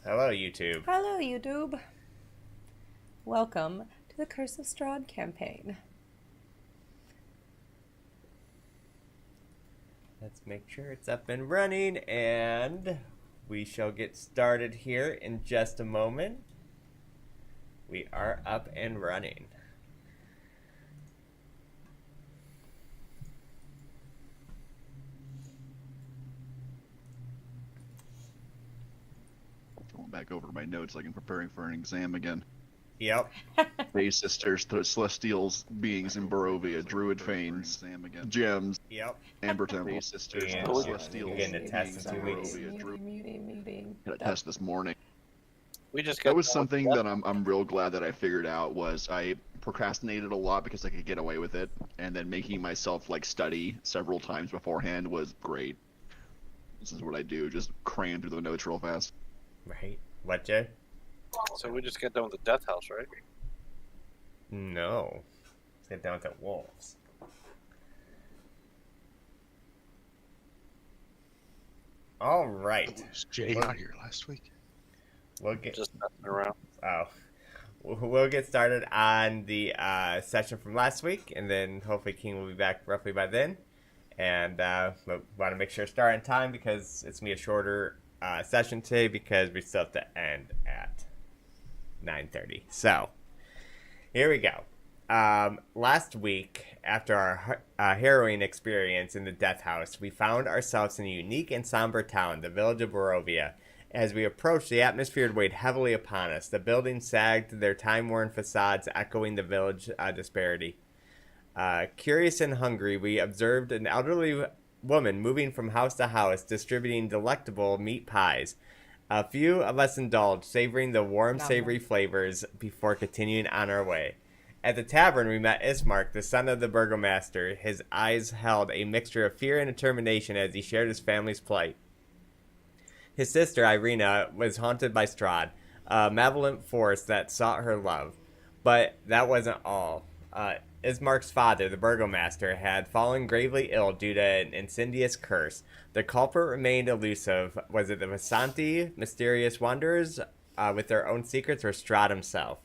Hello, YouTube. Hello, YouTube. Welcome to the Curse of Strahd campaign. Let's make sure it's up and running, and we shall get started here in just a moment. We are up and running. Going back over my notes like I'm preparing for an exam again. Yep. Bay Sisters, Celestials, Beings in Barovia, Druid Fanes, Gems, Yep. Amber Temple, Bay Sisters, And Celestials, you're getting a test in 2 weeks. Muting. Got a test this morning. We just That got was done with something that. that I'm real glad that I figured out was I procrastinated a lot because I could get away with it, and then making myself like study several times beforehand was great. This is what I do, just cram through the notes real fast. Right. What, Jay? So we just got done with the death house, right? No. Let's get down to wolves. All right. Was Jay not here last week? We'll get. Just messing around. Oh. We'll get started on the session from last week, and then hopefully King will be back roughly by then. And we want to make sure to start on time because it's going to be a shorter session today because we still have to end at 9:30. So, here we go. Last week, after our harrowing experience in the death house, we found ourselves in a unique and somber town, the village of Barovia. As we approached, the atmosphere weighed heavily upon us. The buildings sagged, their time-worn facades echoing the village disparity. Curious and hungry, we observed an elderly woman moving from house to house, distributing delectable meat pies. A few of us indulged, savoring the warm, savory flavors before continuing on our way. At the tavern, we met Ismark, the son of the Burgomaster. His eyes held a mixture of fear and determination as he shared his family's plight. His sister, Irina, was haunted by Strahd, a malevolent force that sought her love. But that wasn't all. Ismark's father, the Burgomaster, had fallen gravely ill due to an insidious curse. The culprit remained elusive. Was it the Vasanti, mysterious wanderers with their own secrets, or Strahd himself?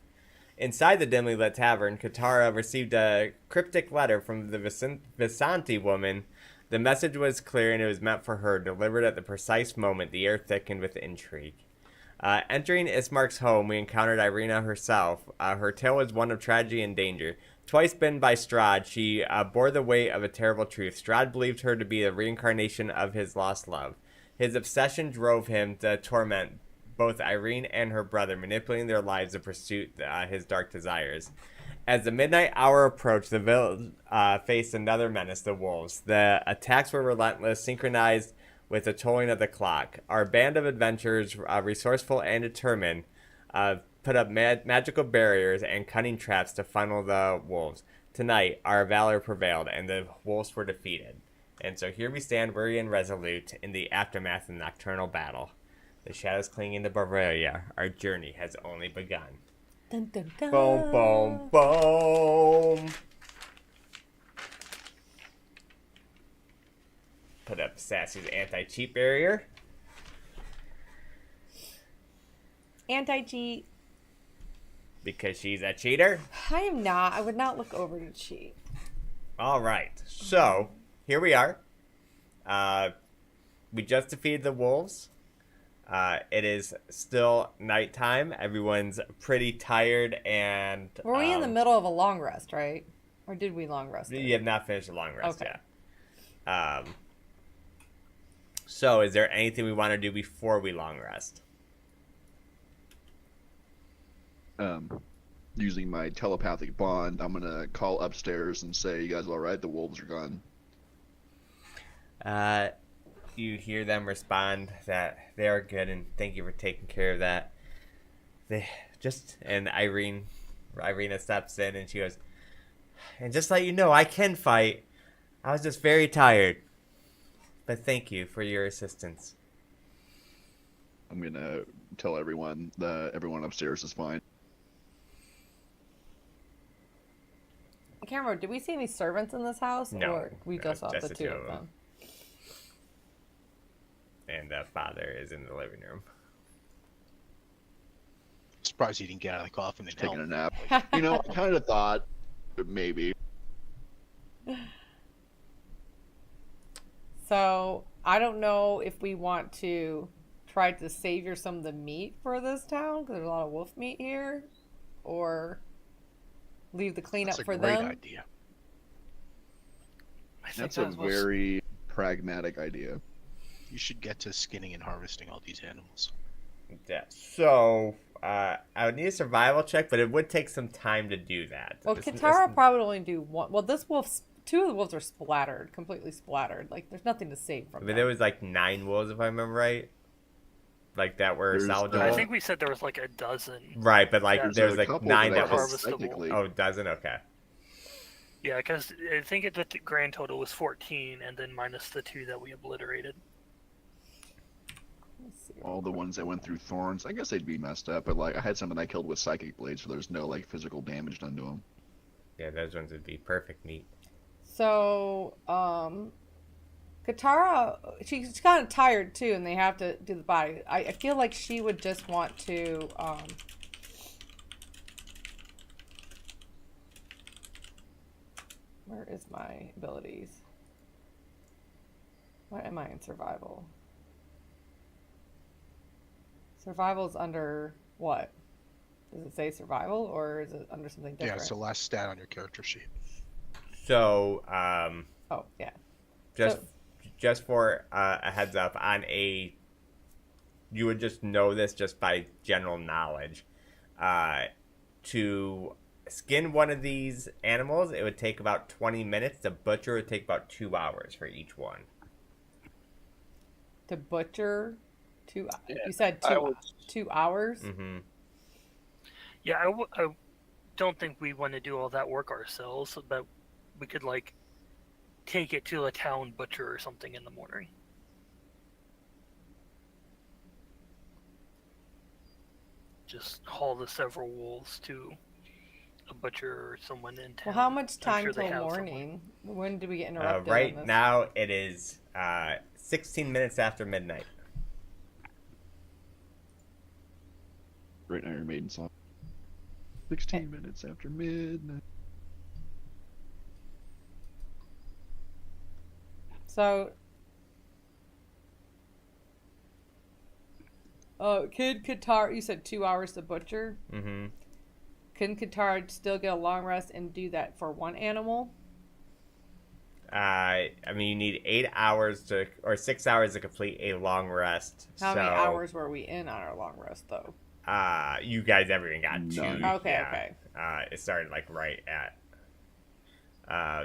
Inside the dimly lit tavern, Katara received a cryptic letter from the Vasanti woman. The message was clear and it was meant for her, delivered at the precise moment the air thickened with intrigue. Entering Ismark's home, we encountered Irina herself. Her tale was one of tragedy and danger. Twice bitten by Strahd, she bore the weight of a terrible truth. Strahd believed her to be a reincarnation of his lost love. His obsession drove him to torment both Irene and her brother, manipulating their lives to pursue his dark desires. As the midnight hour approached, the village faced another menace, the wolves. The attacks were relentless, synchronized with the tolling of the clock. Our band of adventurers, resourceful and determined, put up magical barriers and cunning traps to funnel the wolves. Tonight, our valor prevailed, and the wolves were defeated. And so here we stand, weary and resolute, in the aftermath of the nocturnal battle. The shadows clinging to Bavaria, our journey has only begun. Dun, dun, dun. Boom, boom, boom. Put up Sassy's anti-cheat barrier. Anti-cheat. Because she's a cheater. I am not. I would not look over to cheat. All right. So, here we are. We just defeated the wolves. It is still nighttime. Everyone's pretty tired and... Were we in the middle of a long rest, right? Or did we long rest? You have not finished a long rest Okay. yet. So, is there anything we want to do before we long rest? Using my telepathic bond, I'm gonna call upstairs and say, "You guys all right? The wolves are gone." You hear them respond that they are good and thank you for taking care of that. And Irina steps in and she goes, and just let you know, I can fight. I was just very tired. But thank you for your assistance. I'm gonna tell everyone that everyone upstairs is fine. I can't remember. Did we see any servants in this house? No, Or we just saw just the two of them? And the father is in the living room. surprised he didn't get out of the coffin and taking a help. nap. You know, I kind of thought maybe. So I don't know if we want to try to savor some of the meat for this town because there's a lot of wolf meat here, or leave the cleanup That's a for great them. idea. I think That's a that was- very pragmatic idea. You should get to skinning and harvesting all these animals. Yeah. So I would need a survival check, but it would take some time to do that. Well, It's- Katara probably would only do one. Well, this wolf's two of the wolves are splattered, completely splattered. Like there's nothing to save from But them. there was like 9 wolves, if I remember right. Like that were There's, salvageable. I think we said there was like a dozen. Right, but like Yeah. there was There's a like couple 9 that I that guess was. harvestable. Oh, dozen. Okay. Yeah, because I think the grand total was 14, and then minus the 2 that we obliterated. Let's see. All the ones that went through thorns, I guess they'd be messed up. But like, I had some that I killed with psychic blades, so there's no like physical damage done to them. Yeah, those ones would be perfect meat. So, Katara, she's kind of tired too, and they have to do the body. I feel like she would just want to, where is my abilities? Why am I in survival? Survival is under what? Does it say survival, or is it under something Yeah, different? it's the last stat on your character sheet. So, Oh, yeah. just So- just for a heads up on you would just know this just by general knowledge. To skin one of these animals, it would take about 20 minutes. To butcher would take about 2 hours for each one. To butcher, Yeah, you said I would- 2 hours? Mm-hmm. Yeah, I don't think we want to do all that work ourselves, but we could like take it to a town butcher or something in the morning. Just haul the several wolves to a butcher or someone in town. Well, how much I'm time sure they till have someone. morning? When do we get interrupted? on Right this? now, it is 16 minutes after midnight. Right now, your maiden song. 16 minutes after midnight. So, could Katara? You said 2 hours to butcher. Mm-hmm. Can Katara still get a long rest and do that for one animal? I mean, you need 8 hours or 6 hours to complete a long rest. How many hours were we in on our long rest, though? You guys everyone got 2. None. Okay, yeah. okay. It started like right at.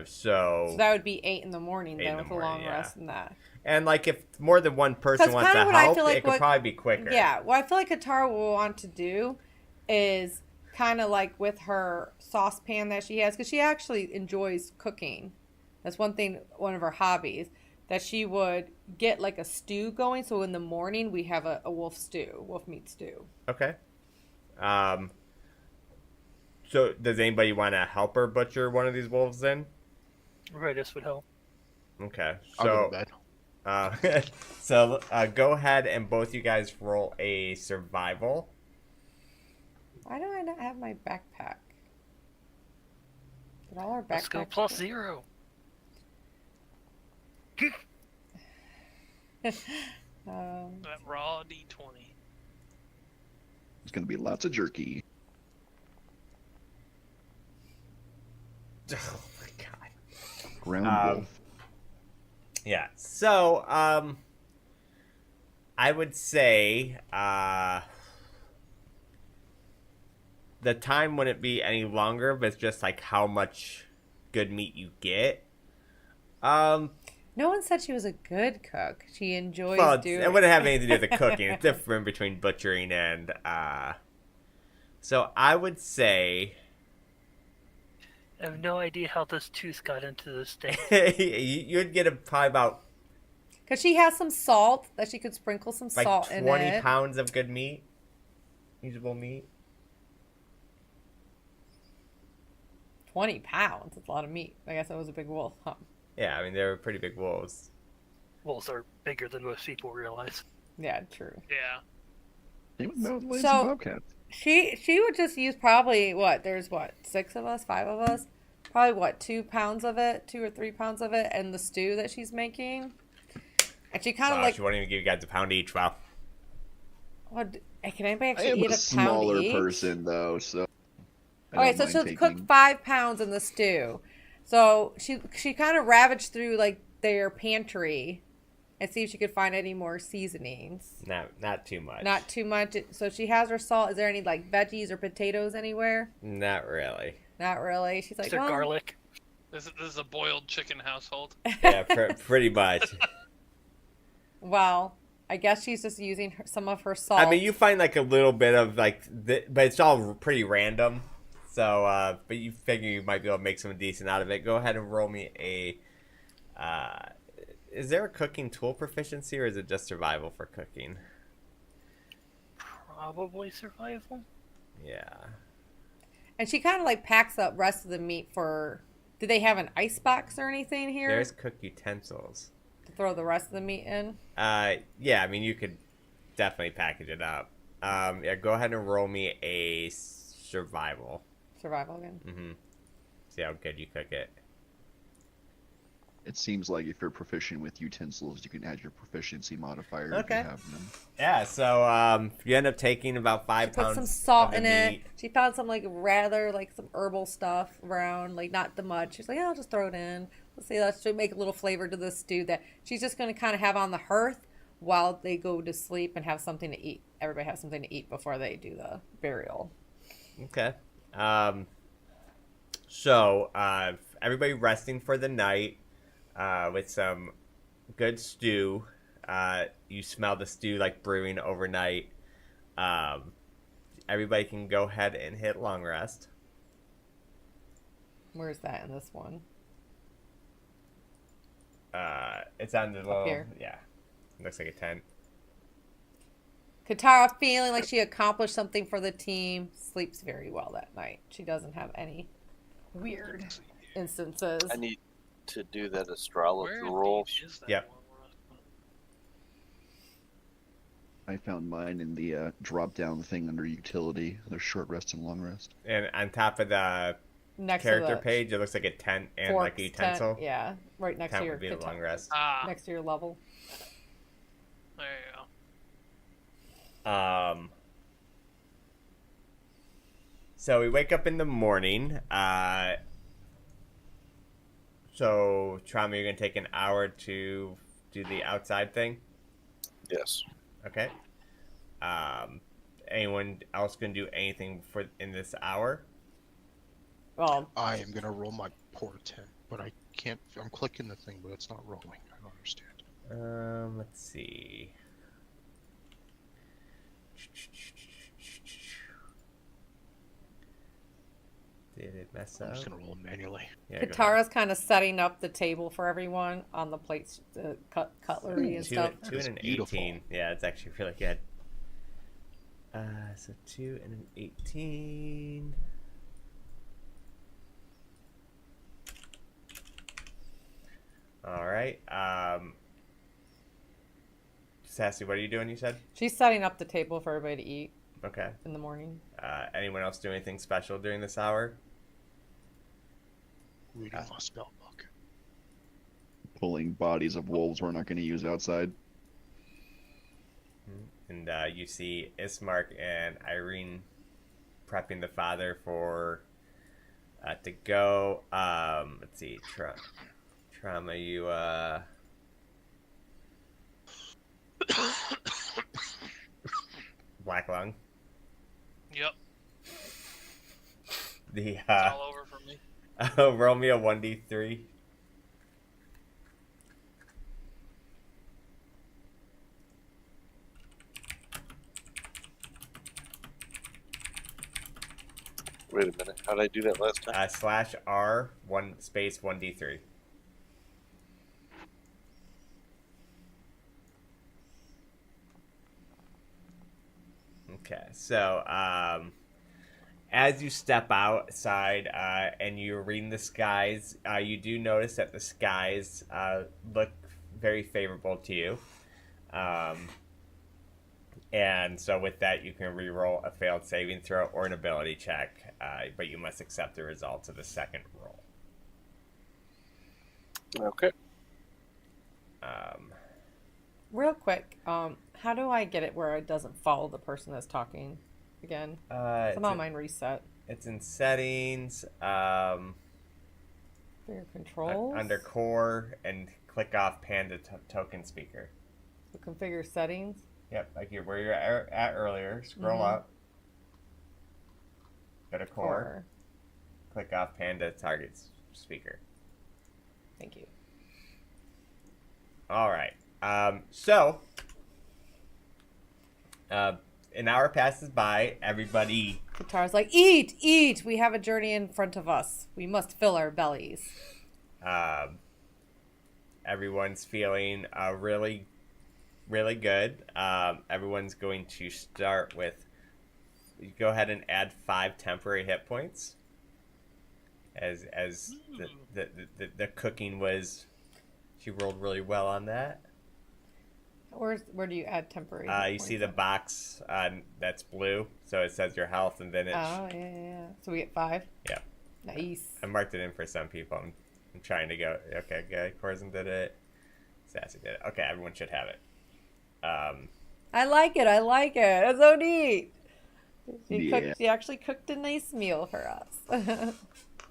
So that would be 8 in the morning 8 then in the with a long morning, yeah. rest and that. And like if more than one person 'Cause wants to kinda what I help, feel like it could what- probably be quicker. Yeah, what I feel like Katara will want to do is kind of like with her saucepan that she has, because she actually enjoys cooking. That's one thing, one of her hobbies, that she would get like a stew going. So in the morning we have a wolf meat stew. Okay. So does anybody want to help her butcher one of these wolves then? Right, this would help. Okay. I'll go So to bed. so go ahead and both you guys roll a survival. Why do I not have my backpack? Did all our backpacks? Let's go plus 0. That raw D20. It's gonna be lots of jerky. Oh my god. Ground wolf. Yeah. So, I would say, the time wouldn't be any longer, but it's just like how much good meat you get. No one said she was a good cook. She enjoys Well, doing. it wouldn't have anything to do with the cooking. It's different between butchering and, so I would say, I have no idea how this tooth got into this thing. you'd get probably about Because she has some salt that she could sprinkle some like salt in 20 it. pounds of good meat, usable meat. 20 pounds. That's a lot of meat. I guess that was a big wolf, huh? Yeah, I mean, they were pretty big wolves. Wolves are bigger than most people realize. Yeah, true. Yeah. Same with mountain lions So- and bobcats. She would just use probably what? There's what? 6 of us, 5 of us. Probably what? 2 pounds of it, 2 or 3 pounds of it, and the stew that she's making. And she kind of Wow, like. she won't even give you guys a pound each. Wow. What? Can anybody I actually am eat a a pound smaller each? person though, so. I Okay, don't so mind she'll cook taking- 5 pounds in the stew. So she kind of ravaged through like their pantry, and see if she could find any more seasonings. Not too much. Not too much. So she has her salt. Is there any like veggies or potatoes anywhere? Not really. Not really. She's like, Is there well, garlic? This is a boiled chicken household. Yeah, pretty much. well, I guess she's just using some of her salt. I mean, you find like a little bit of like, but it's all pretty random. So, but you figure you might be able to make something decent out of it. Go ahead and roll me a. Is there a cooking tool proficiency, or is it just survival for cooking? Probably survival. Yeah. And she kind of like packs up rest of the meat for. Do they have an ice box or anything here There's cook utensils. to throw the rest of the meat in? Yeah. I mean, you could definitely package it up. Yeah. Go ahead and roll me a survival. Survival again. Mm-hmm. See how good you cook it. It seems like if you're proficient with utensils, you can add your proficiency modifier Okay. if you have them. Yeah. So, you end up taking about 5 She put pounds. some salt of the in it. meat. She found some like rather like some herbal stuff around, like not the much. She's like, yeah, I'll just throw it in. Let's make a little flavor to the stew that she's just gonna kind of have on the hearth while they go to sleep and have something to eat. Everybody have something to eat before they do the burial. Okay. So, everybody resting for the night, with some good stew. You smell the stew like brewing overnight. Everybody can go ahead and hit long rest. Where's that in this one? It's on the little, here. yeah, looks like a tent. Katara, feeling like she accomplished something for the team, sleeps very well that night. She doesn't have any weird instances. I need to do that astrology Where roll. is that Yep. one? I found mine in the drop-down thing under utility. There's short rest and long rest. And on top of the Next character to the page, it looks like a tent and like a forks utensil. tent, yeah, right next Tent to your would be the long rest. Ah, next to your level. there you go. So we wake up in the morning. So Trauma, you're gonna take an hour to do the outside thing. Yes. Okay. Anyone else gonna do anything in this hour? Well, I am gonna roll my portent, but I can't. I'm clicking the thing, but it's not rolling. I don't understand. Let's see. Did it mess I'm up? just gonna roll manually. Yeah, go ahead. Katara's kind of setting up the table for everyone on the plates, the cutlery and Two, stuff. two That is and an beautiful. 18. Yeah, it's actually really good. So 2 and an 18. All right. Sassy, what are you doing? You said. She's setting up the table for everybody to eat Okay. in the morning. Anyone else do anything special during this hour? Reading my spell book. Pulling bodies of wolves we're not going to use outside. And you see Ismark and Irene prepping the father for to go. Let's see, Trauma. You black lung. Yep, The it's all over for me. roll me a 1d3. Wait a minute. How did I do that last time? Slash R 1 space 1d3. Okay, so as you step outside and you're reading the skies, you do notice that the skies look very favorable to you. And so with that, you can re-roll a failed saving throw or an ability check, but you must accept the results of the second roll. Okay. Real quick, how do I get it where it doesn't follow the person that's talking again? Somehow mine reset. It's in settings, For your controls? under core, and click off Panda token speaker. So configure settings. Yep, like where you're at earlier. Scroll up. Go to core. Click off Panda target speaker. Thank you. All right. So, an hour passes by. Everybody. Katara's like, eat, eat. We have a journey in front of us. We must fill our bellies. Everyone's feeling really, really good. Everyone's going to start with. Go ahead and add 5 temporary hit points. As the cooking was, she rolled really well on that. Where do you add temporary? You see the box that's blue, so it says your health, and then it's. Oh yeah. So we get 5. Yeah. Nice. I marked it in for some people. I'm trying to go. Okay, good. Corzin did it. Sassy did it. Okay, everyone should have it. I like it. It's so neat. Yeah. She actually cooked a nice meal for us.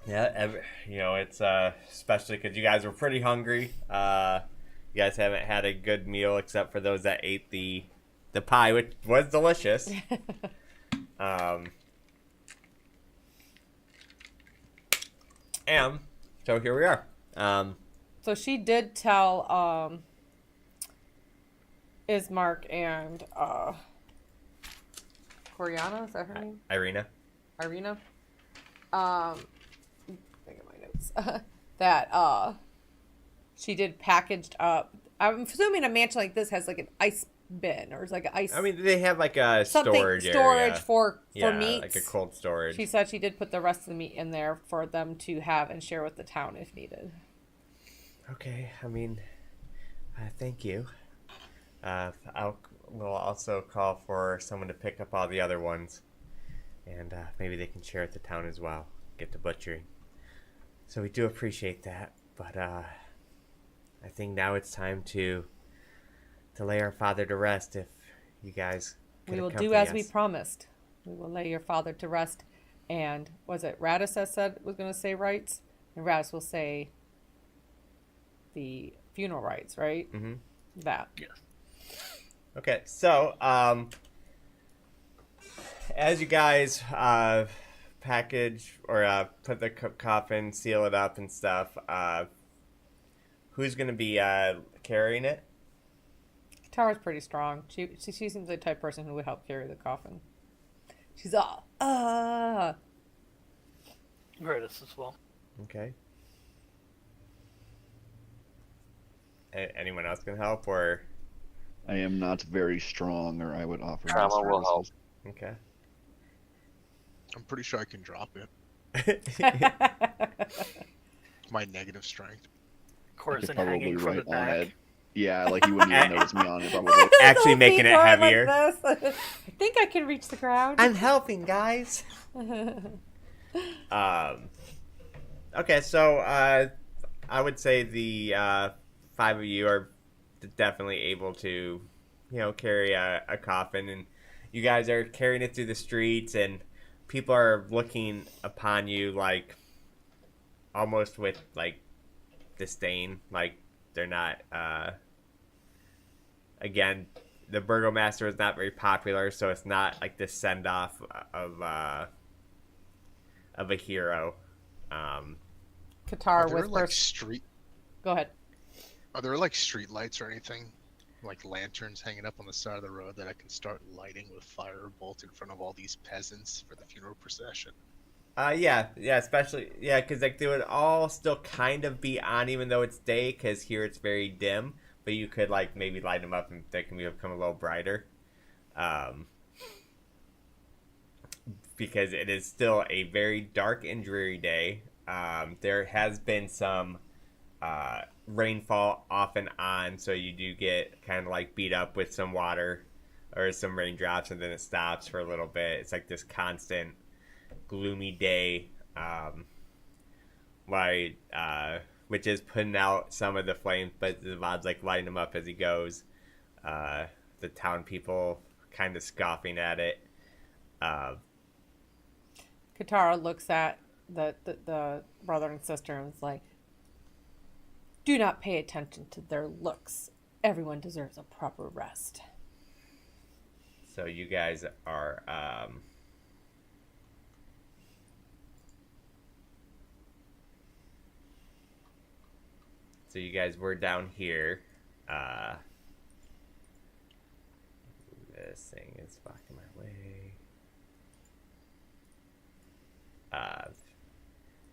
Yeah, it's especially because you guys were pretty hungry. You guys haven't had a good meal except for those that ate the pie, which was delicious. And so here we are. So she did tell Ismark and Coriana, is that her name? Irina. Think of my notes. That she did packaged up. I'm assuming a mansion like this has like an ice bin or it's like an ice. I mean, they have like a storage storage area. for Yeah, meats. like a cold storage. She said she did put the rest of the meat in there for them to have and share with the town if needed. Okay, I mean, thank you. We'll also call for someone to pick up all the other ones, and maybe they can share at the town as well. Get to butchering. So we do appreciate that, but I think now it's time to lay our father to rest. If you guys could We will do accompany as us. we promised. We will lay your father to rest. And was it Radis that said was going to say rites? And Radis will say the funeral rites, right? Mm-hmm. That. Yes. Okay, so as you guys package or put the coffin, seal it up and stuff, who's going to be carrying it? Katara's pretty strong. She seems like the type of person who would help carry the coffin. She's all, Vertus as well. Okay. Anyone else can help, or? I am not very strong, or I would offer. Trauma my will help. services. Okay. I'm pretty sure I can drop it. My negative strength. I could Corzin probably hanging from the write on back. it. Yeah, like you wouldn't even notice me on it. Probably. Actually making it heavier. Like this. I think I can reach the ground. I'm helping, guys. Okay, so I would say the 5 of you are definitely able to, carry a coffin, and you guys are carrying it through the streets, and people are looking upon you like almost with like disdain, like they're not. Again, the Burgomaster is not very popular, so it's not like the send off of a hero. Katara Are there with like first. Go ahead. Are there like street lights or anything? Like lanterns hanging up on the side of the road that I can start lighting with firebolt in front of all these peasants for the funeral procession? Yeah, especially, because like they would all still kind of be on even though it's day, because here it's very dim, but you could like maybe light them up and they can become a little brighter. Because it is still a very dark and dreary day. There has been some rainfall off and on, so you do get kind of like beat up with some water or some raindrops, and then it stops for a little bit. It's like this constant gloomy day, which is putting out some of the flames, but Zavad's like lighting them up as he goes. The town people kind of scoffing at it. Katara looks at the brother and sister and is like, do not pay attention to their looks. Everyone deserves a proper rest. So you guys are were down here. This thing is blocking my way.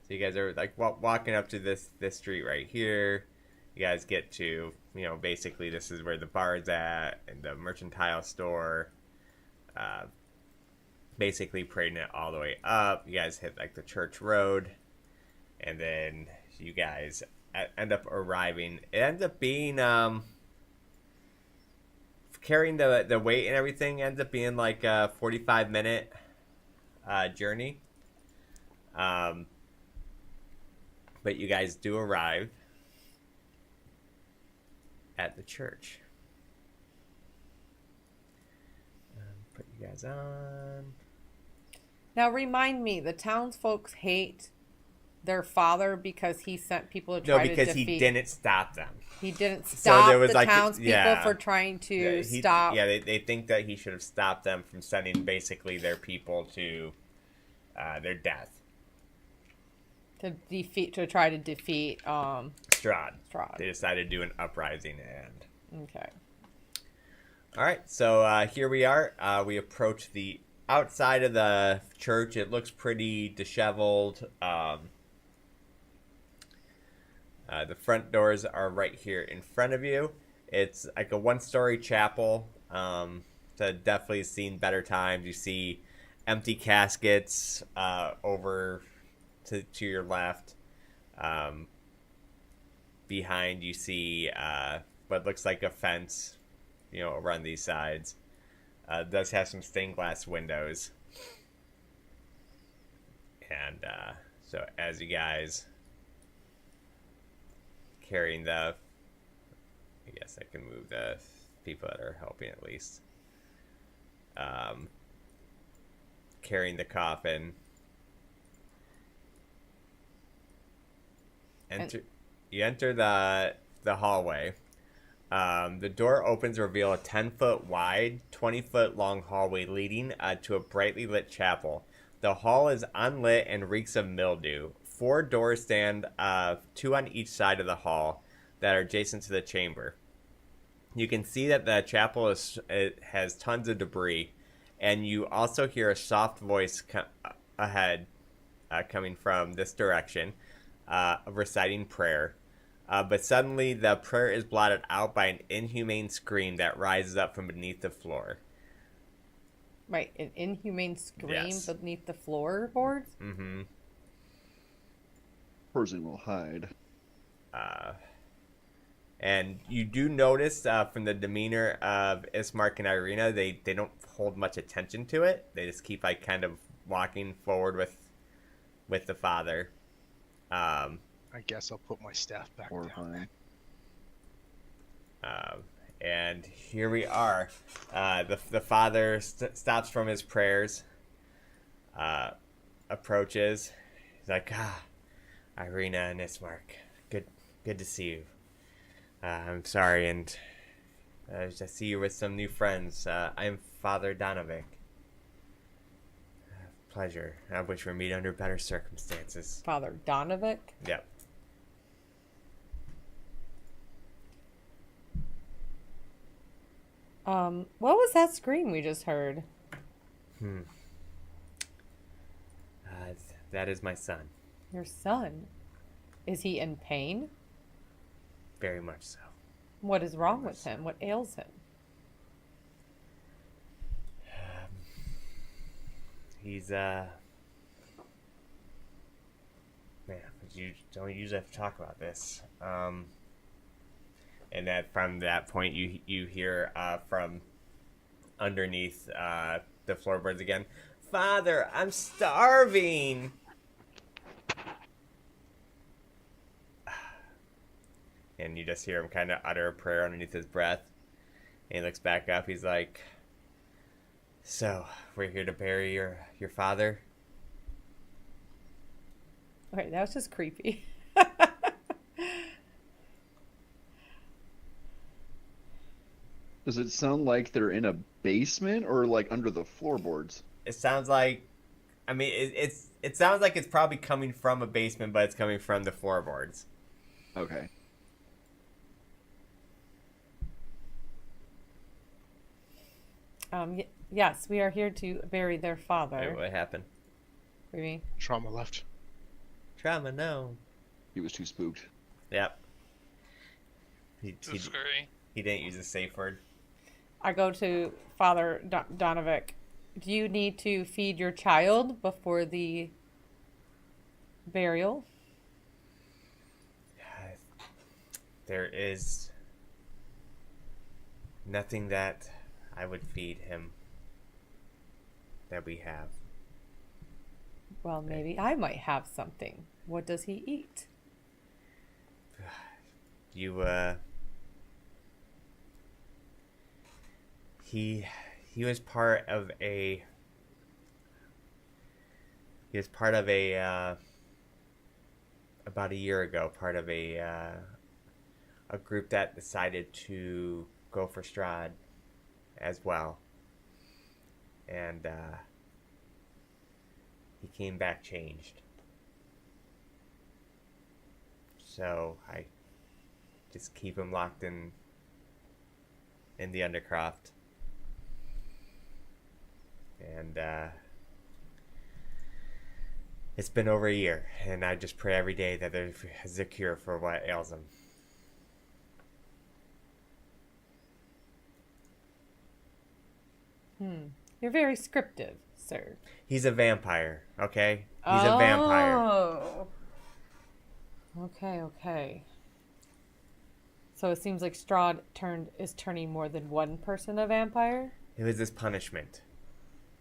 So you guys are like walking up to this street right here. You guys get to, basically this is where the bar's at and the mercantile store. Basically parading it all the way up. You guys hit like the church road, and then you guys end up arriving. It ends up being carrying the weight and everything ends up being like a 45-minute journey. But you guys do arrive at the church. Put you guys on. Now remind me, the townsfolk hate their father because he sent people to try to defeat. No, because he didn't stop them. He didn't stop there was the townspeople for trying to stop. Yeah, they think that he should have stopped them from sending basically their people to their death. To try to defeat Strahd. Strahd. They decided to do an uprising and. Okay. All right, so here we are. We approach the outside of the church. It looks pretty disheveled. The front doors are right here in front of you. It's like a one-story chapel. So definitely seen better times. You see empty caskets over to your left. Behind you see what looks like a fence, around these sides. It does have some stained glass windows. And so as you guys carrying I guess I can move the people that are helping at least. Carrying the coffin. You enter the hallway. The door opens to reveal a 10-foot wide, 20-foot long hallway leading to a brightly lit chapel. The hall is unlit and reeks of mildew. 4 doors stand, 2 on each side of the hall, that are adjacent to the chamber. You can see that the chapel has tons of debris, and you also hear a soft voice ahead, coming from this direction, reciting prayer. But suddenly the prayer is blotted out by an inhumane scream that rises up from beneath the floor. Right, an inhumane scream Yes. beneath the floorboards? Mm-hmm. Person will hide. And you do notice from the demeanor of Ismark and Irina, they don't hold much attention to it. They just keep like kind of walking forward with the father. I guess I'll put my staff back down. And here we are. The father stops from his prayers, approaches. He's like, Irina and Ismark, good to see you. I'm sorry, and I see you with some new friends. I'm Father Donovic. Pleasure. I wish we meet under better circumstances. Father Donovic? Yep. What was that scream we just heard? That is my son. Your son? Is he in pain? Very much so. What is wrong with him? What ails him? He's man, you don't usually have to talk about this. And that from that point, you hear from underneath the floorboards again. Father, I'm starving. And you just hear him kind of utter a prayer underneath his breath. And he looks back up. He's like, so, we're here to bury your father? Okay, that was just creepy. Does it sound like they're in a basement or like under the floorboards? It sounds like, I mean, it sounds like it's probably coming from a basement, but it's coming from the floorboards. Okay. Yes, we are here to bury their Wait, father. what happened? What do you mean? Trauma left. Trauma, no. He was too spooked. Yep. Too scary. He didn't use a safe word. I go to Father Donovic. Do you need to feed your child before the burial? There is nothing that I would feed him that we have. Well, maybe I might have something. What does he eat? He was part of a about a year ago, part of a group that decided to go for Strahd as well. And he came back changed. So I just keep him locked in the Undercroft. And it's been over a year, and I just pray every day that there's a cure for what ails him. You're very scriptive, sir. He's a vampire, okay? He's a vampire. Oh. Okay. So it seems like Strahd is turning more than one person a vampire? It was his punishment.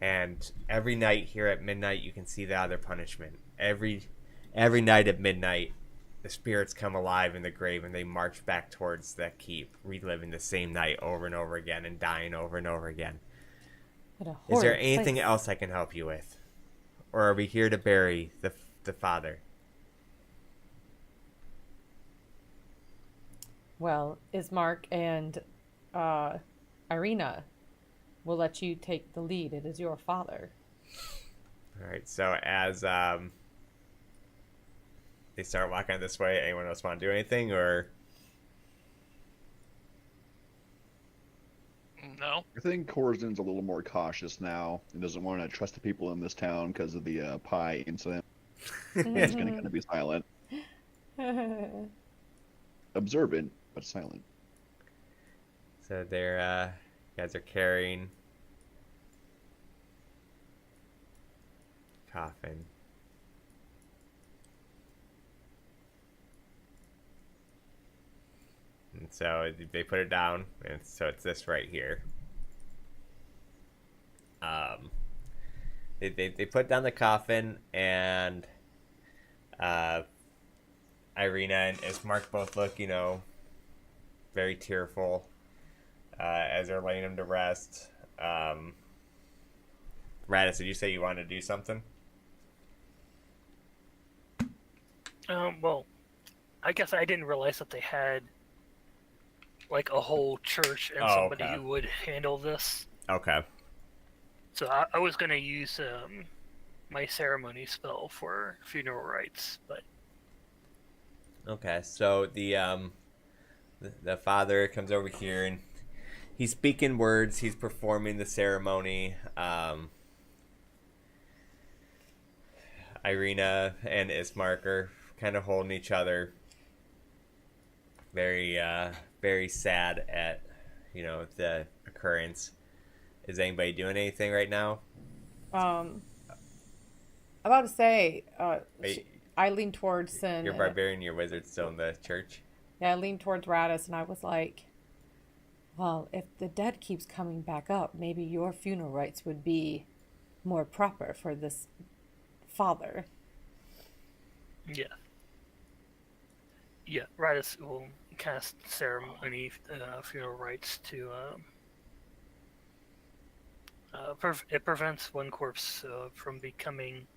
And every night here at midnight, you can see the other punishment. Every night at midnight, the spirits come alive in the grave and they march back towards that keep, reliving the same night over and over again and dying over and over again. What a Is there horrid anything place. else I can help you with? Or are we here to bury the father? Well, Ismark and Irina will let you take the lead. It is your father. All right, so as they start walking this way, anyone else want to do anything, or? No. I think Corzin's a little more cautious now and doesn't want to trust the people in this town because of the pie incident. He's going to be silent. Observant, but silent. So they're guys are carrying coffin. And so they put it down, and so it's this right here. They put down the coffin, and Irina and Ismark both look, very tearful as they're laying him to rest. Radis, did you say you wanted to do something? Well, I guess I didn't realize that they had like a whole church and somebody okay. who would handle this. Okay. So I was gonna use my ceremony spell for funeral rites, but Okay, so the father comes over here and he's speaking words. He's performing the ceremony. Irina and Ismark are kind of holding each other. Very, very sad at, the occurrence. Is anybody doing anything right now? I'm about to say, I leaned towards Sin. Your barbarian, your wizard still in the church? Yeah, I leaned towards Radis, and I was like, Well, if the dead keeps coming back up, maybe your funeral rites would be more proper for this father. Yeah. Yeah, Radis will cast ceremony funeral rites to it prevents one corpse from becoming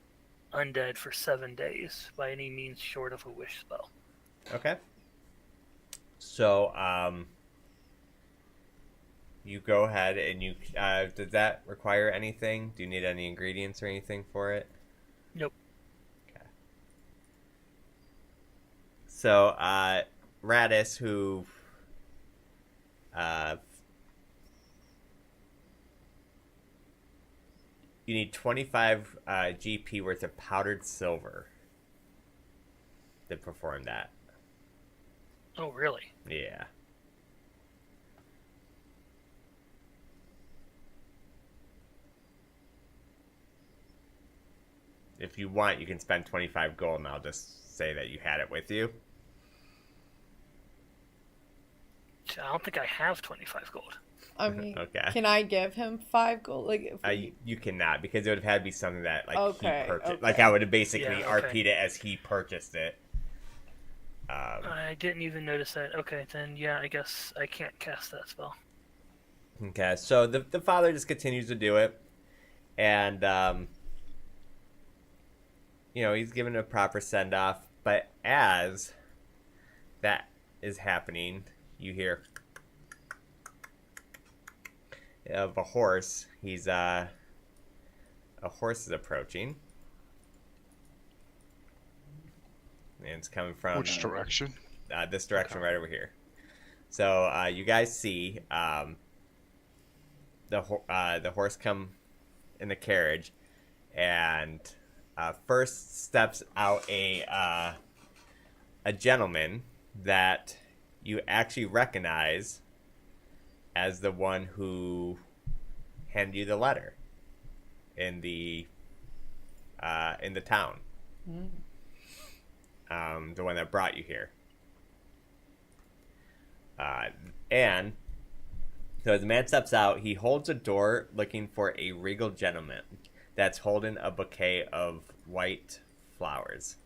undead for 7 days by any means short of a wish spell. Okay. So, you go ahead and you, does that require anything? Do you need any ingredients or anything for it? Nope. Okay. So, Radis, who, you need 25 GP worth of powdered silver to perform that. Oh, really? Yeah. If you want, you can spend 25 gold, and I'll just say that you had it with you. I don't think I have 25 gold. I mean, Okay. Can I give him 5 gold? Like, if You cannot, because it would have had to be something that like Okay, he purchased. okay. Like I would have basically Yeah, okay. RP'd it as he purchased it. I didn't even notice that. Okay, then yeah, I guess I can't cast that spell. Okay, so the father just continues to do it, and he's given a proper send off. But as that is happening, you hear of a horse. A horse is approaching, and it's coming from Which direction? this direction right over here. So you guys see the horse come in the carriage, and first steps out a gentleman that you actually recognize as the one who handed you the letter in the town. The one that brought you here. And so as the man steps out, he holds a door looking for a regal gentleman that's holding a bouquet of white flowers.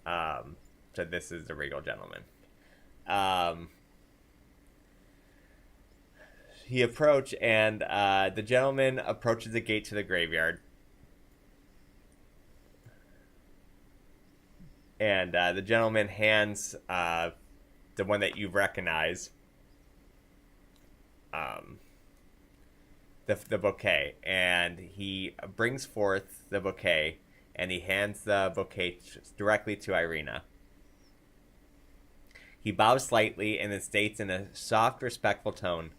So this is the regal gentleman. He approached, and the gentleman approaches the gate to the graveyard. And the gentleman hands the one that you recognize the bouquet. And he brings forth the bouquet, and he hands the bouquet directly to Irina. He bows slightly and then states in a soft, respectful tone,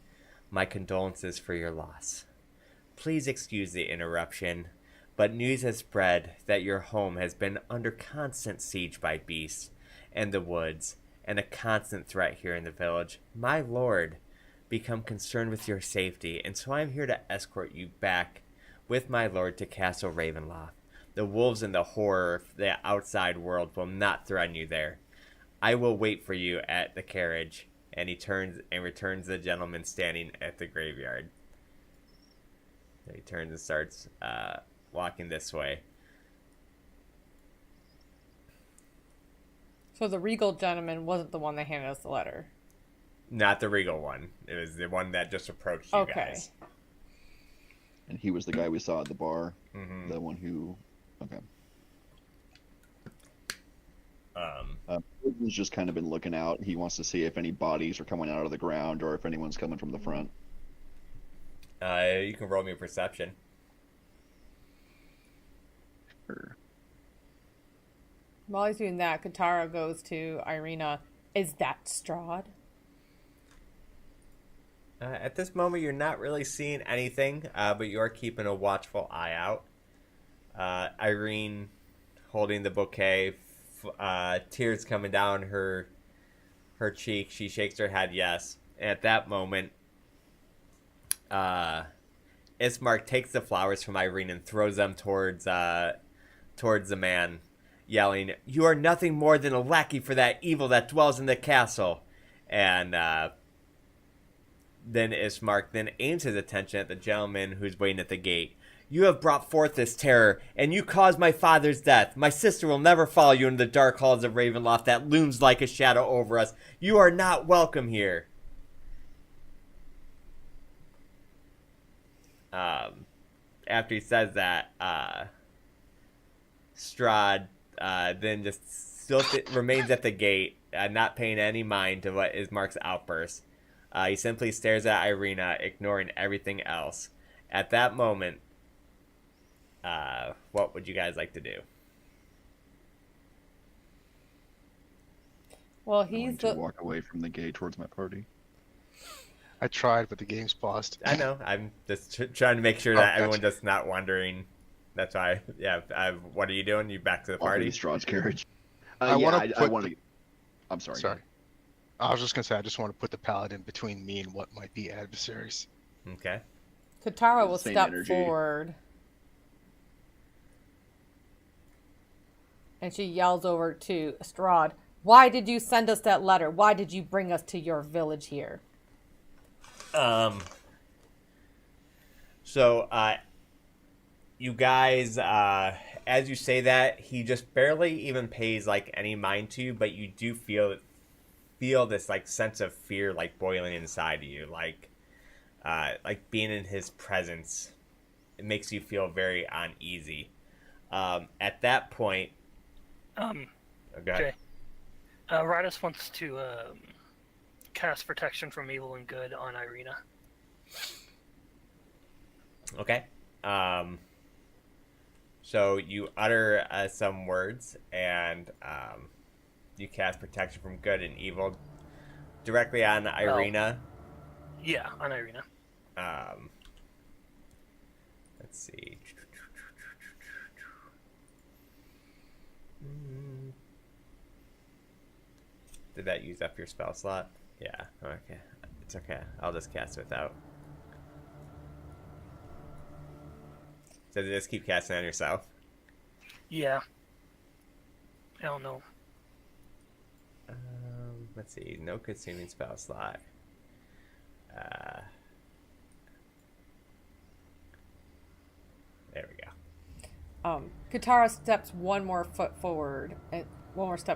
"My condolences for your loss. Please excuse the interruption, but news has spread that your home has been under constant siege by beasts and the woods, and a constant threat here in the village. My lord, become concerned with your safety, and so I'm here to escort you back with my lord to Castle Ravenloft. The wolves and the horror of the outside world will not threaten you there. I will wait for you at the carriage." And he turns and returns the gentleman standing at the graveyard. So he turns and starts walking this way. So the regal gentleman wasn't the one that handed us the letter. Not the regal one. It was the one that just approached you guys. And he was the guy we saw at the bar. Mm-hmm. The one who... Okay. He's just kind of been looking out. He wants to see if any bodies are coming out of the ground or if anyone's coming from the front. You can roll me a perception. Sure. While he's doing that, Katara goes to Irina. Is that Strahd? At this moment, you're not really seeing anything, but you are keeping a watchful eye out. Irene holding the bouquet, tears coming down her cheek. She shakes her head yes. And at that moment, Ismark takes the flowers from Irene and throws them towards the man, yelling, "You are nothing more than a lackey for that evil that dwells in the castle." And then Ismark then aims his attention at the gentleman who's waiting at the gate. You have brought forth this terror, and you caused my father's death. My sister will never follow you into the dark halls of Ravenloft that looms like a shadow over us. You are not welcome here. After he says that, Strahd then just still remains at the gate, not paying any mind to what is Mark's outburst. He simply stares at Irina, ignoring everything else. At that moment, what would you guys like to do? Well, I'm going to walk away from the gate towards my party. I tried, but the game's paused. I know. I'm just trying to make sure that everyone just not wandering. That's why. Yeah. What are you doing? You back to the party? Strahd's carriage. I want to. I'm sorry. Sorry. I was just gonna say I just want to put the paladin between me and what might be adversaries. Okay. Katara will Same step energy. forward. And she yells over to Strahd, "Why did you send us that letter? Why did you bring us to your village here?" So, you guys, as you say that, he just barely even pays like any mind to you, but you do feel this like sense of fear like boiling inside of you, like being in his presence. It makes you feel very uneasy. At that point, Okay. Radis wants to cast protection from evil and good on Irina. Okay. So you utter some words, and you cast protection from good and evil directly on Irina. Yeah, on Irina. Let's see. Did that use up your spell slot? Yeah. Okay. It's okay. I'll just cast it without. So just keep casting on yourself? Yeah. I don't know. Let's see. No consuming spell slot. There we go. Katara steps one more step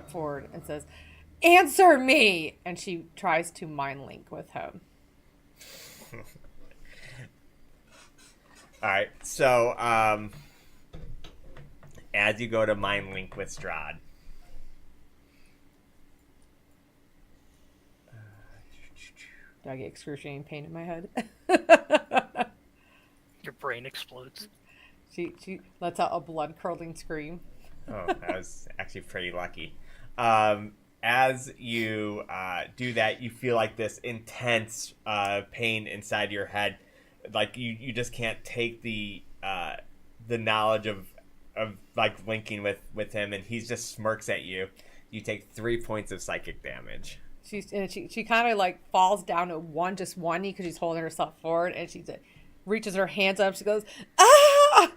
forward and says, "Answer me!" And she tries to mind link with him. All right. So, as you go to mind link with Strahd, Do I get excruciating pain in my head? Your brain explodes. She lets out a blood curdling scream. Oh, I was actually pretty lucky. As you do that, you feel like this intense pain inside your head. Like you just can't take the knowledge of like linking with him, and he just smirks at you. You take 3 points of psychic damage. She kind of like falls down to one knee because she's holding herself forward, and she reaches her hands up. She goes, "Ah!"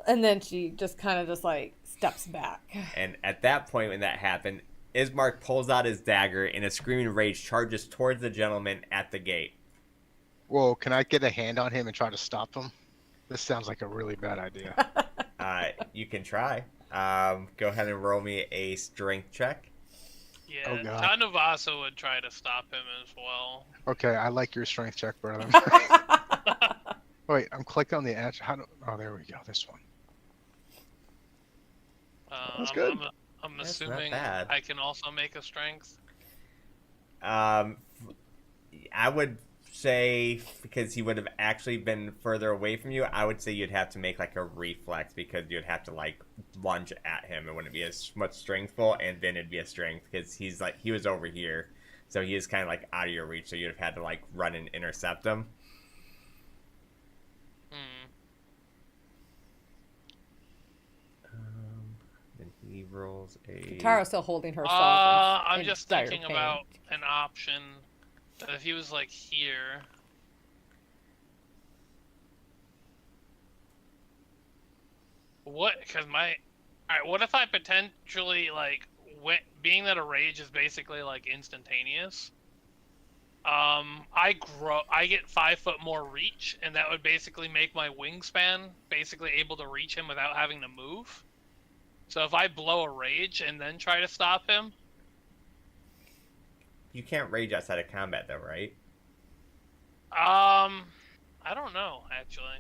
And then she just kind of just like steps back. And at that point, when that happened, Ismark pulls out his dagger and, in screaming rage, charges towards the gentleman at the gate. Whoa, can I get a hand on him and try to stop him? This sounds like a really bad idea. You can try. Go ahead and roll me a strength check. Yeah, Oh, God. Tanavasa would try to stop him as well. Okay, I like your strength check, brother. Wait, I'm clicking on the edge. Oh, there we go. This one. That's good. I'm That's assuming not bad. I can also make a strength. I would say, because he would have actually been further away from you, I would say you'd have to make like a reflex, because you'd have to like lunge at him. It wouldn't be as much strengthful, and then it'd be a strength because he was over here, so he is kind of like out of your reach. So you'd have had to like run and intercept him. Then he rolls a. Katara's still holding herself. I'm in just dire thinking pain. about an option that if he was like here. What? Because alright, what if I potentially like being that a rage is basically like instantaneous? I get 5 foot more reach, and that would basically make my wingspan basically able to reach him without having to move. So if I blow a rage and then try to stop him, You can't rage outside of combat, though, right? I don't know actually.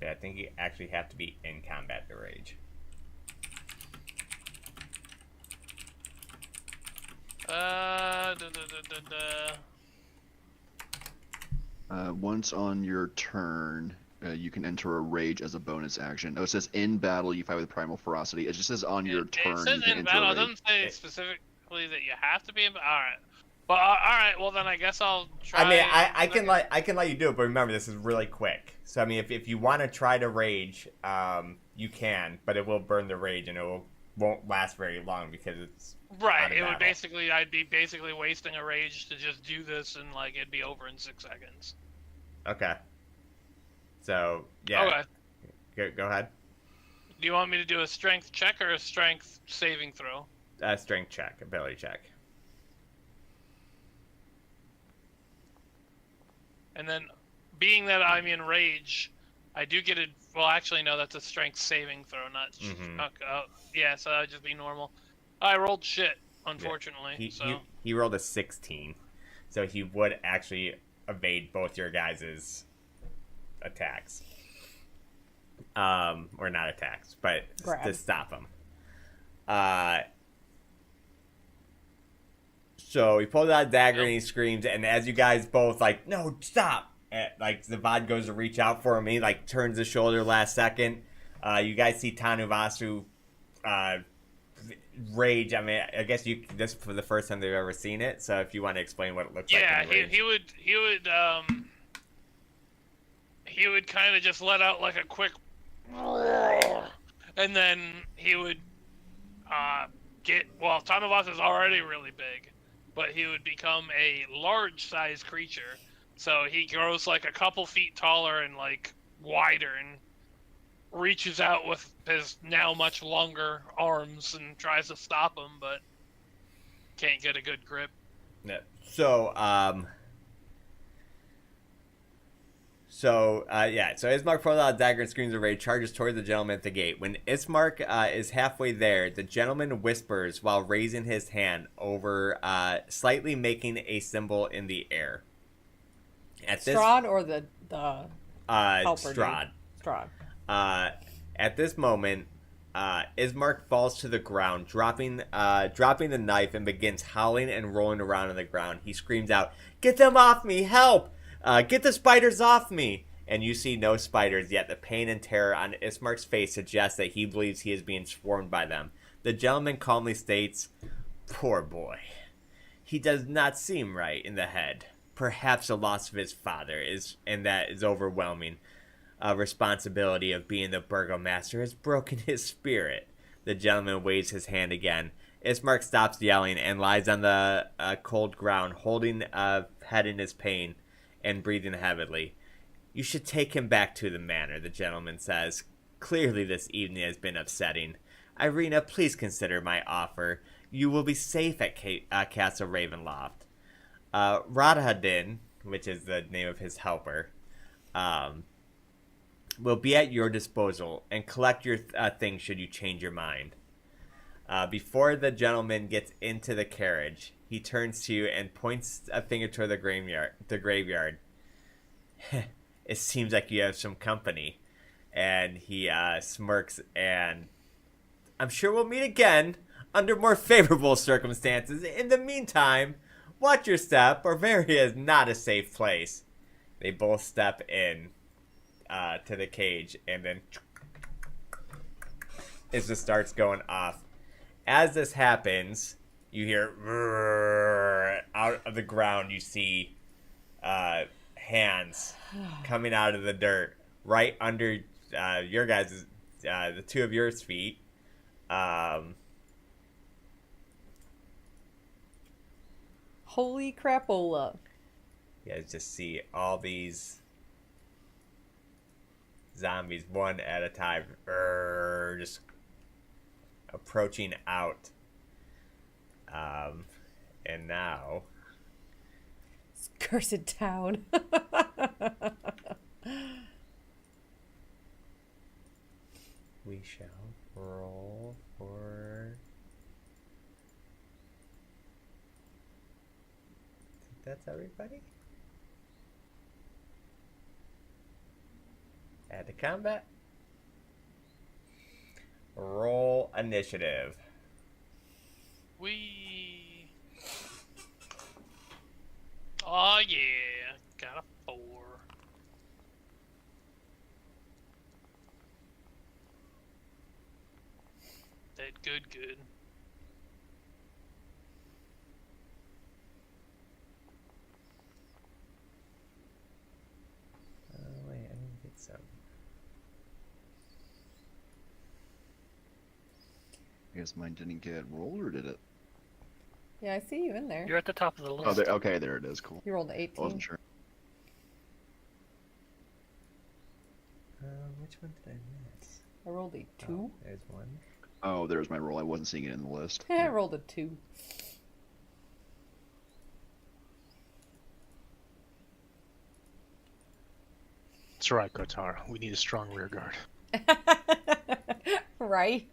Yeah, I think you actually have to be in combat to rage. Da, da, da, da, da. Once on your turn, you can enter a rage as a bonus action. Oh, it says in battle you fight with primal ferocity. It just says on your turn It says you can in enter battle. a It rage. doesn't say specifically that you have to be in. All right. But all right. Well, then I guess I'll try. I mean, I can let you do it, but remember this is really quick. So I mean, if you want to try to rage, you can, but it will burn the rage and won't last very long because it's Right. It would basically, I'd be basically wasting a rage to just do this, and like it'd be over in 6 seconds. Okay. So yeah. Okay. Go ahead. Do you want me to do a strength check or a strength saving throw? Strength check, ability check. And then, being that I'm in rage, I do get a. Well, actually, no, that's a strength saving throw, not. Yeah, so that would just be normal. I rolled shit, unfortunately. He rolled a 16, so he would actually evade both your guys' attacks. Or not attacks, but to stop him. So he pulls out a dagger and he screams, and as you guys both like, no, stop! And, like Zavad goes to reach out for him, he like turns his shoulder last second. You guys see Vasu rage. I mean, I guess this is for the first time they've ever seen it. So if you want to explain what it looks like. Yeah, he would kind of just let out like a quick, and then he would Tanavas is already really big, but he would become a large-sized creature. So he grows like a couple feet taller and like wider, and reaches out with his now much longer arms and tries to stop him, but can't get a good grip. Yeah. So Ismark pulls out a dagger and screams of rage, charges towards the gentleman at the gate. When Ismark is halfway there, the gentleman whispers while raising his hand over, slightly making a symbol in the air. Strahd or the helper Strahd. Strahd. At this moment, Ismark falls to the ground, dropping the knife, and begins howling and rolling around on the ground. He screams out, "Get them off me! Help! Get the spiders off me!" And you see no spiders, yet the pain and terror on Ismark's face suggests that he believes he is being swarmed by them. The gentleman calmly states, "Poor boy. He does not seem right in the head. Perhaps the loss of his father is overwhelming. Responsibility of being the Burgomaster has broken his spirit." The gentleman waves his hand again. Ismark stops yelling and lies on the cold ground, holding head in his pain and breathing heavily. "You should take him back to the manor," the gentleman says. "Clearly this evening has been upsetting. Irina, please consider my offer. You will be safe at Castle Ravenloft. Radhadin," which is the name of his helper, "will be at your disposal and collect your things should you change your mind." Before the gentleman gets into the carriage, he turns to you and points a finger toward the graveyard. "It seems like you have some company." And he smirks, and "I'm sure we'll meet again under more favorable circumstances. In the meantime, watch your step, Bavaria is not a safe place." They both step in to the cage, and then it just starts going off. As this happens, you hear out of the ground. You see hands coming out of the dirt right under your guys' the two of your feet. Holy crapola! You guys just see all these zombies one at a time, just approaching out. And now This cursed town. We shall roll for. I think that's everybody. Add to combat. Roll initiative. We. Oh yeah, got a 4. That good. Oh wait, I didn't get some. I guess mine didn't get rolled, or did it? Yeah, I see you in there. You're at the top of the list. Oh, there, okay, there it is. Cool. You rolled an I 18. wasn't sure. Which one did I miss? I rolled a 2. Oh, there's one. Oh, there's my roll. I wasn't seeing it in the list. I rolled a 2. That's right, Kotar. We need a strong rear guard. Right?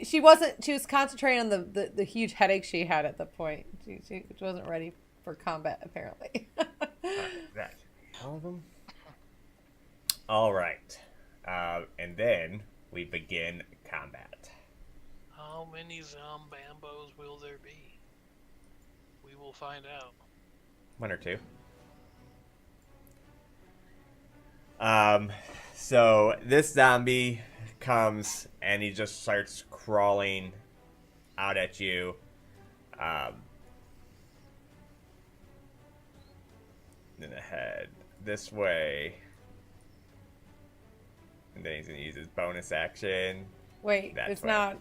She wasn't. She was concentrating on the huge headache she had at the point. She wasn't ready for combat apparently. That all of them. All right, and then we begin combat. How many Zombambos will there be? We will find out. 1 or 2. So this zombie comes and he just starts crawling out at you. In the head this way. And then he's gonna use his bonus action. Wait, That's it's right.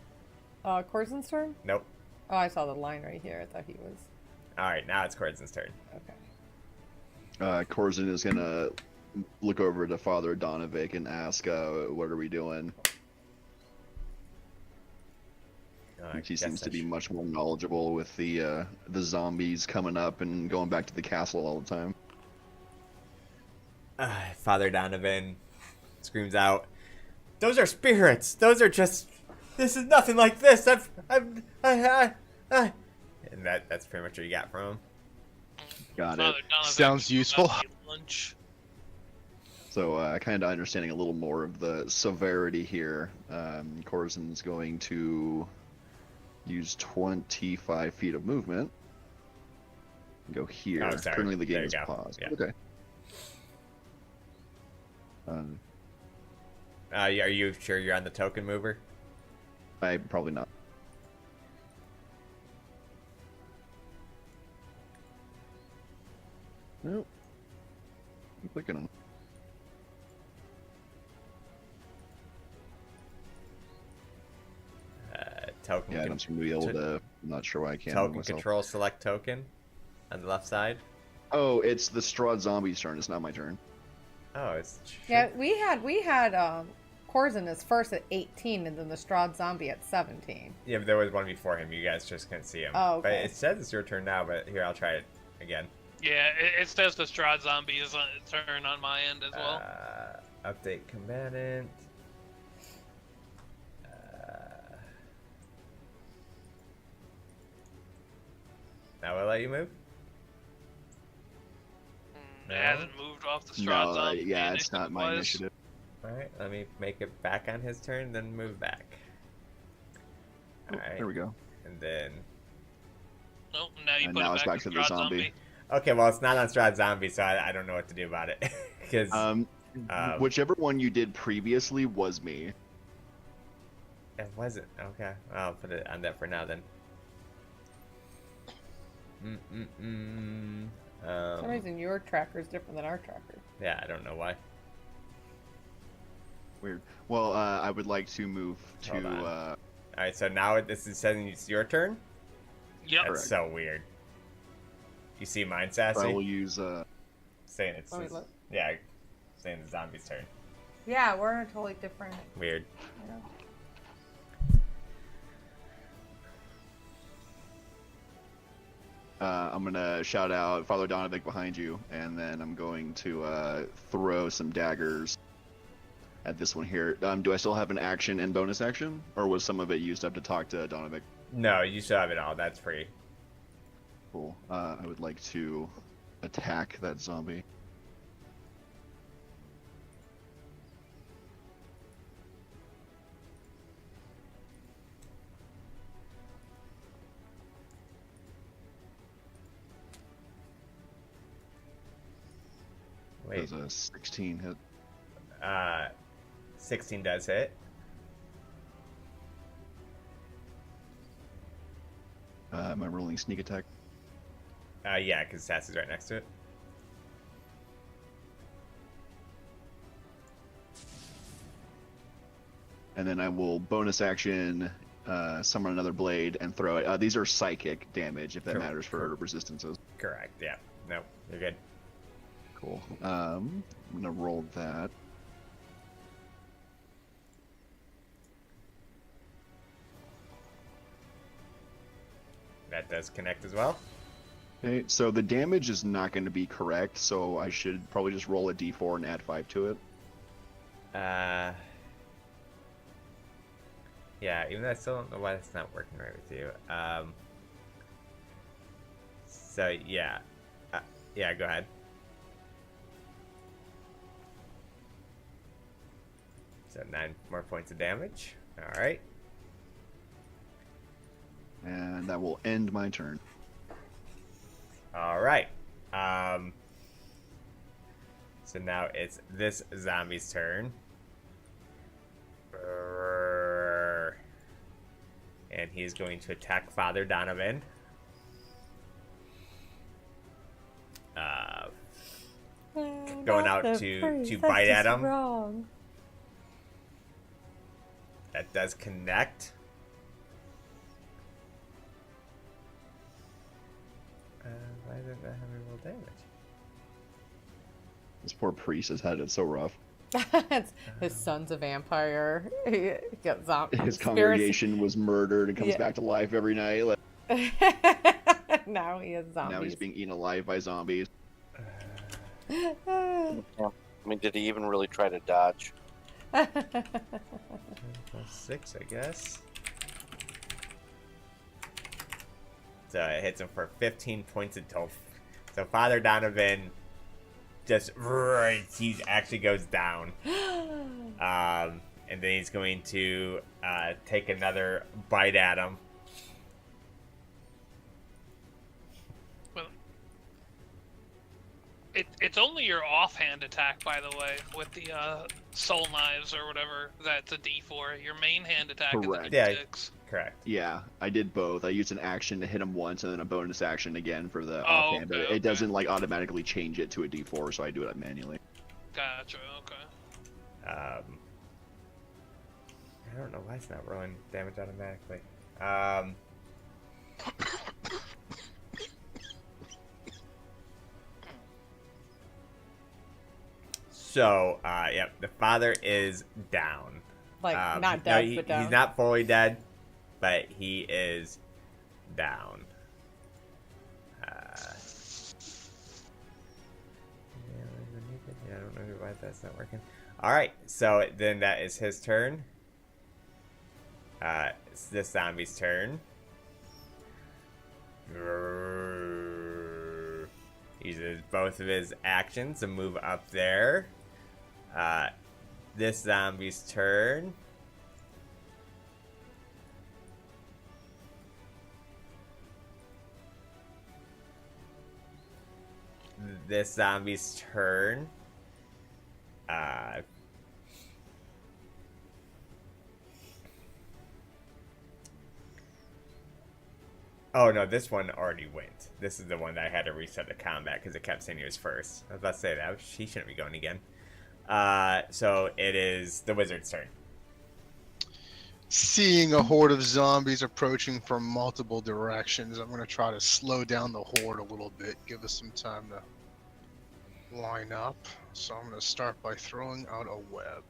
not Corzin's turn? Nope. Oh, I saw the line right here. I thought he was. Alright, now it's Corzin's turn. Okay. Corzin is gonna look over to Father Donovic and ask, "What are we doing?" I He guess seems to I be should- much more knowledgeable with the zombies coming up and going back to the castle all the time. Father Donovan screams out, "Those are spirits! Those are just... This is nothing like this! And that's pretty much what you got from him. Got Father it. Donovan Sounds will useful. not eat lunch. So, kind of understanding a little more of the severity here, Corzin's going to use 25 feet of movement. Go here. Oh, sorry. Currently, the There game you is go. paused. Yeah. Okay. Are you sure you're on the token mover? I probably not. Nope. I'm clicking on. Token, Yeah, I don't seem to be able to. I'm not sure why I can't. move token myself. control select token on the left side. Oh, it's the Strahd zombie's turn. It's not my turn. Oh, it's... Yeah, we had Corzin is first at 18, and then the Strahd zombie at 17. Yeah, but there was one before him. You guys just couldn't see him. Oh, But okay. it says it's your turn now, but here, I'll try it again. Yeah, it says the Strahd zombie is on turn on my end as well. Update combatant. Now will I let you move? It no. hasn't moved off the Strahd No, zombie. yeah, it's not my was. initiative. Alright, let me make it back on his turn, then move back. Oh, Alright. there we go. And then... Oh, now you And put now it it's back back to to the Strahd zombie. Okay, well, it's not on Strahd Zombie, so I don't know what to do about it. Because... Whichever one you did previously was me. it wasn't. Okay, I'll put it on that for now, then. For some reason, your tracker is different than our tracker. Yeah, I don't know why. Weird. Well, I would like to move to. Hold on. Alright, so now this is saying it's your turn? Yep. That's Correct. so weird. You see mine, I Sassy? will use. Saying it's... Oh, wait, look. yeah, saying the zombie's turn. Yeah, we're in a totally different. Weird. I'm gonna shout out Father Donovic behind you, and then I'm going to throw some daggers at this one here. Do I still have an action and bonus action, or was some of it used up to talk to Donovic? No, you still have it all. That's free. Cool. I would like to attack that zombie. Wait. Does a 16 hit? 16 does hit. Am I rolling sneak attack? Yeah, because Sass is right next to it. And then I will bonus action summon another blade and throw it. These are psychic damage, if that matters for resistances. Correct. Yeah. No, you're good. Cool. I'm gonna roll that. That does connect as well. Okay, so the damage is not going to be correct, so I should probably just roll a d4 and add 5 to it. Yeah, even though I still don't know why that's not working right with you. So yeah, yeah, go ahead. So 9 more points of damage. All right. And that will end my turn. All right. So now it's this zombie's turn. And he's going to attack Father Donovan. Going out to bite at him. Wrong. That does connect. Why did that have a roll damage? This poor priest has had it so rough. His son's a vampire. He got His congregation was murdered and comes back to life every night. Like, now he has zombies. now he's being eaten alive by zombies. I mean, did he even really try to dodge? Plus 6, I guess. So it hits him for 15 points of total. So Father Donovan just he actually goes down. And then he's going to take another bite at him. Well, it's only your offhand attack, by the way, with the soul knives or whatever. That's a D4. Your main hand attack Correct. is a D6. Correct. Yeah, I did both. I used an action to hit him once and then a bonus action again for the Oh, offhand. okay, But it doesn't like automatically change it to a d4, so I do it manually. Gotcha. Okay. I don't know why it's not rolling damage automatically. So, yep, the father is down. Like, not dead, but down. He's not fully dead, but he is down. Yeah, I don't know why that's not working. Alright, so then that is his turn. It's this zombie's turn. He uses both of his actions to move up there. This zombie's turn. This zombie's turn. Oh no, this one already went. This is the one that I had to reset the combat because it kept saying he was first. I was about to say that. He shouldn't be going again. So it is the wizard's turn. Seeing a horde of zombies approaching from multiple directions, I'm going to try to slow down the horde a little bit, give us some time to line up. So I'm going to start by throwing out a web.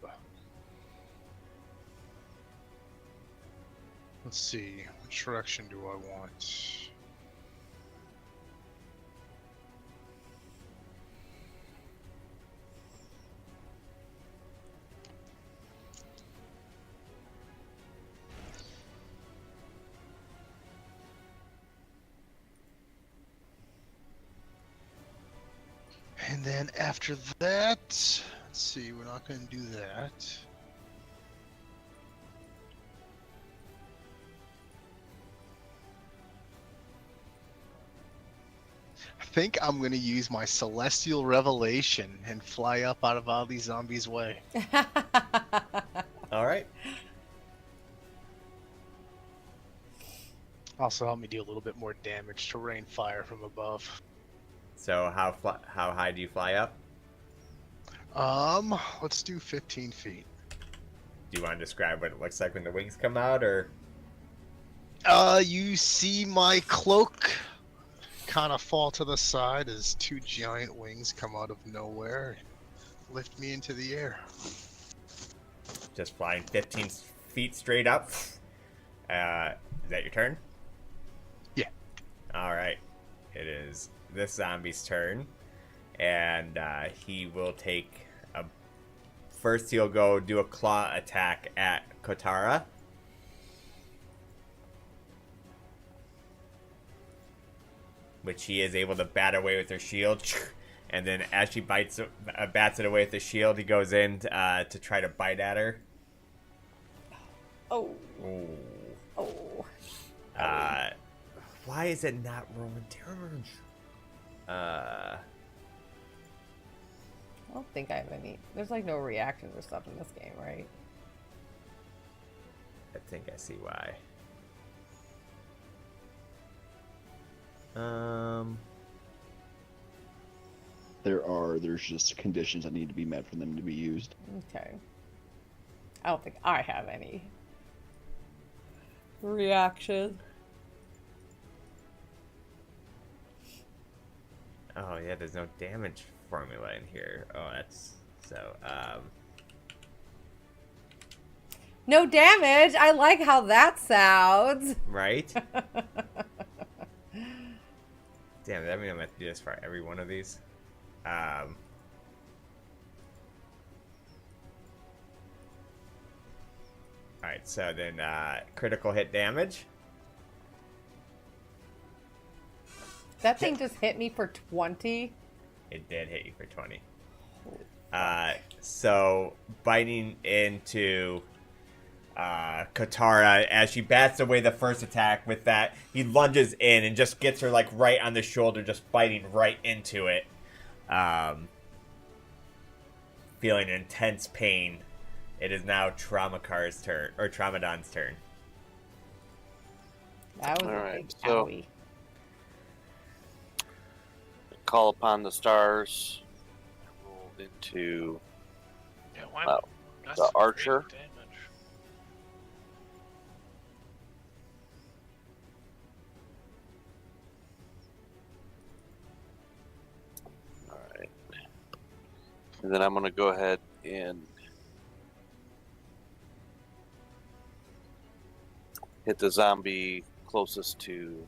Let's see, which direction do I want? then after that, let's see, we're not going to do that. I think I'm going to use my Celestial Revelation and fly up out of all these zombies' way. All right. Also help me do a little bit more damage to rain fire from above. So how high do you fly up? Let's do 15 feet. Do you want to describe what it looks like when the wings come out, or? You see my cloak kind of fall to the side as two giant wings come out of nowhere, lift me into the air. Just flying 15 feet straight up. Is that your turn? Yeah. All right. It is this zombie's turn, and he will take a. First, he'll go do a claw attack at Kotara. Which he is able to bat away with her shield. And then as she bats it away with the shield, he goes in to try to bite at her. Oh. Ooh. Oh. Why is it not rolling damage? I don't think I have any. There's like no reactions or stuff in this game, right? I think I see why. There's just conditions that need to be met for them to be used. Okay. I don't think I have any reaction. Oh yeah, there's no damage formula in here. Oh, that's so. No damage. I like how that sounds. Right. Damn, that means I'm gonna have to do this for every one of these. Alright, so then critical hit damage. That thing just hit me for 20. It did hit you for 20. So biting into Katara as she bats away the first attack with that, he lunges in and just gets her like right on the shoulder, just biting right into it. Feeling intense pain. It is now Traumakar's turn, or Traumadon's turn. That was All a right, big so- owie. Call upon the stars. Roll into Yeah, why Wow. that's The some great archer. damage. all right, and then I'm gonna go ahead and hit the zombie closest to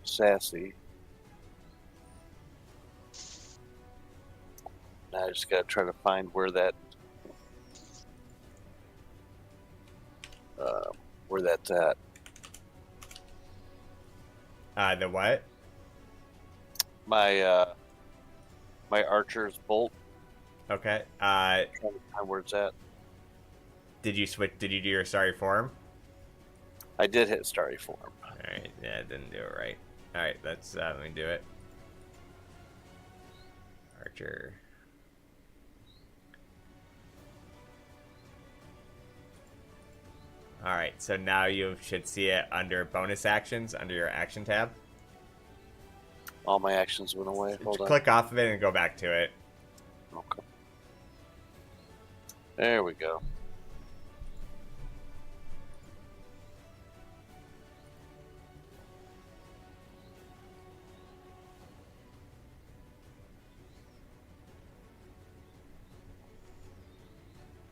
Sassy. Now I just gotta try to find where that's at. The what? My archer's bolt. Okay. Trying to find where it's at. Did you switch? Did you do your sorry form? I did hit starry form. All right. Yeah, I didn't do it right. All right. Let's let me do it. Archer. All right. So now you should see it under bonus actions under your action tab. All my actions went away. Hold Just on. click off of it and go back to it. Okay. There we go.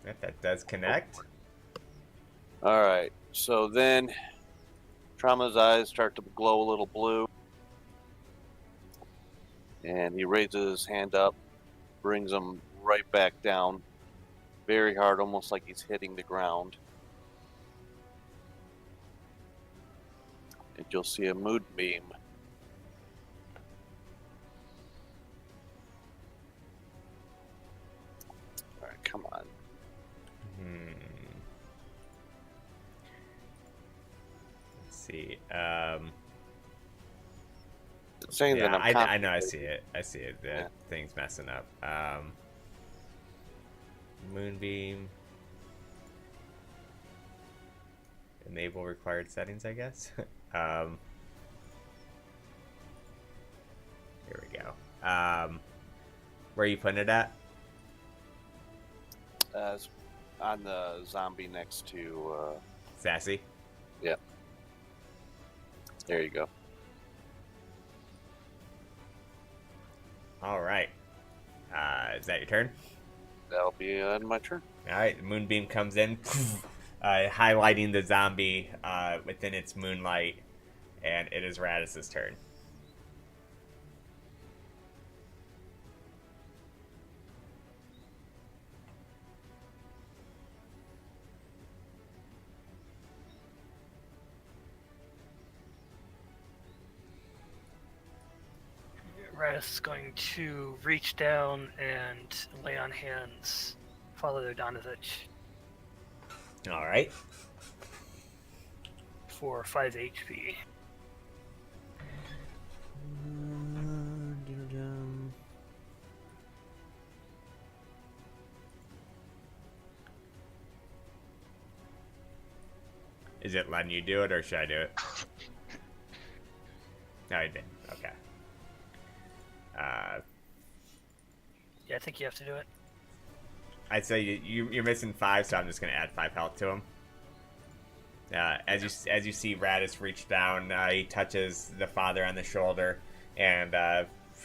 If that does connect. All right. So then, Trauma's eyes start to glow a little blue, and he raises his hand up, brings him right back down, very hard, almost like he's hitting the ground. And you'll see a mood beam Come on. Let's see. Saying that I know. I see it. The Yeah. thing's messing up. Moonbeam. Enable required settings, I guess. Here we go. Where are you putting it at? On the zombie next to. Sassy. Yeah. There you go. All right. Is that your turn? That'll be my turn. All right. The moonbeam comes in, highlighting the zombie within its moonlight, and it is Radis's turn. Radis is going to reach down and lay on hands Father Donovich All right. for 5 HP. Is it letting you do it, or should I do it? No, I didn't. Okay. Yeah, I think you have to do it. I'd say you're missing 5, so I'm just gonna add 5 health to him. As you see Radis reach down, he touches the father on the shoulder, and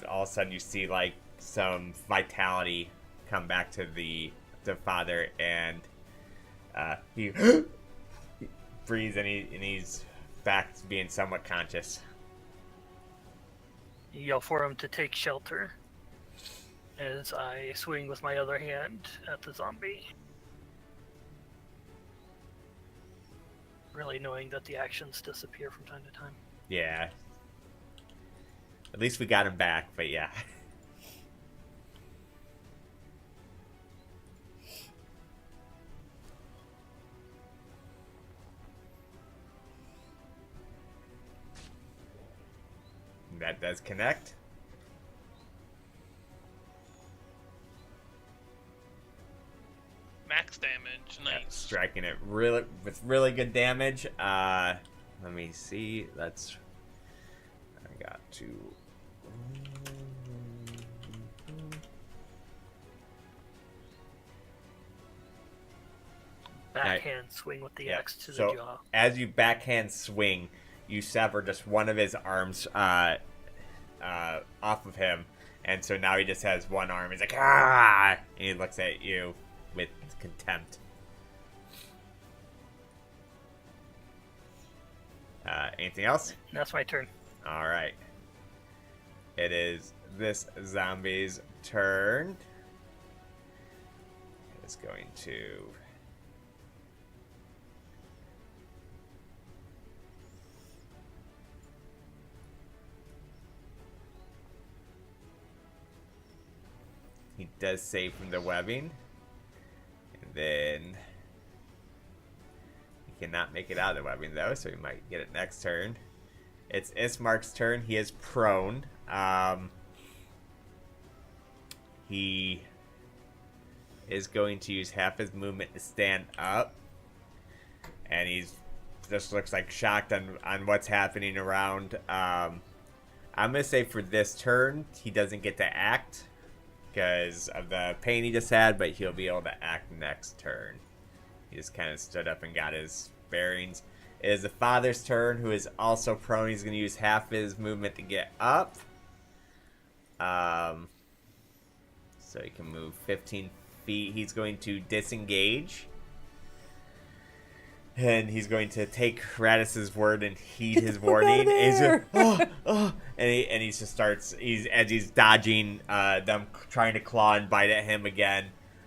all of a sudden you see like some vitality come back to the father, and he breathes, and he's back to being somewhat conscious. You yell for him to take shelter as I swing with my other hand at the zombie. Really knowing that the actions disappear from time to time. Yeah. At least we got him back, but yeah. That does connect. Max damage, Yeah, nice. striking it with really good damage. Let me see. I got to. Backhand swing with the axe to the so jaw. as you backhand swing, you sever just one of his arms off of him, and so now he just has one arm. He's like, ah, and he looks at you with contempt. Anything else? That's my turn. All right. It is this zombie's turn. It's going to. He does save from the webbing. And then he cannot make it out of the webbing though, so he might get it next turn. It's Ismark's turn. He is prone. He is going to use half his movement to stand up. And he's just looks like shocked on what's happening around. I'm going to say for this turn, he doesn't get to act because of the pain he just had, but he'll be able to act next turn. He just kind of stood up and got his bearings. It is the father's turn, who is also prone. He's going to use half his movement to get up. So he can move 15 feet. He's going to disengage. And he's going to take Radis's word and heed his warning. And he just starts. As he's dodging them trying to claw and bite at him again.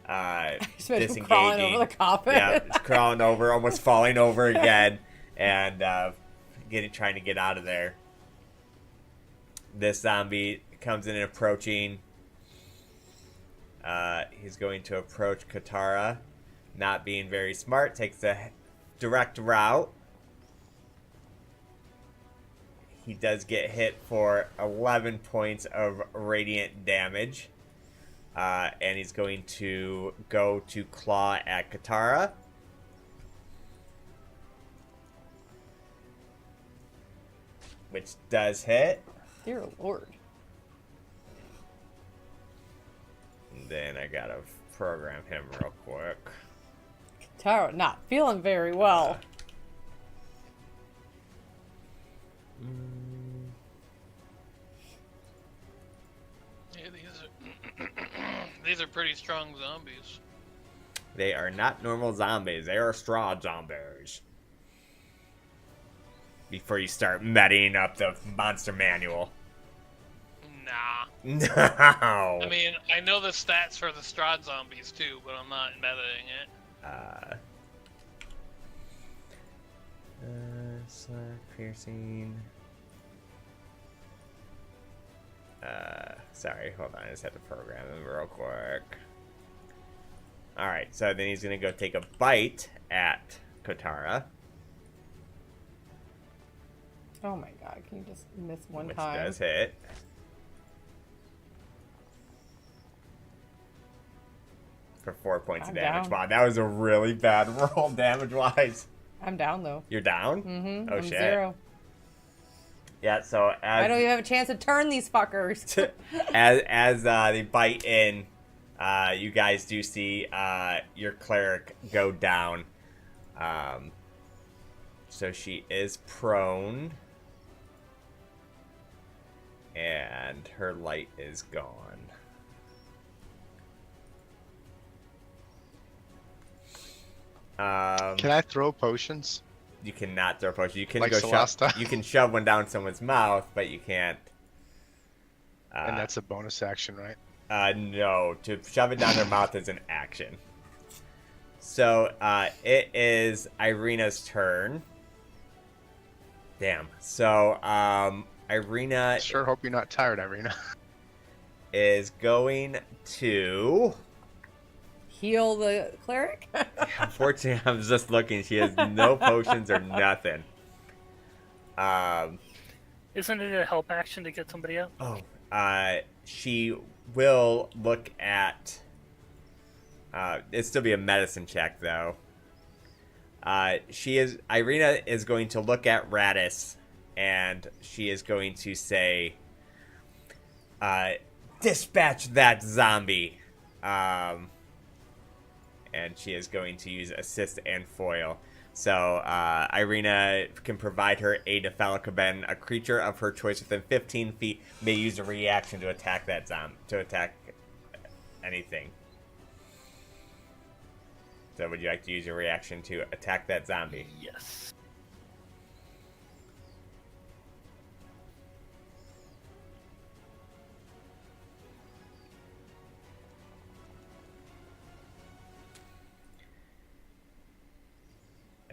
Disengaging, crawling over the coffin. Yeah, crawling over, almost falling over again, and trying to get out of there. This zombie comes in and approaching. He's going to approach Katara, not being very smart, takes the direct route. He does get hit for 11 points of radiant damage. And he's going to go to claw at Katara. Which does hit. Dear Lord. And then I gotta program him real quick. Taro not feeling very well. Yeah, these are pretty strong zombies. They are not normal zombies. They are Strahd zombies. Before you start meting up the monster manual. Nah. No. I mean, I know the stats for the Strahd zombies too, but I'm not metaing it. Piercing. Sorry, hold on. I just had to program him real quick. Alright, so then he's gonna go take a bite at Katara. Oh my god, can you just miss one Which time? does hit. For 4 points of I'm damage. down. Wow, that was a really bad roll damage-wise. I'm down though. You're down? Mm-hmm. Oh, I'm shit. 0. Yeah, so I as don't even have a chance to turn these fuckers. as they bite in, you guys do see your cleric go down. So she is prone. And her light is gone. Can I throw potions? You cannot throw potions. You can Like go Celesta? shove. You can shove one down someone's mouth, but you can't. And that's a bonus action, right? No, to shove it down their mouth is an action. So it is Irina's turn. Damn. So Irina Sure hope you're not tired, Irina. is going to. Heal the cleric? Unfortunately, I'm just looking. She has no potions or nothing. Isn't it a help action to get somebody out? She will look at. It'd still be a medicine check though. Irina is going to look at Radis, and she is going to say, "Dispatch that zombie." And she is going to use assist and foil. So Irina can provide her aid to Falcaben. A creature of her choice within 15 feet may use a reaction to attack that zombie, to attack anything. So would you like to use your reaction to attack that zombie? Yes.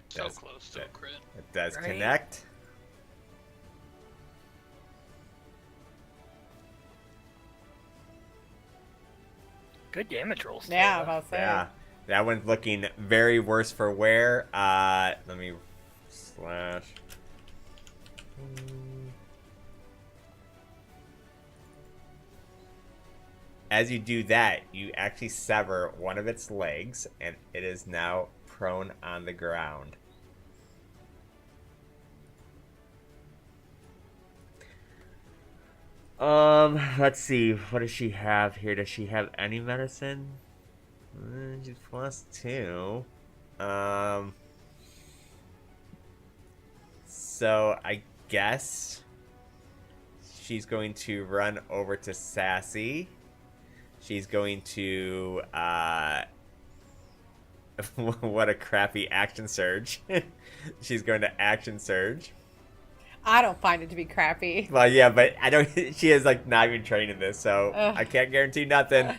So close to a crit. It does Right. connect. Good damage rolls. too, Yeah, huh? about to say. Yeah. That one's looking very worse for wear. Let me slash. As you do that, you actually sever one of its legs, and it is now prone on the ground. Let's see. What does she have here? Does she have any medicine? She's +2. So I guess she's going to run over to Sassy. She's going to what a crappy action surge. She's going to action surge. I don't find it to be crappy. Well, yeah, but I don't. She is like not even trained in this, so Ugh. I can't guarantee nothing.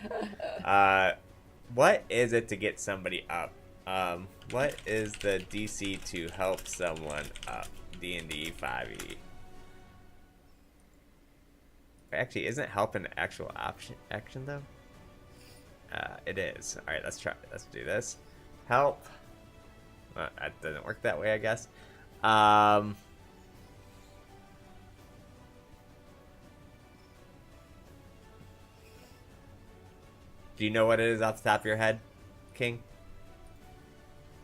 What is it to get somebody up? What is the DC to help someone up? D&D 5e. Actually, isn't help an actual action though? It is. All right, let's try. Let's do this. Help. That doesn't work that way, I guess. Do you know what it is off the top of your head, King?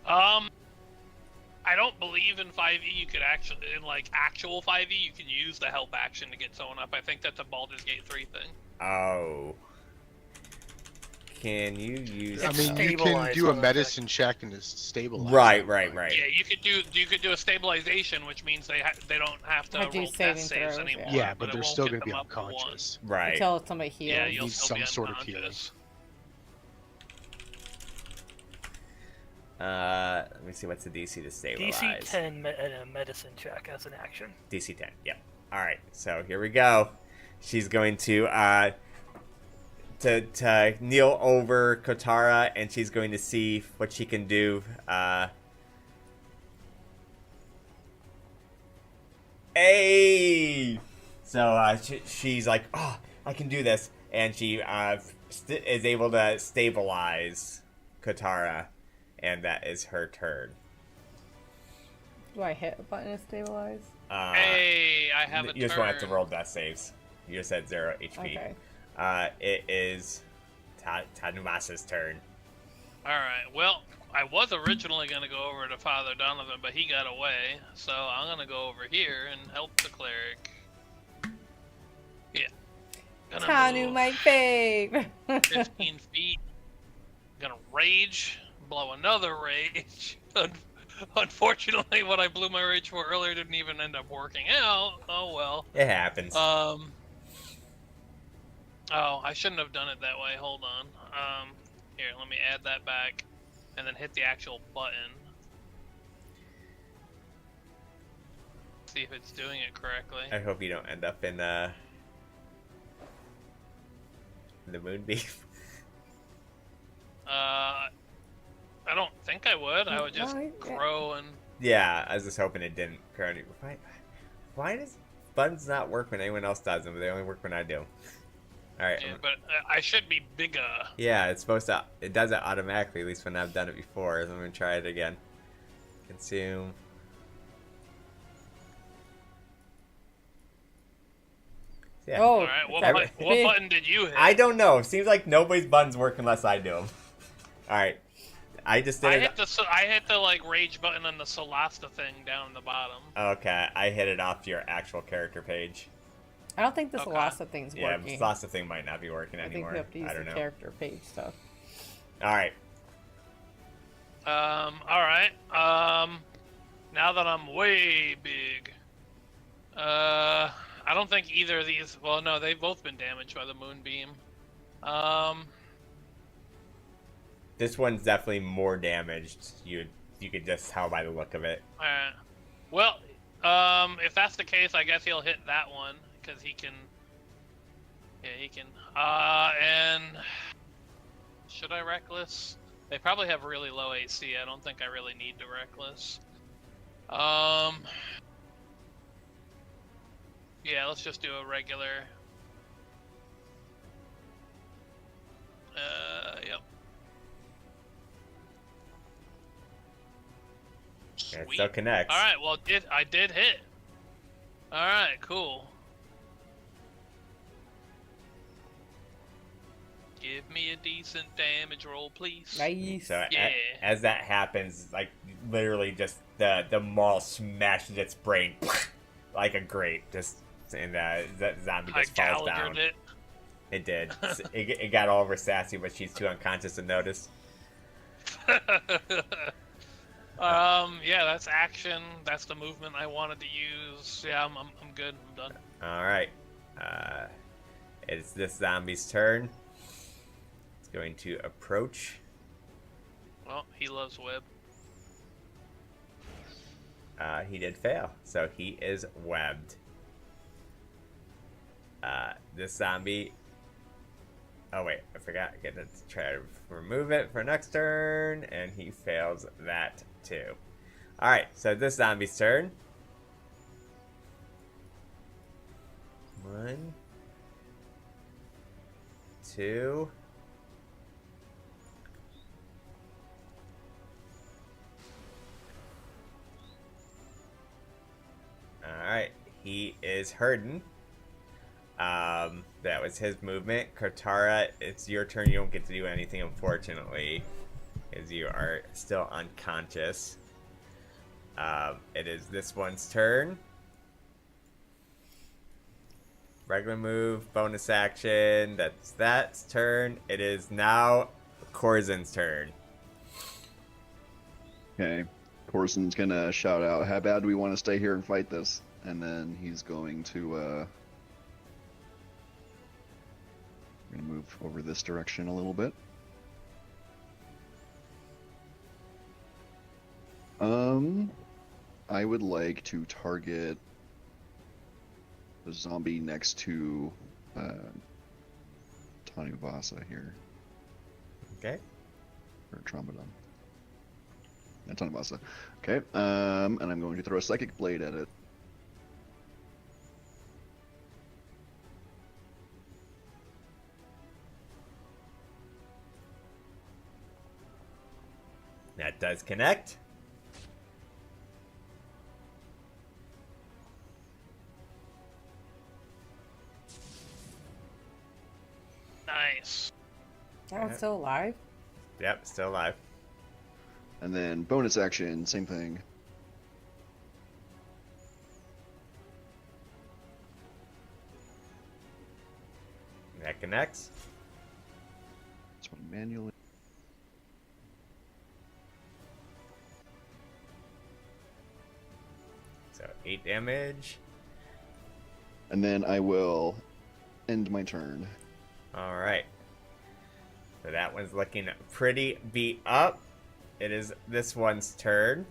I don't believe in 5e you could actually, in like actual 5e, you can use the help action to get someone up. I think that's a Baldur's Gate 3 thing. Oh. Can you use? I mean, you can Stabilize do a on medicine check and just stabilize. Right. Yeah, you could do a stabilization, which means they don't have to I do roll death saving saves throws, anymore. Yeah, but it they're won't still get going to be them up to one. unconscious. Right. Until somebody heals. Yeah, you'll Needs still be some sort of healing. unconscious. Let me see what's the DC to stabilize. DC 10 medicine check as an action. DC 10. Yep. All right. So here we go. She's going to kneel over Kotara, and she's going to see what she can do. Hey! So she's like, oh, I can do this, and she is able to stabilize Kotara, and that is her turn. Do I hit a button to stabilize? Hey, I have a You just won't have to turn. roll death saves. You just had 0 HP. Okay. It is Tanumasa's turn. Alright, well, I was originally going to go over to Father Donovan, but he got away, so I'm going to go over here and help the cleric. Yeah. Gonna Tanu, move my fave. 15 feet. Gonna rage, blow another rage. Unfortunately, what I blew my rage for earlier didn't even end up working out. Oh well. It happens. Oh, I shouldn't have done it that way. Hold on. Here, let me add that back, and then hit the actual button. See if it's doing it correctly. I hope you don't end up in the moonbeam. I don't think I would. I would just grow and. Yeah, I was just hoping it didn't. Why does buttons not work when anyone else does them, but they only work when I do? Alright. Yeah, but I should be bigger. Yeah, it's supposed to. It does it automatically, at least when I've done it before. So I'm going to try it again. Consume. Yeah. Oh, Alright, what, sorry. what button did you hit? I don't know. Seems like nobody's buttons work unless I do them. Alright. I just did I it. hit the like rage button on the Solasta thing down in the bottom. Okay, I hit it off your actual character page. I don't think this Okay. Lhasa thing's Yeah, working. the last thing might not be working I think anymore. we have to use I don't the know. character page stuff. Alright. Alright. Now that I'm way big, I don't think either of these, well, no, they've both been damaged by the moonbeam. This one's definitely more damaged. You could just tell by the look of it. Alright. Well, if that's the case, I guess he'll hit that one, because he can, yeah, he can, and, should I Reckless? They probably have really low AC, I don't think I really need to Reckless. Yeah, let's just do a regular, yep. And it Sweet. still connects. All right, well, I did hit. All right, cool. Give me a decent damage roll, please. Nice. So Yeah. as that happens, like literally just the maul smashes its brain like a grape, just and that zombie I just falls Gallagher'd down. it. It did. It got all over Sassy, but she's too unconscious to notice. Yeah, that's action. That's the movement I wanted to use. Yeah, I'm good. I'm done. All right. It's this zombie's turn. It's going to approach. Well, he loves web. He did fail, so he is webbed. This zombie. Oh wait, I forgot. I get to try to remove it for next turn, and he fails that too. All right, so this zombie's turn. 1, 2, is Herden. That was his movement. Kotara, it's your turn. You don't get to do anything, unfortunately, as you are still unconscious. It is this one's turn. Regular move, bonus action. That's turn. It is now Korzen's turn. Okay. Corson's gonna shout out, "How bad do we want to stay here and fight this?" And then he's going to gonna move over this direction a little bit. I would like to target the zombie next to Tanuvasa here. Okay. Or Trombadon. Yeah, Tanuvasa. Okay, and I'm going to throw a Psychic Blade at it. That does connect. Nice. That one's still alive. Yep, still alive. And then bonus action, same thing. That connects. This one manually. So 8 damage. And then I will end my turn. Alright. So that one's looking pretty beat up. It is this one's turn.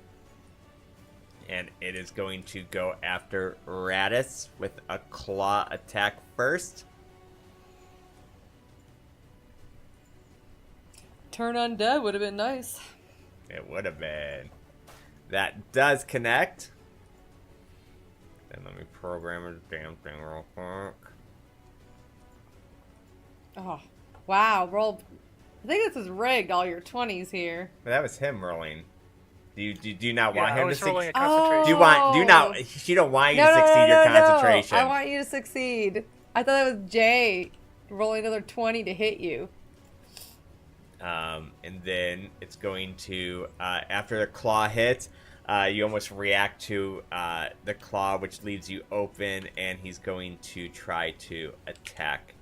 And it is going to go after Radis with a claw attack first. Turn undead would have been nice. It would have been. That does connect. Then let me program this damn thing real quick. Oh, wow. Roll. I think this is rigged, all your 20s here. But that was him rolling. Do you not want I him to was rolling succeed? a concentration. Do you not? She don't want you to succeed your concentration. I want you to succeed. I thought that was Jay rolling another 20 to hit you. And then it's going to, after the claw hits, you almost react to the claw, which leaves you open, and he's going to try to attack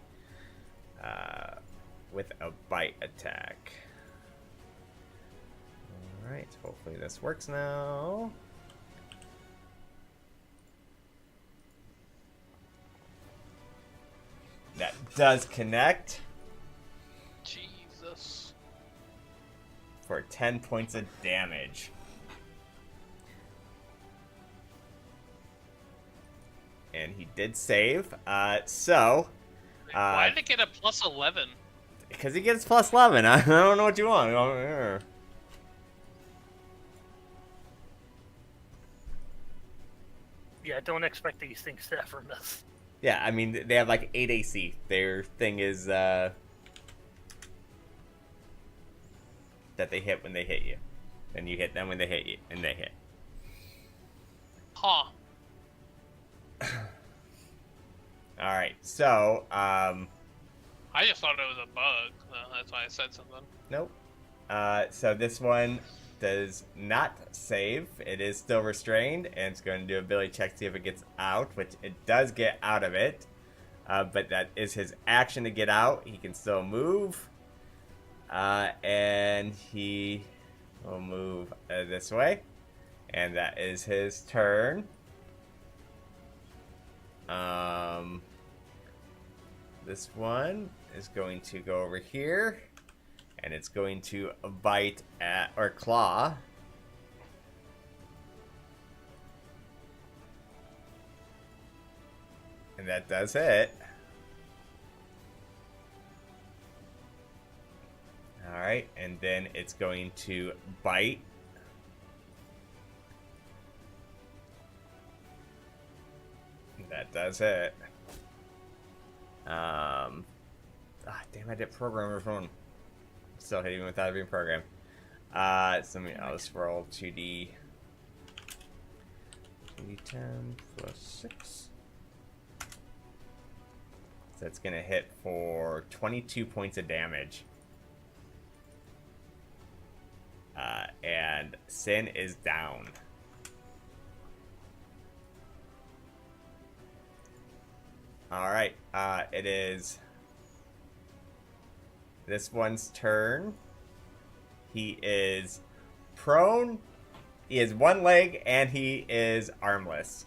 with a bite attack. Alright, hopefully this works now. That does connect. Jesus. For 10 points of damage. And he did save. Why did it get a plus 11? Because he gets plus 11. I don't know what you want. Yeah, don't expect these things to ever miss. Yeah, I mean, they have like 8 AC. Their thing is that they hit when they hit you. Then you hit them when they hit you, and they hit. Huh. Alright, so, I just thought it was a bug. That's why I said something. nope. So this one does not save. It is still restrained, and it's going to do a ability check to see if it gets out, which it does get out of it. But that is his action to get out. He can still move. And he will move this way. And that is his turn. This one is going to go over here. And it's going to bite at, or claw. And that does hit. Alright, and then it's going to bite. That does hit. Damn, I did program wrong. Still hitting without being programmed. So I'll just roll 2d10 plus 6. So it's gonna hit for 22 points of damage. And Sin is down. Alright, it is this one's turn. He is prone, he has one leg, and he is armless.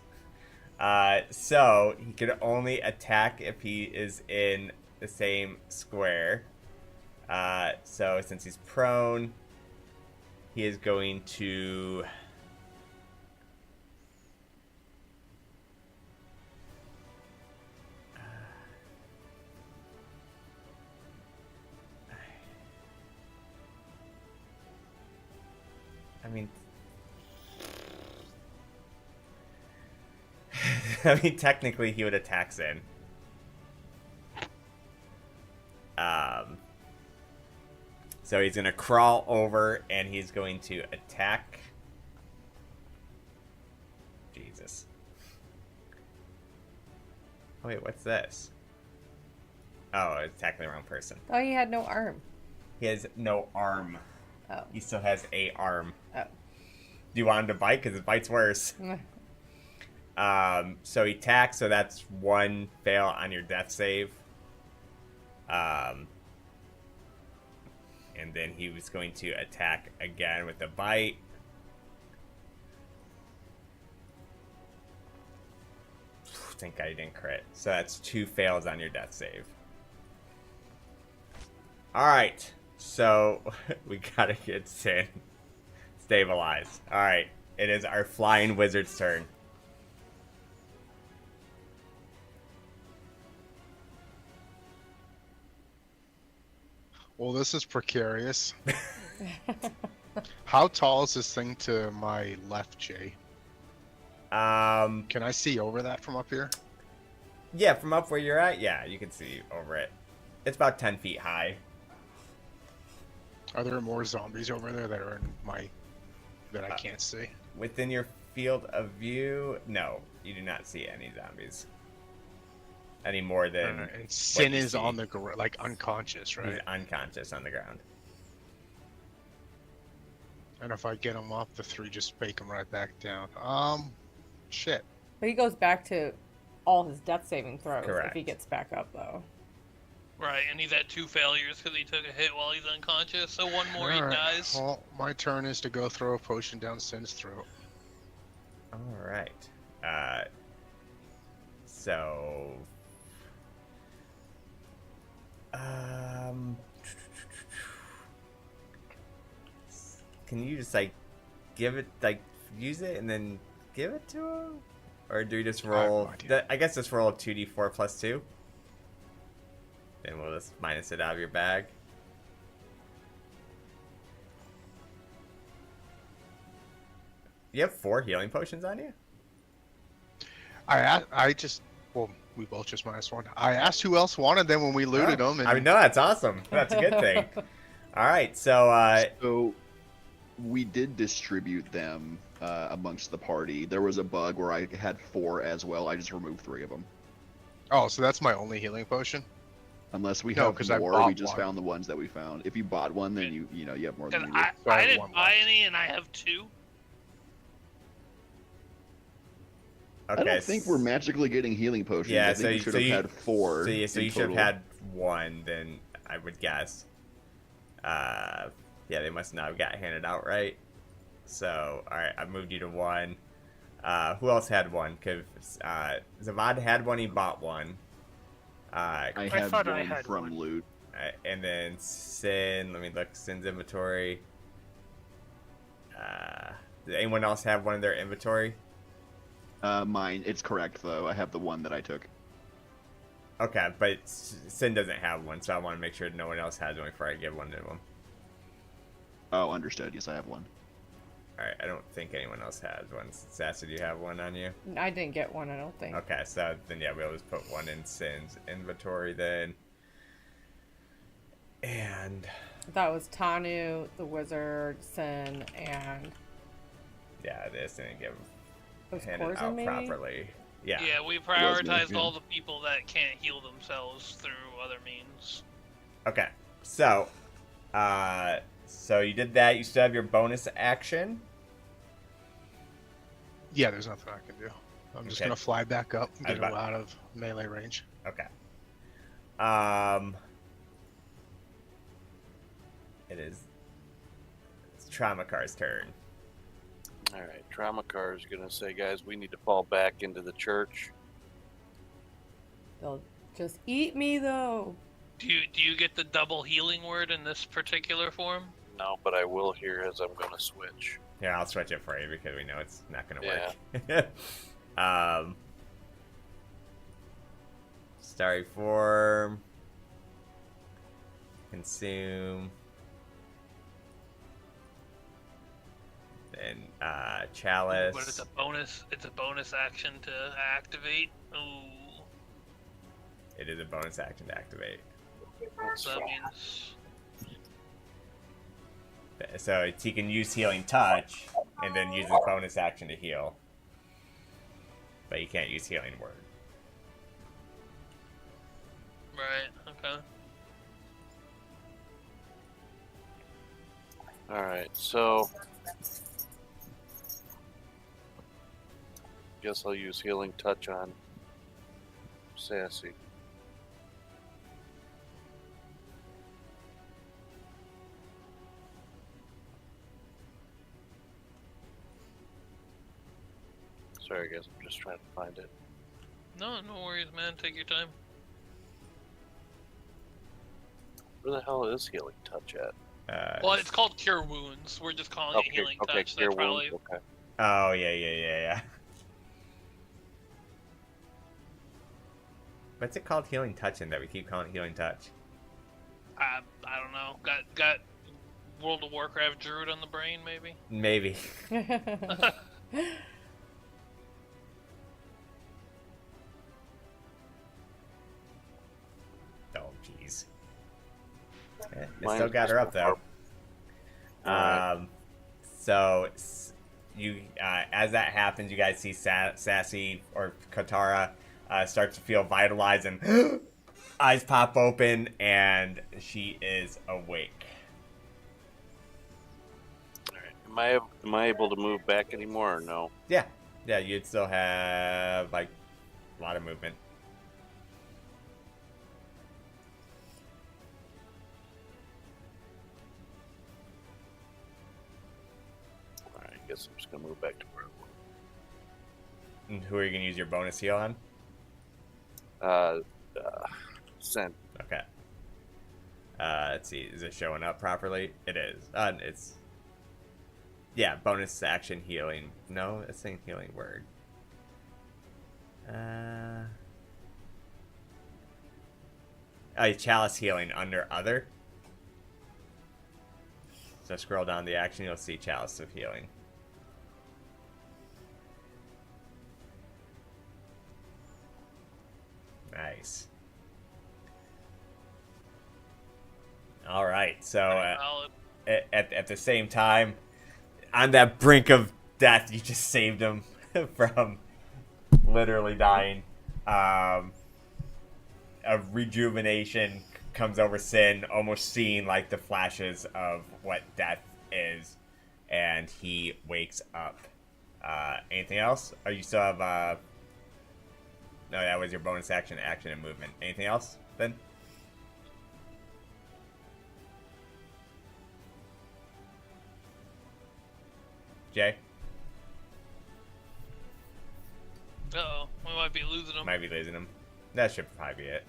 So he can only attack if he is in the same square. So since he's prone, he is going to... I mean, technically he would attack Sin. So he's gonna crawl over and he's going to attack. Jesus. Oh wait, what's this? Oh, it's attacking the wrong person. Oh, he had no arm. He has no arm. Oh. He still has a arm. Oh. Do you want him to bite? Because it bites worse. So he attacks, so that's one fail on your death save. And then he was going to attack again with a bite. Thank God he didn't crit. So that's 2 fails on your death save. Alright, so we gotta get Sin stabilized. Alright, it is our flying wizard's turn. Well, this is precarious. How tall is this thing to my left, Jay? Can I see over that from up here? Yeah, from up where you're at, yeah, you can see over it. It's about 10 feet high. Are there more zombies over there that are in my... that I can't see? Within your field of view, no, you do not see any zombies. Any more than... And Sin you is see. on the like unconscious, right? He's unconscious on the ground. And if I get him up, the 3 just bake him right back down. Shit. But he goes back to all his death saving throws Correct. if he gets back up, though. Right, and he's at 2 failures because he took a hit while he's unconscious. So one more, he Alright, dies. well, my turn is to go throw a potion down Sin's throat. Alright. So... Can you just, like, give it, like, use it and then give it to him? Or do we just roll... no idea. I guess just roll a 2d4 plus 2. Then we'll just minus it out of your bag. You have 4 healing potions on you? I just... Well, we both just minus 1. I asked who else wanted them when we looted them. And... I mean, no, that's awesome. That's a good thing. Alright, so, So we did distribute them amongst the party. There was a bug where I had 4 as well. I just removed 3 of them. Oh, so that's my only healing potion? Unless we No, have 'cause I more, bought we just one. found the ones that we found. If you bought one, then you know you have more than Because we did. So I I have didn't one buy left. any, and I have 2. I okay. don't think we're magically getting healing potions. Yeah, I think we should have had 4. So you in should have total. had 1, then I would guess. Yeah, they must not have got handed out right. So, alright, I moved you to 1. Who else had 1? Because Zavad had 1, he bought 1. I I had thought one I had from one. loot. And then Sin, let me look, Sin's inventory. Did anyone else have one in their inventory? Mine, it's correct though. I have the one that I took. Okay, but Sin doesn't have one, so I want to make sure no one else has one before I give one to him. Oh, understood. Yes, I have one. Alright, I don't think anyone else has one. Sass, did you have one on you? I didn't get one, I don't think. Okay, so then yeah, we'll just put 1 in Sin's inventory then. And That was Tanu, the wizard, Sin, and yeah, this didn't get was handed Corzin, out maybe? properly. Yeah. Yeah, we was me, prioritized yeah. all the people that can't heal themselves through other means. Okay. So, so you did that. You still have your bonus action. Yeah, there's nothing I can do. I'm just Okay. gonna fly back up and I was get about- out of melee range. Okay. It's Traumacar's turn. All right, Traumacar is gonna say, guys, we need to fall back into the church. They'll just eat me though. Do you get the double healing word in this particular form? No, but I will here as I'm gonna switch. Here, I'll switch it for you because we know it's not going to Yeah. work. Starry form. Consume. Then chalice. But it's a bonus. It's a bonus action to activate. Ooh, It is a bonus action to activate. so that means So he can use healing touch and then use his bonus action to heal. But he can't use healing word. right. Okay. All right, so guess I'll use healing touch on Sassy. Sorry, guys, I'm just trying to find it. No worries, man. Take your time. Where the hell is healing touch at? Well, it's called Cure Wounds. We're just calling it Healing Touch. cure That's probably wounds, okay. Oh, yeah. What's it called? Healing touch in that we keep calling it healing touch. I don't know. Got World of Warcraft Druid on the brain, maybe. Maybe. Oh, jeez. It Mine's still got her up just though. Alright. So you, as that happens, you guys see Sassy or Katara starts to feel vitalized and eyes pop open, and she is awake. Alright. Am I able to move back anymore or no? Yeah, you'd still have like a lot of movement. Alright, I guess I'm just gonna move back to where I And who are you gonna use your bonus heal on? was. Sent. Okay. Let's see. Is it showing up properly? It is. It's. Yeah, bonus action healing. No, it's saying healing word. Chalice healing under other. So scroll down the action, you'll see Chalice of Healing. Nice. All right, so at the same time, on that brink of death, you just saved him from literally dying. A rejuvenation comes over Sin, almost seeing like the flashes of what death is, and he wakes up. Anything else? Or you still have no, that was your bonus action, and movement. Anything else then? Jay? Uh-oh, we might be losing him. Might be losing him. That should probably be it.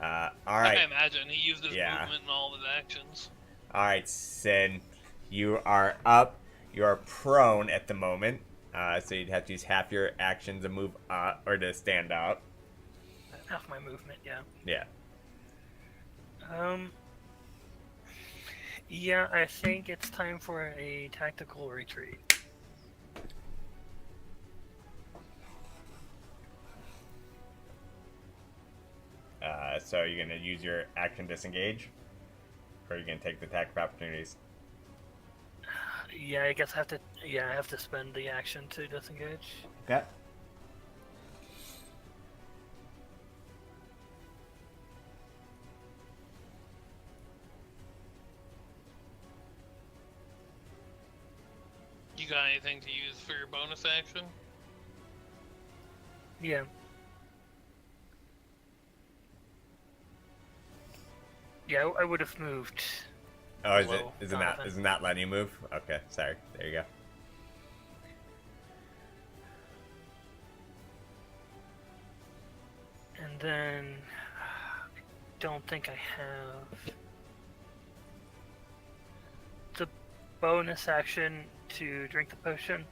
I Alright. can imagine. He used his Yeah. movement and all of his actions. Alright, Sin. You are up. You are prone at the moment. So you'd have to use half your action to move up, or to stand up. Half my movement, yeah. Yeah. Yeah, I think it's time for a tactical retreat. So you're going to use your action disengage? Or are you going to take the attack of opportunities? Yeah, I guess I have to. Yeah, I have to spend the action to disengage. Okay. You got anything to use for your bonus action? Yeah. Yeah, I would have moved. Oh, is it? Below Isn't Donovan. that letting you move? Okay, sorry. There you go. And then, don't think I have the bonus action to drink the potion.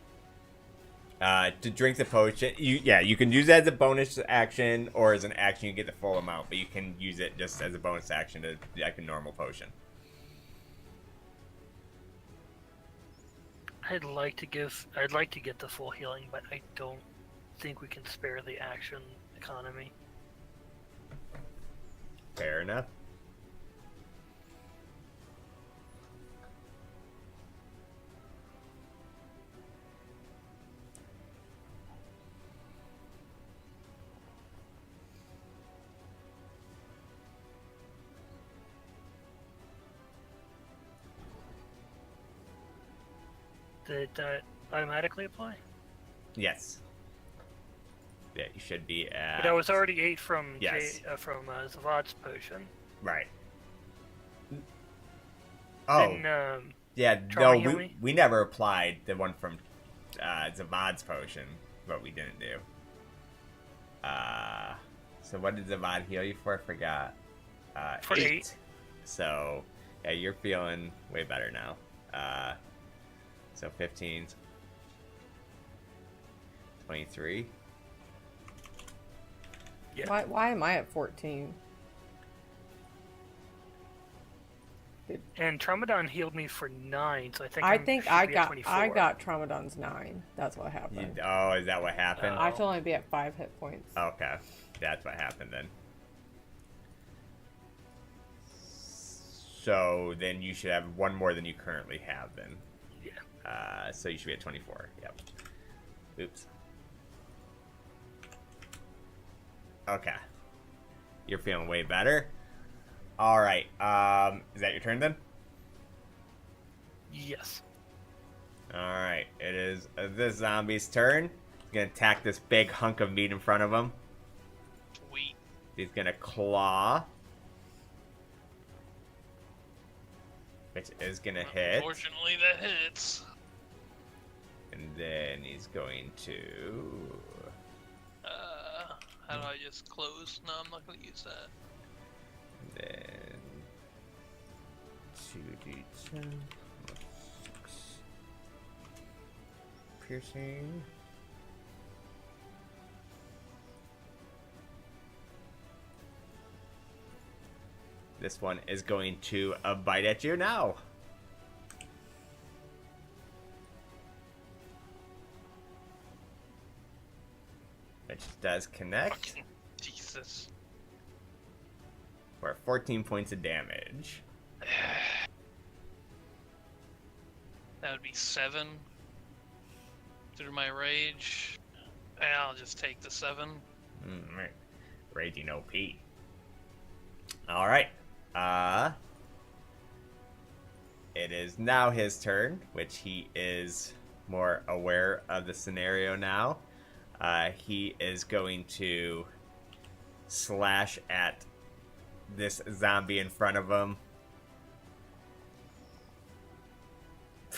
To drink the potion, you can use it as a bonus action or as an action you get the full amount, but you can use it just as a bonus action to like a normal potion. I'd like to get the full healing, but I don't think we can spare the action economy. Fair enough. Did that automatically apply? Yes. Yeah, you should be at. But I was already 8 from Yes. Zavad's potion. Right. Oh, Then, yeah. Charlie, No, heal me? we never applied the one from Zavad's potion, but we didn't do. So what did Zavad heal you for? I forgot. For 8. So, yeah, you're feeling way better now. So 15, 23. Yeah. Why am I at 14? And Tramadon healed me for 9, so I think I I'm- think should I be at got 24. Tramadon's 9. That's what You, happened. oh, is that what happened? I should only be at 5 hit points. Okay, that's what happened then. So then you should have one more than you currently have then. Yeah. So you should be at 24. Yep. Oops. Okay. You're feeling way better. All right. Is that your turn then? Yes. All right. It is this zombie's turn. He's gonna attack this big hunk of meat in front of him. Sweet. He's gonna claw, which is gonna hit, Unfortunately, that hits. and then he's going to. How do I just close? No, I'm not gonna use that. Then 2d10 plus 6 piercing. This one is going to bite at you now. Which does connect Fucking Jesus. for 14 points of damage. That would be 7 through my rage. And I'll just take the 7. Right. Raging OP. Alright. It is now his turn, which he is more aware of the scenario now. He is going to slash at this zombie in front of him.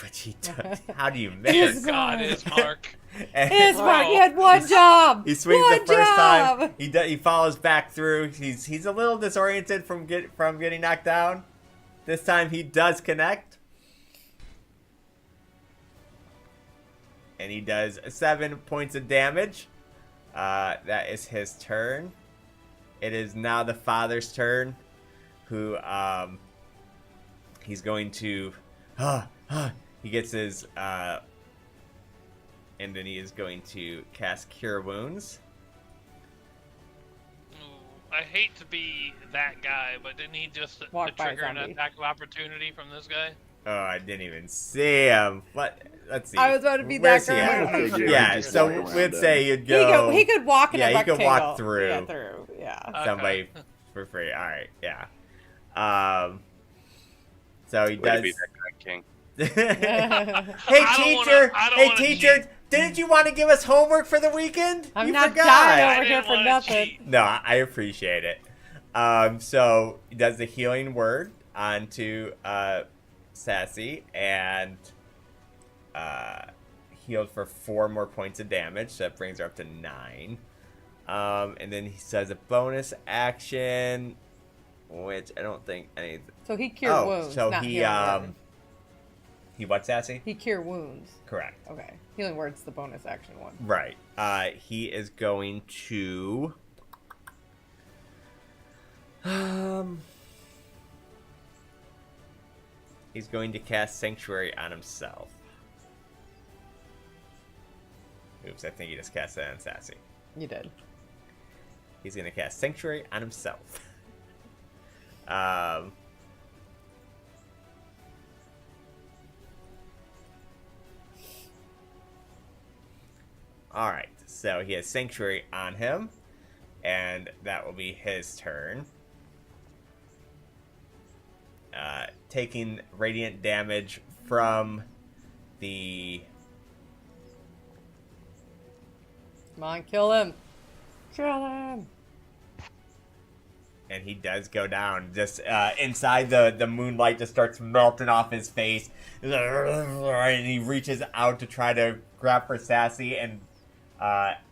Which he does. How do you Dear miss? God, is Mark. His Bro. mark, he had one job. He swings one the first job. time. He follows back through. He's a little disoriented from getting knocked down. This time he does connect, and he does 7 points of damage. That is his turn. It is now the father's turn, who he's going to he gets his and then he is going to cast Cure Wounds. Ooh, I hate to be that guy, but didn't he just Walk by a trigger an zombie. attack of opportunity from this guy? Oh, I didn't even see him. Let's see. I was about to be Where's that he at? guy. Figure Yeah, just so walk around we'd it. say you'd go. He could walk in Yeah, a he could rectangle. walk through. Yeah, through. Yeah. somebody for free. All right, yeah. So he Way to does. be that guy, King. Hey I don't teacher, I don't hey wanna teacher, cheat. didn't you want to give us homework for the weekend? I'm You not forgot. dying I over here didn't for wanna nothing. cheat. No, I appreciate it. So he does the healing word onto Sassy and healed for 4 more points of damage, so that brings her up to 9. And then he says a bonus action, which I don't think any. So he cured wounds. so not he healing word. he what, Sassy? He cure wounds. Correct. Okay. Healing word's the bonus action one. Right. He is going to. He's going to cast Sanctuary on himself. Oops, I think he just cast that on Sassy. You did. He's going to cast Sanctuary on himself. Alright, so he has Sanctuary on him, and that will be his turn. Taking radiant damage from the... Come on, kill him. Kill him. And he does go down. Just inside the moonlight just starts melting off his face. And he reaches out to try to grab for Sassy. And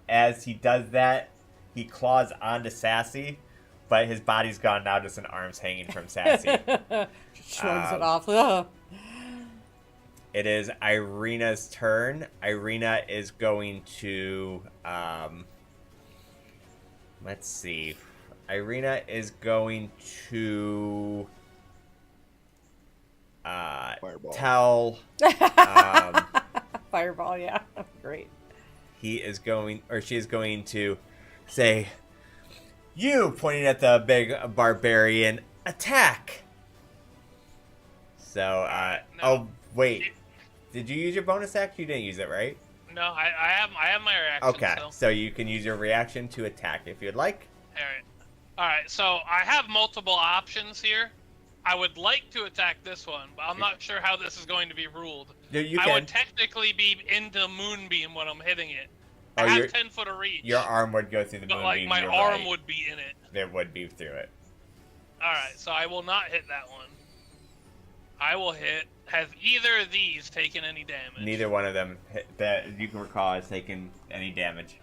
as he does that, he claws onto Sassy. But his body's gone now, just an arm's hanging from Sassy. Shrugs it off. Ugh. It is Irina's turn. Irina is going to... let's see. Irina is going to Fireball. tell Fireball, yeah. Great. he is going, or she is going to say, "You," pointing at the big barbarian, "attack." So, No. oh wait, did you use your bonus action? You didn't use it, right? No, I have my reaction. Okay, So. so you can use your reaction to attack if you'd like. All right. So I have multiple options here. I would like to attack this one, but I'm not sure how this is going to be ruled. You I can. would technically be into Moonbeam when I'm hitting it. Oh, I your- have 10 foot of reach. Your arm would go through the but moonbeam. like my you're arm right. would be in it. It would be through it. All right. So I will not hit that one. I will hit. Has either of these taken any damage? Neither one of them that you can recall has taken any damage.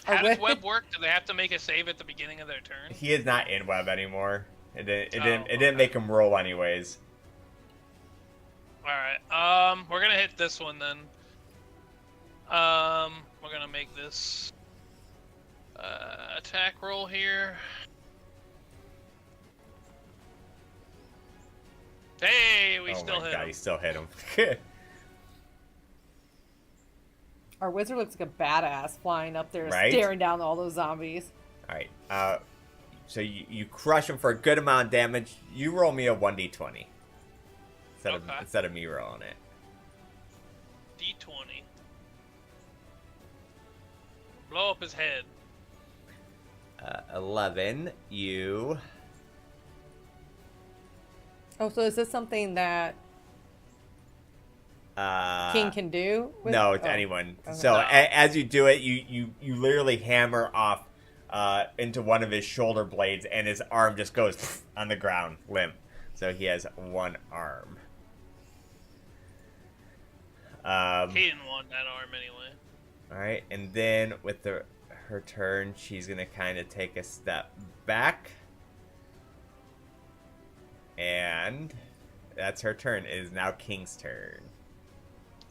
How does web work? Do they have to make a save at the beginning of their turn? He is not in web anymore. It didn't okay. make him roll anyways. All right. We're gonna hit this one then. We're gonna make this attack roll here. Hey, we still my hit God, him. you still hit him. Our wizard looks like a badass flying up there, Right? staring down all those zombies. All right. So you crush him for a good amount of damage. You roll me a 1d20 instead of me rolling it. D20. Blow up his head. 11. You. Oh, so is this something that King can do? No, it's anyone. Okay. So No. as you do it, you literally hammer off into one of his shoulder blades, and his arm just goes on the ground, limp. So he has one arm. He didn't want that arm anyway. All right, and then with her turn, she's gonna kind of take a step back, and that's her turn. It is now King's turn.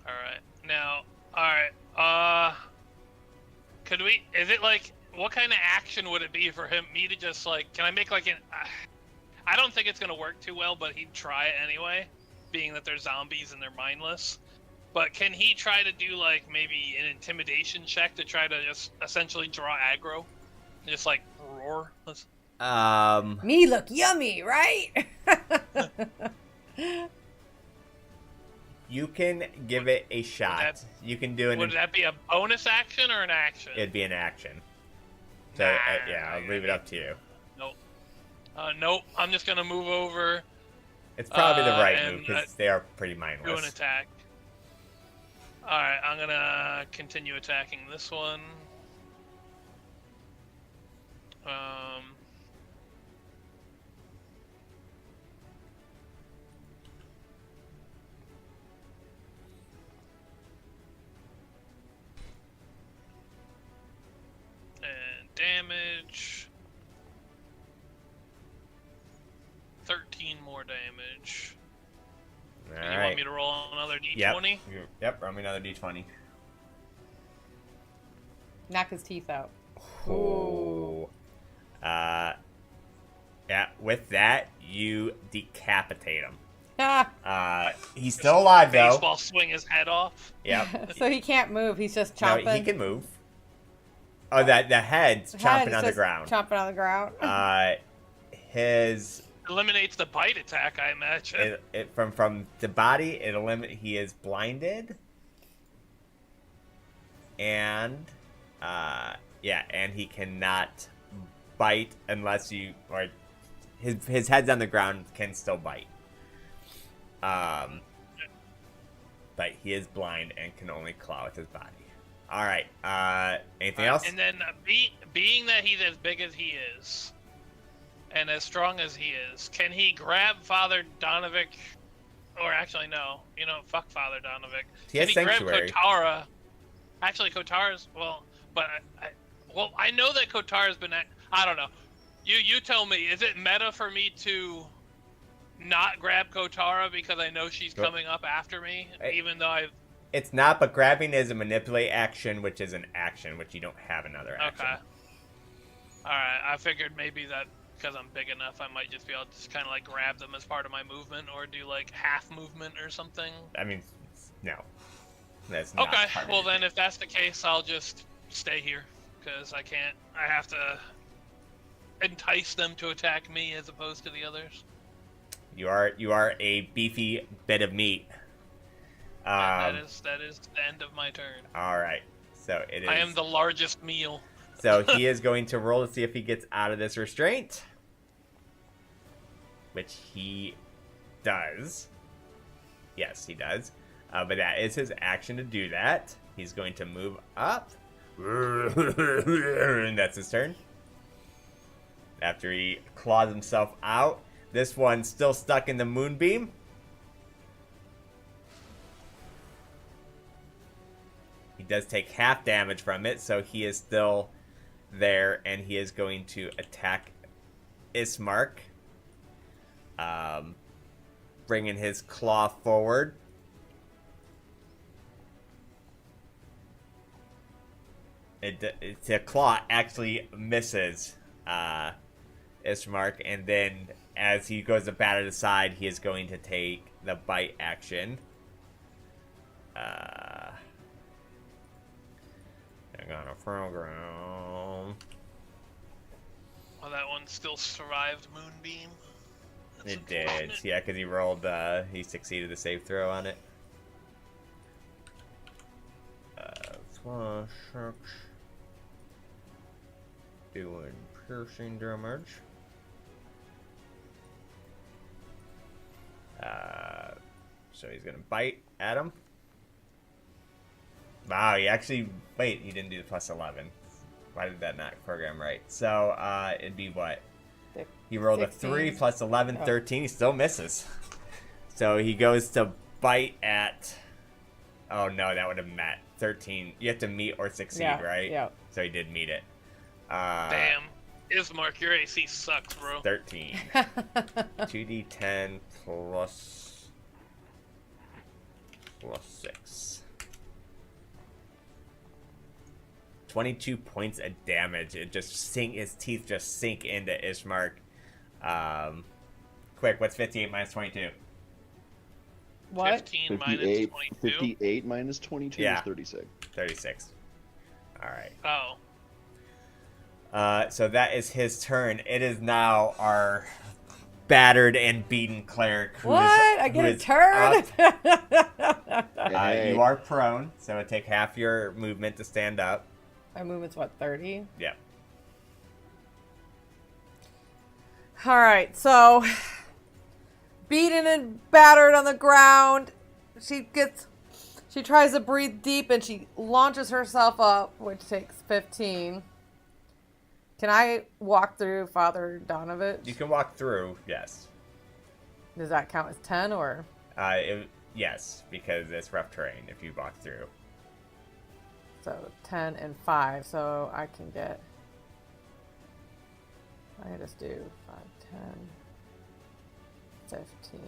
All right. Now, all right. Could we? Is it like what kind of action would it be for me to just like? Can I make like an? I don't think it's gonna work too well, but he'd try it anyway, being that they're zombies and they're mindless. But can he try to do like maybe an intimidation check to try to just essentially draw aggro, just like roar? Me look yummy, right? You can give it a shot. You can do Would that be a bonus action or an action? It'd be an action. So Nah, yeah, I'll leave it up to you. Nope. Nope. I'm just gonna move over. It's probably the right and, move because they are pretty Do an mindless. attack. Alright, I'm gonna continue attacking this one. And damage. 13 more damage. All And you right. want me to roll another d20? Yep. Roll me another d20. Knock his teeth out. Oh. Yeah. With that, you decapitate him. Ah, He's still alive though. Baseball swing his head off. Yep. so he can't move. He's just No, chomping. he can move. Oh, the head's The chomping head is on the just ground. Chomping on the ground. His Eliminates the bite attack, I imagine. from the body, he is blinded, and and he cannot bite unless you or his head's on the ground, can still bite. But he is blind and can only claw with his body. All right. Anything else? And then, being that he's as big as he is, and as strong as he is, can he grab Father Donovic? Or actually, no. You know, fuck Father Donovic. He Can has he grab Sanctuary. Kotara? Actually, Kotara's... Well, but... I know that Kotara's been... I don't know. You tell me. Is it meta for me to not grab Kotara because I know she's coming up after me? Even though I've... It's not, but grabbing is a manipulate action, which is an action, which you don't have another action. Okay. Alright, I figured maybe that... Because I'm big enough, I might just be able to just kind of like grab them as part of my movement, or do like half movement or something. I mean, no. That's not Okay, part of well it. then if that's the case, I'll just stay here. Because I can't, I have to entice them to attack me as opposed to the others. You are a beefy bit of meat. And that is the end of my turn. Alright, so it is... I am the largest meal. So he is going to roll to see if he gets out of this restraint. Which he does. Yes, he does. But that is his action to do that. He's going to move up. And that's his turn. After he claws himself out. This one's still stuck in the moonbeam. He does take half damage from it, so he is still there, and he is going to attack Ismark. Bringing his claw forward. The claw actually misses Ismark, and then as he goes to bat it aside, he is going to take the bite action. I'm gonna program. Well, that one still survived Moonbeam. That's It did, unfortunate. yeah, because he rolled, he succeeded the save throw on it. Doing piercing damage. So he's gonna bite at him. Wow, he actually, wait, he didn't do the plus 11. Why did that not program right? So, it'd be what? He rolled 16. a 3 plus 11, Oh. 13. He still misses. So he goes to bite at... Oh, no, that would have met. 13. You have to meet or succeed, Yeah, right? yeah. So he did meet it. Damn. Ismark, your AC sucks, bro. 13. 2d10 plus 6. 22 points of damage. It just his teeth just sink into Ismark. Quick, what's 58 minus 22? What? 15 minus 58, 22. 58 minus 22 Yeah. is 36. 36. Alright. Oh. So that is his turn. It is now our battered and beaten cleric. What? I get a turn? Hey. You are prone, so it'll take half your movement to stand up. My movement's what, 30? Yep. All right, so beaten and battered on the ground. She tries to breathe deep and she launches herself up, which takes 15. Can I walk through Father Donovich? You can walk through, yes. Does that count as 10 or? Yes, because it's rough terrain if you walk through. So 10 and 5, so I can get. I can just do 5, 10, 15.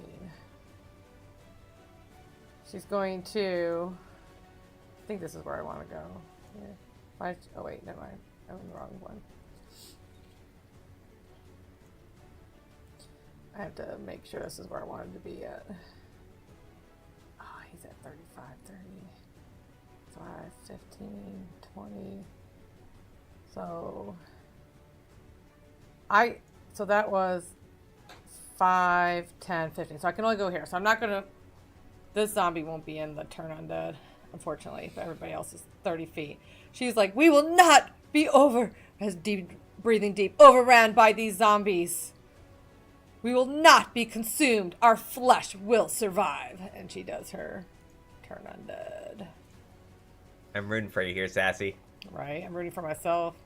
She's going to. I think this is where I want to go. Yeah. Oh wait, never mind. I'm in the wrong one. I have to make sure this is where I wanted to be at. Oh, he's at 35, 30, 5, 15, 20. So that was 5, 10, 15. So I can only go here. So I'm not going to. This zombie won't be in the turn undead, unfortunately, if everybody else is 30 feet. She's like, we will not be breathing deep, overran by these zombies. We will not be consumed. Our flesh will survive. And she does her turn undead. I'm rooting for you here, Sassy. Right? I'm rooting for myself.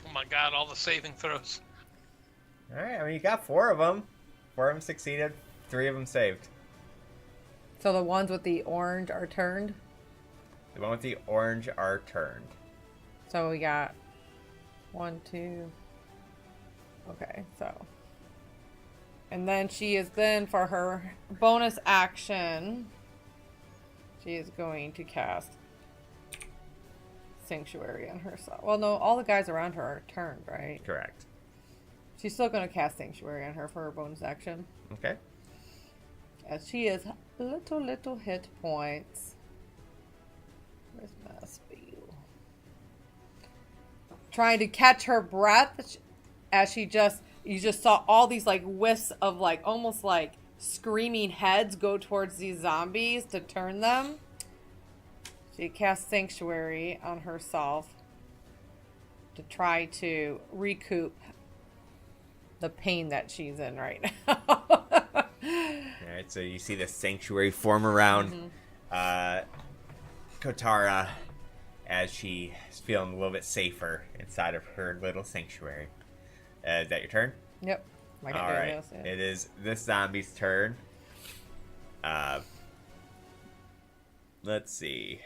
Oh my god, all the saving throws. Alright, I mean, you got 4 of them. 4 of them succeeded, 3 of them saved. So the ones with the orange are turned? The one with the orange are turned. So we got 1, 2. Okay, so. And then she is then, for her bonus action, she is going to cast Sanctuary on herself. Well, no, all the guys around her are turned, right? Correct. She's still going to cast Sanctuary on her for her bonus action. Okay. As she is little hit points. Where's my spiel? Trying to catch her breath as you just saw all these like wisps of like almost like screaming heads go towards these zombies to turn them. She casts Sanctuary on herself to try to recoup the pain that she's in right now. Alright, so you see the sanctuary form around Kotara as she is feeling a little bit safer inside of her little sanctuary. Is that your turn? Yep. Alright, it is this zombie's turn. Let's see.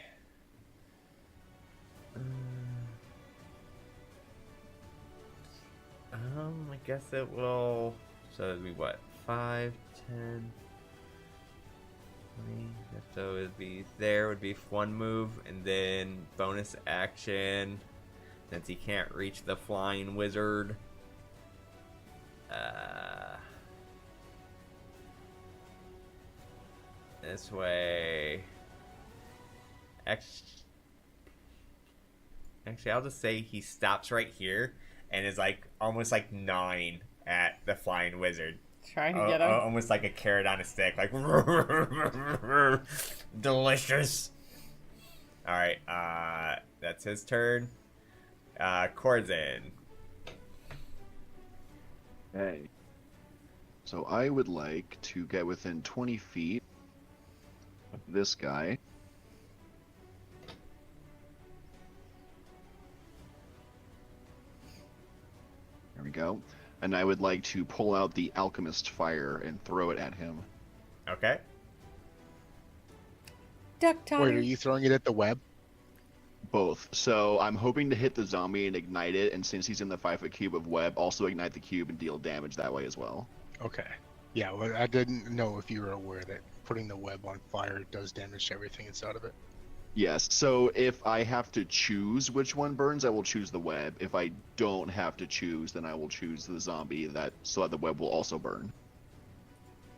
I guess it will. So it'd be what? 5, 10, 20. So it'd be there would be 1 move, and then bonus action. Since he can't reach the flying wizard. This way. Actually, I'll just say he stops right here and is like almost like gnawing at the flying wizard. Trying to get him. Almost like a carrot on a stick, like delicious. All right, that's his turn. Corzin. Hey. So I would like to get within 20 feet of this guy. There we go. And I would like to pull out the alchemist fire and throw it at him. Okay. Duck time. Wait, are you throwing it at the web? Both. So I'm hoping to hit the zombie and ignite it, and since he's in the 5-foot cube of web, also ignite the cube and deal damage that way as well. Okay. Yeah, well, I didn't know if you were aware that putting the web on fire does damage to everything inside of it. Yes, so if I have to choose which one burns, I will choose the web. If I don't have to choose, then I will choose the zombie so that the web will also burn.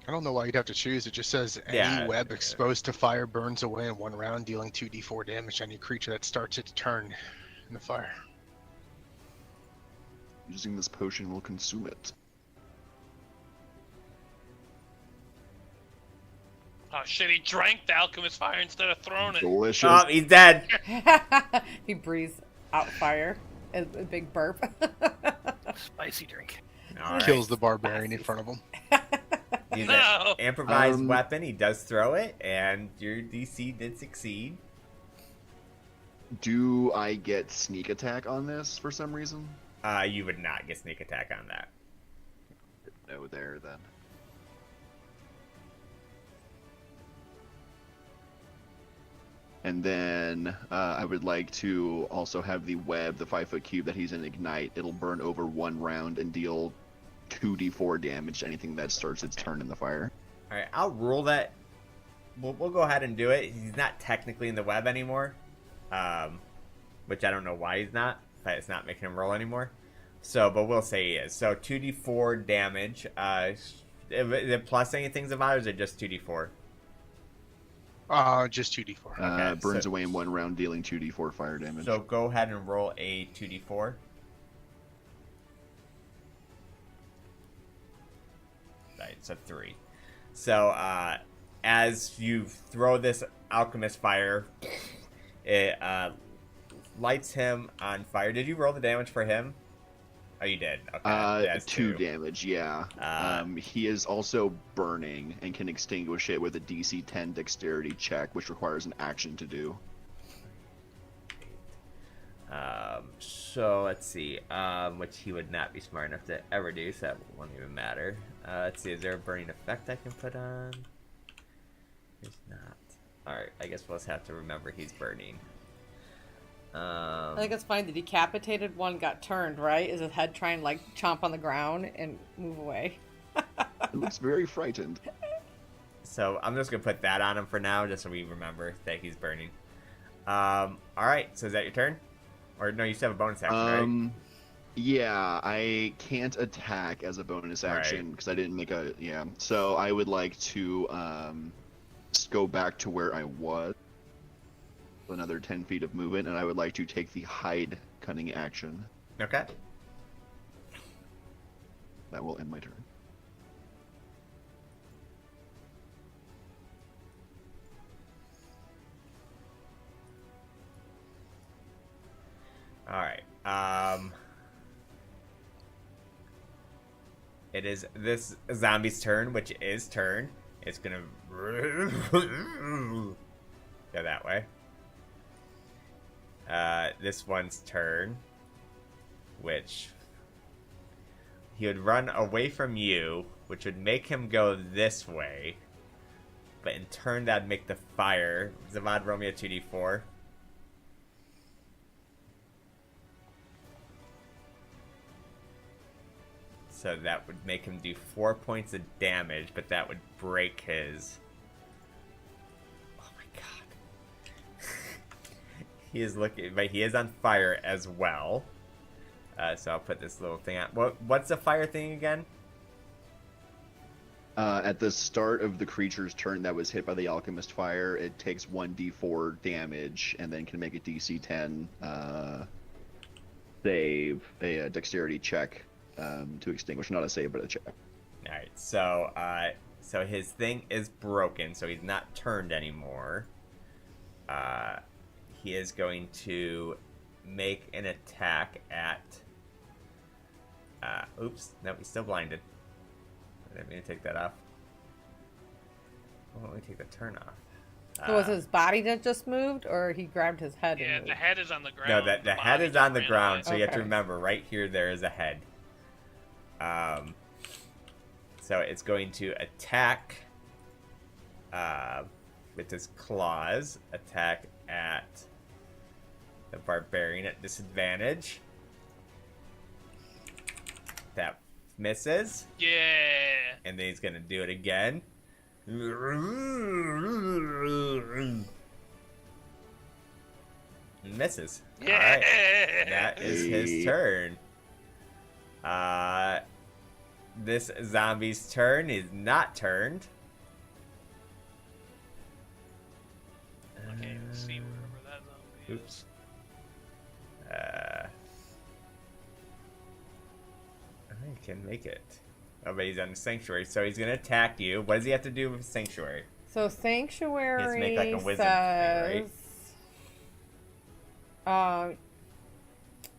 I don't know why you'd have to choose. It just says any Yeah. web exposed to fire burns away in 1 round, dealing 2d4 damage to any creature that starts its turn in the fire. Using this potion will consume it. Oh shit, he drank the alchemist fire instead of throwing it. Delicious. Oh, he's dead. He breathes out fire. A big burp. spicy drink. All right. Kills the barbarian in front of him. Use No. an improvised Um, weapon. He does throw it, and your DC did succeed. Do I get sneak attack on this for some reason? You would not get sneak attack on that. No, there then. And then I would like to also have the web, the 5-foot cube that he's in ignite. It'll burn over 1 round and deal 2d4 damage to anything that starts its turn in the fire. All right, I'll rule that. We'll go ahead and do it. He's not technically in the web anymore, which I don't know why he's not. But it's not making him roll anymore. So, but we'll say he is. So 2d4 damage. Is it plus anything about it, or is it just 2d4? Just 2d4. Okay, Burns so- away in 1 round, dealing 2d4 fire damage. So go ahead and roll a 2d4. Right, so 3. So as you throw this alchemist fire, it lights him on fire. Did you roll the damage for him? Oh, you did. Okay. That's 2 damage, yeah. He is also burning and can extinguish it with a DC 10 dexterity check, which requires an action to do. So let's see. Which he would not be smart enough to ever do, so that won't even matter. Let's see. Is there a burning effect I can put on? There's not. Alright, I guess we'll just have to remember he's burning. I think it's fine. The decapitated one got turned, right? Is his head trying to like chomp on the ground and move away? It looks very frightened. So I'm just gonna put that on him for now, just so we remember that he's burning. All right. So is that your turn? Or no, you still have a bonus action, right? Yeah, I can't attack as a bonus action Right. because I didn't make a So I would like to just go back to where I was. Another 10 feet of movement, and I would like to take the hide cunning action. Okay. That will end my turn. All right. It is this zombie's turn, which is turn. It's gonna go that way. This one's turn, which he would run away from you, which would make him go this way. But in turn, that'd make the fire. Zavad, roll me a 2d4. So that would make him do 4 points of damage, but that would break his... Oh my god. He is looking... But he is on fire as well. So I'll put this little thing on. What's the fire thing again? At the start of the creature's turn that was hit by the alchemist fire, it takes 1d4 damage and then can make a DC 10 save, a dexterity check to extinguish. Not a save, but a check. Alright, so so his thing is broken, so he's not turned anymore. He is going to make an attack at... oops, no, he's still blinded. I didn't mean to take that off. Well, let me take the turn off. So was his body that just moved, or he grabbed his head? Yeah, and the moved? head is on the ground. No, the head body is on the ran ground, away. so you have to Okay. remember, right here there is a head. So it's going to attack with his claws, attack at the barbarian at disadvantage. That misses, Yeah. and then he's going to do it again. Misses. Yeah. All right. That is his Hey. turn. This zombie's turn is not turned. I can't even see wherever that zombie Oops. is. I can make it. Oh, but he's on Sanctuary, so he's gonna attack you. What does he have to do with Sanctuary? So Sanctuary He has to make, like, a wisdom says, thing,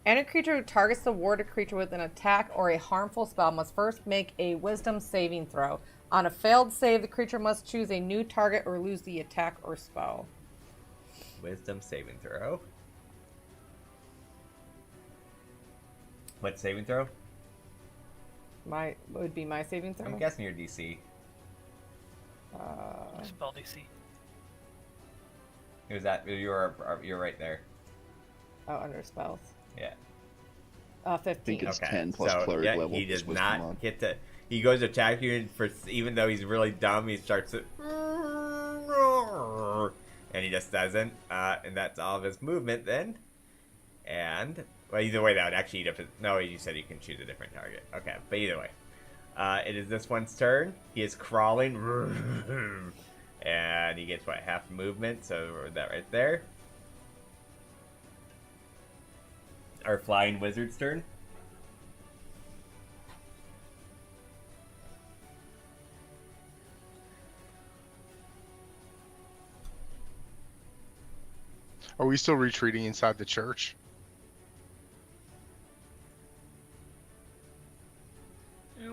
Any creature who targets the warded creature with an attack or a harmful spell must first make a wisdom saving throw. On a failed save, the creature must choose a new target or lose the attack or spell. Wisdom saving throw. What saving throw? Would be my saving throw. I'm guessing your DC. Spell DC. It was that you're right there. Oh, under spells. Yeah. 15. I think it's Okay. 10 plus so, cleric yeah, level. he does plus wisdom mod. not get to. He goes to attack you, and even though he's really dumb, he starts to. And he just doesn't. And that's all of his movement then. And well, either way, that would actually eat up his. No, you said you can choose a different target. Okay, but either way, it is this one's turn. He is crawling, and he gets what, half movement. So that right there. Our flying wizard's turn. Are we still retreating inside the church?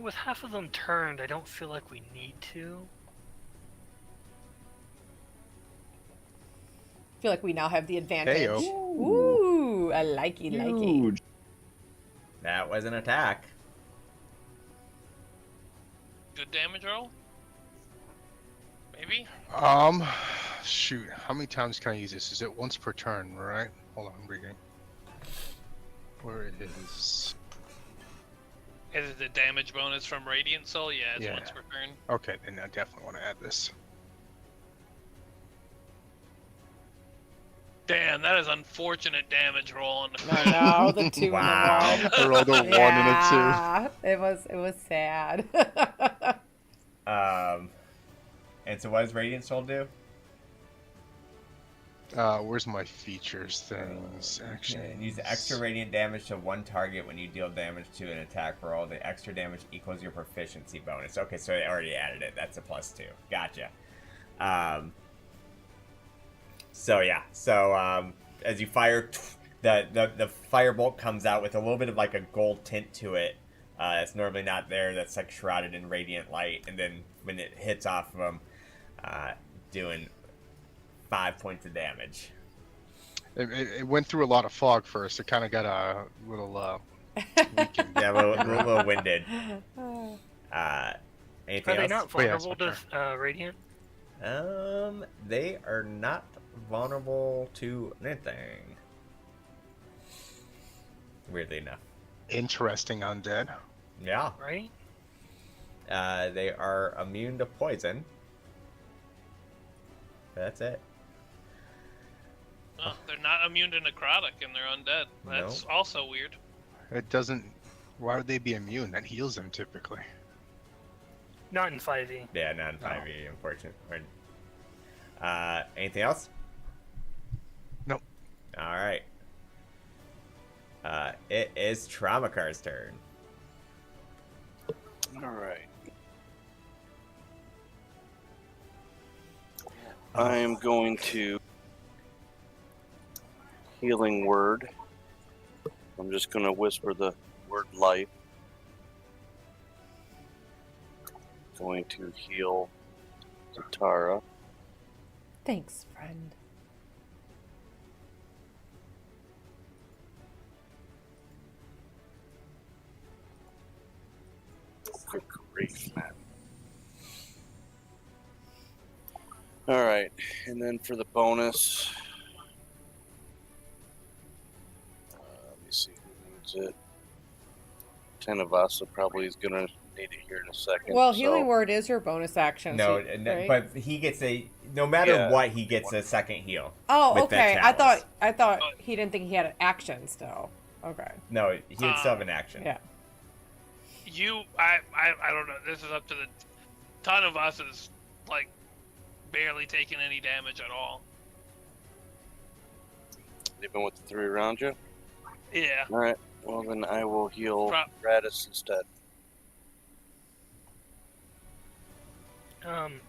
With half of them turned, I don't feel like we need to. I feel like we now have the advantage. Heyo. Ooh, I like it, like it. Huge. That was an attack. Good damage roll? Maybe? Shoot. How many times can I use this? Is it once per turn, right? Hold on, I'm reading. Where it is. Is it the damage bonus from Radiant Soul? Yeah, it's Yeah. once per turn. Okay, then I definitely want to add this. Damn, that is unfortunate damage roll on the No, the 2 Wow. and the 1. I rolled a 1 and a 2. Yeah, it was sad. And so what does Radiant Soul do? Where's my features things? Action. Use extra radiant damage to one target when you deal damage to an attack roll. The extra damage equals your proficiency bonus. Okay, so they already added it. That's a +2. Gotcha. So yeah. So as you fire, the firebolt comes out with a little bit of like a gold tint to it. That's normally not there. That's like shrouded in radiant light, and then when it hits off of them, doing 5 points of damage. It went through a lot of fog first. It kind of got a little weakened. Yeah, a little winded. Anything Are they else? not Oh, yeah, vulnerable it's to Radiant? They are not vulnerable to anything. Weirdly enough. Interesting undead. Yeah. Right? They are immune to poison. That's it. Oh, they're not immune to necrotic and they're undead. That's also weird. It doesn't. Why would they be immune? That heals them typically. Not in 5e. Yeah, not in 5e, unfortunately. Anything else? Nope. Alright. It is Traumacar's turn. Alright. I am going to healing word. I'm just going to whisper the word life. Going to heal Zatara. Thanks, friend. Good grief, man. Alright, and then for the bonus, let me see who needs it. 10 of us, so probably is going to need it here in a second. Well, so. healing word is your bonus action. No, so, no, right? but he gets no matter Yeah. what, he gets a second heal. Oh, with that okay. I chalice. thought he didn't think he had an action still. Okay. No, he would still have an action. Yeah. I don't know. This is up to the ton of us is like barely taking any damage at all. Even with the 3 around you? Yeah. Alright, well then I will heal Radis instead.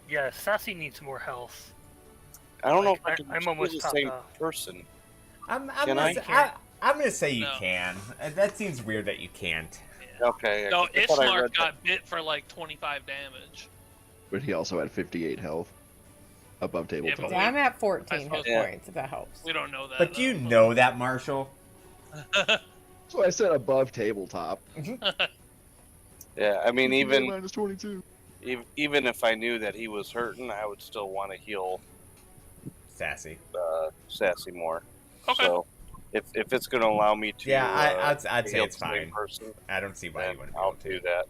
Yeah, Sassy needs more health. I don't know Like, if I can I'm choose almost the topped same off. person. I'm Can I? I'm gonna say you No. can. That seems weird that you can't. Okay. No, I thought I Ishmark read that. got bit for like 25 damage. But he also had 58 health above Yeah, tabletop. but Yeah, I'm at 14 I hit suppose- Yeah. points, if that helps. We don't know that. But do you though. know that, Marshall? That's why I said above tabletop. Yeah, I mean, even minus 22. even if I knew that he was hurting, I would still want to heal Sassy. Sassy more. Okay. So, if it's going to allow me to, Yeah, I'd say heal it's the same fine. person, I don't see why then you wouldn't be I'll able to. do that.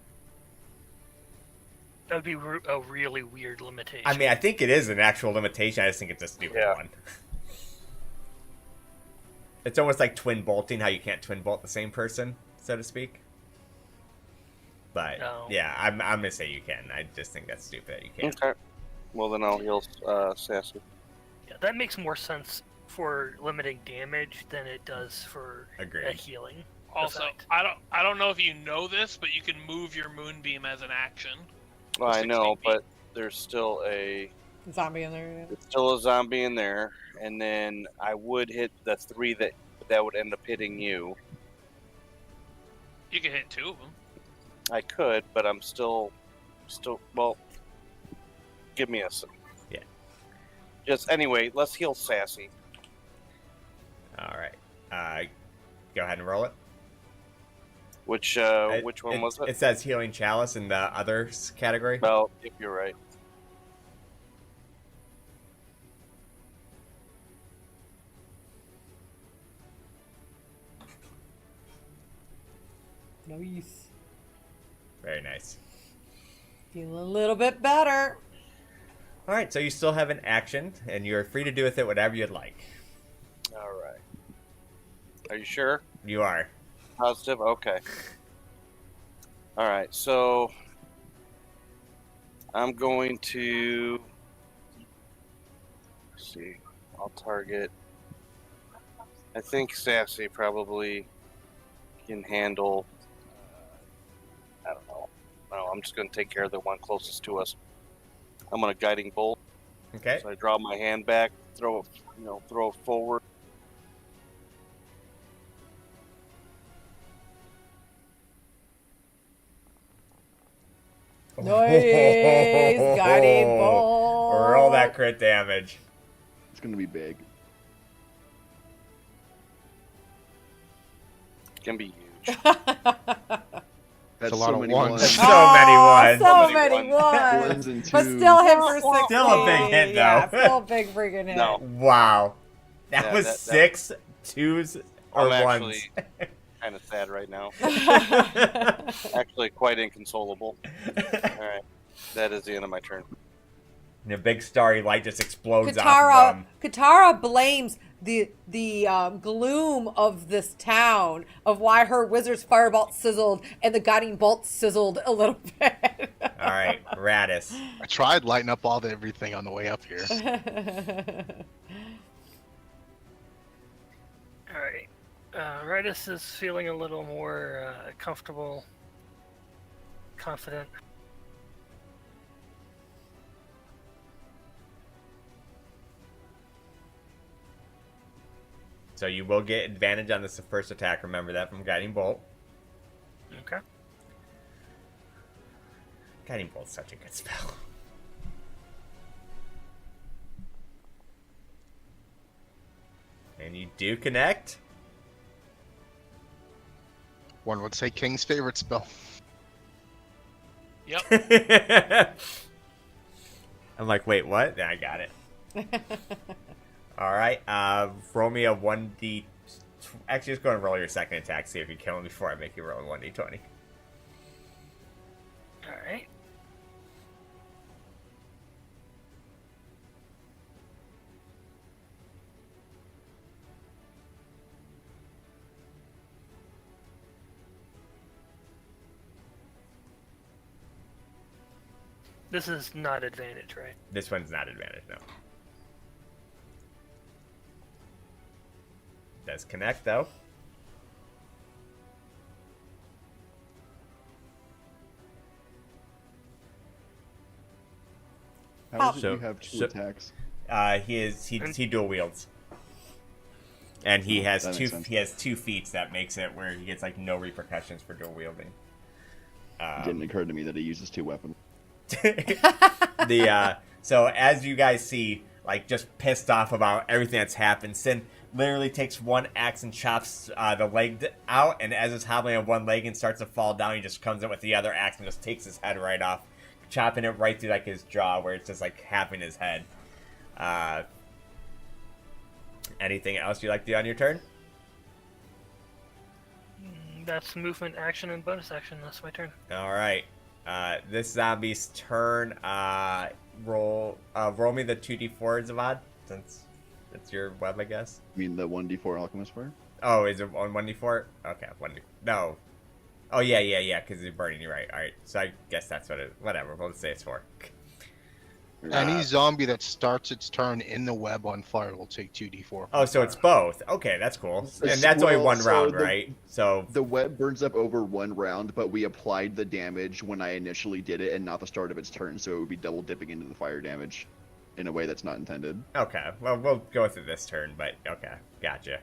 That would be a really weird limitation. I mean, I think it is an actual limitation. I just think it's a stupid Yeah. one. It's almost like twin bolting, how you can't twin bolt the same person, so to speak. But No. yeah, I'm gonna say you can. I just think that's stupid that you can't. Okay. Well, then I'll heal Sassy. Yeah, that makes more sense for limiting damage than it does for a Agreed. healing. Also, effect. I don't know if you know this, but you can move your moonbeam as an action. Well, I 16 know, feet. but there's still a Zombie in there. zombie in there, and then I would hit the 3 that would end up hitting you. You can hit 2 of them. I could, but I'm still well. Give me a second. Yeah. Just anyway, let's heal Sassy. All right. Go ahead and roll it. Which one was it? It says healing chalice in the others category. Well, if you're right. Nice. Very nice. Feeling a little bit better. All right, so you still have an action, and you're free to do with it whatever you'd like. All right. Are you sure? You are. Positive? Okay. All right, so I'm going to let's see. I'll target. I think Sassy probably can handle. I don't know. No, I'm just going to take care of the one closest to us. I'm going to guiding bolt. Okay. So I draw my hand back, throw it forward. Nice. Guiding bolt. Roll that crit damage. It's going to be big. It can be huge. That's a lot so of many ones. So many ones. So So many many ones. Ones and But twos. still hit for 16. Still a big hit, though. Yeah, still a big freaking hit. No. Wow. That Yeah, was that- 6 twos or I'm ones. actually kind of sad right now. Actually, quite inconsolable. All right, that is the end of my turn. And a big starry light just explodes off of them. Katara blames the gloom of this town of why her wizard's firebolt sizzled and the guiding bolt sizzled a little bit. All right, Radis. I tried lighting up everything on the way up here. All right. Redis is feeling a little more comfortable, confident. So you will get advantage on this first attack. Remember that from Guiding Bolt. Okay. Guiding Bolt's such a good spell. And you do connect. One would say King's favorite spell. Yep. I'm like, wait, what? Yeah, I got it. All right. Roll me a 1d. Actually, just go and roll your second attack. See if you kill him before I make you roll a 1d20. All right. This is not advantage, right? This one's not advantage, no. Does connect though. How is it So- you have two so- attacks? He dual wields. And he has That makes two. sense. He has 2 feats that makes it where he gets like no repercussions for dual wielding. It didn't occur to me that he uses 2 weapons. So as you guys see, like just pissed off about everything that's happened, Sin literally takes one axe and chops the leg out, and as it's hobbling on one leg and starts to fall down, he just comes in with the other axe and just takes his head right off, chopping it right through like his jaw, where it's just like halving his head. Anything else you'd like to do on your turn? That's movement, action, and bonus action. That's my turn. All right. This zombie's turn. Roll me the 2d4, Zavad, since it's your web, I guess. You mean the 1d4 alchemist fire? Oh, is it on 1d4? Okay, 1d. No. Oh yeah. Because you're burning. You're right. All right. So I guess that's what it. Whatever. We'll just say it's 4. Any zombie that starts its turn in the web on fire will take 2d4. Oh, so it's both. Okay, that's cool. And that's only one round, right? So The web burns up over 1 round, but we applied the damage when I initially did it and not the start of its turn, so it would be double dipping into the fire damage in a way that's not intended. okay. Well, we'll go through this turn, but okay, gotcha.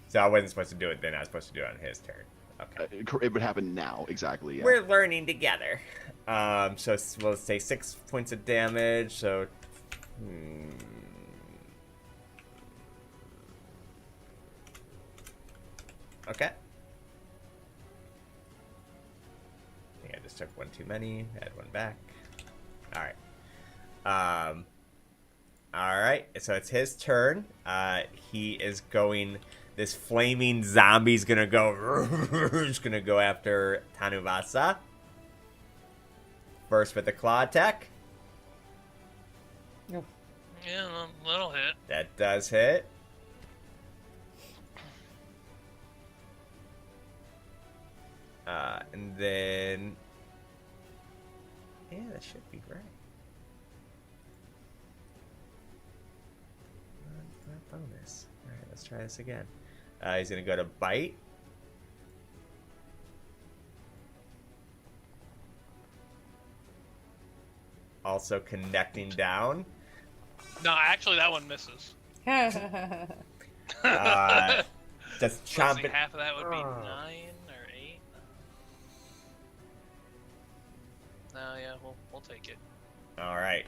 So I wasn't supposed to do it then. I was supposed to do it on his turn. Okay. It would happen now, exactly. Yeah. We're learning together. So we'll say 6 points of damage. So, okay. I think I just took 1 too many. Add 1 back. All right. All right. So it's his turn. He is going. This flaming zombie's gonna go. He's gonna go after Tanuvasa. First with the claw attack. Yeah, that'll hit. That does hit. And then, yeah, that should be right. Bonus. All right, let's try this again. He's gonna go to bite. Also connecting down. No, actually, that one misses. Just Let's see, chomping. half of that would be 9 or 8. No, yeah, we'll take it. All right.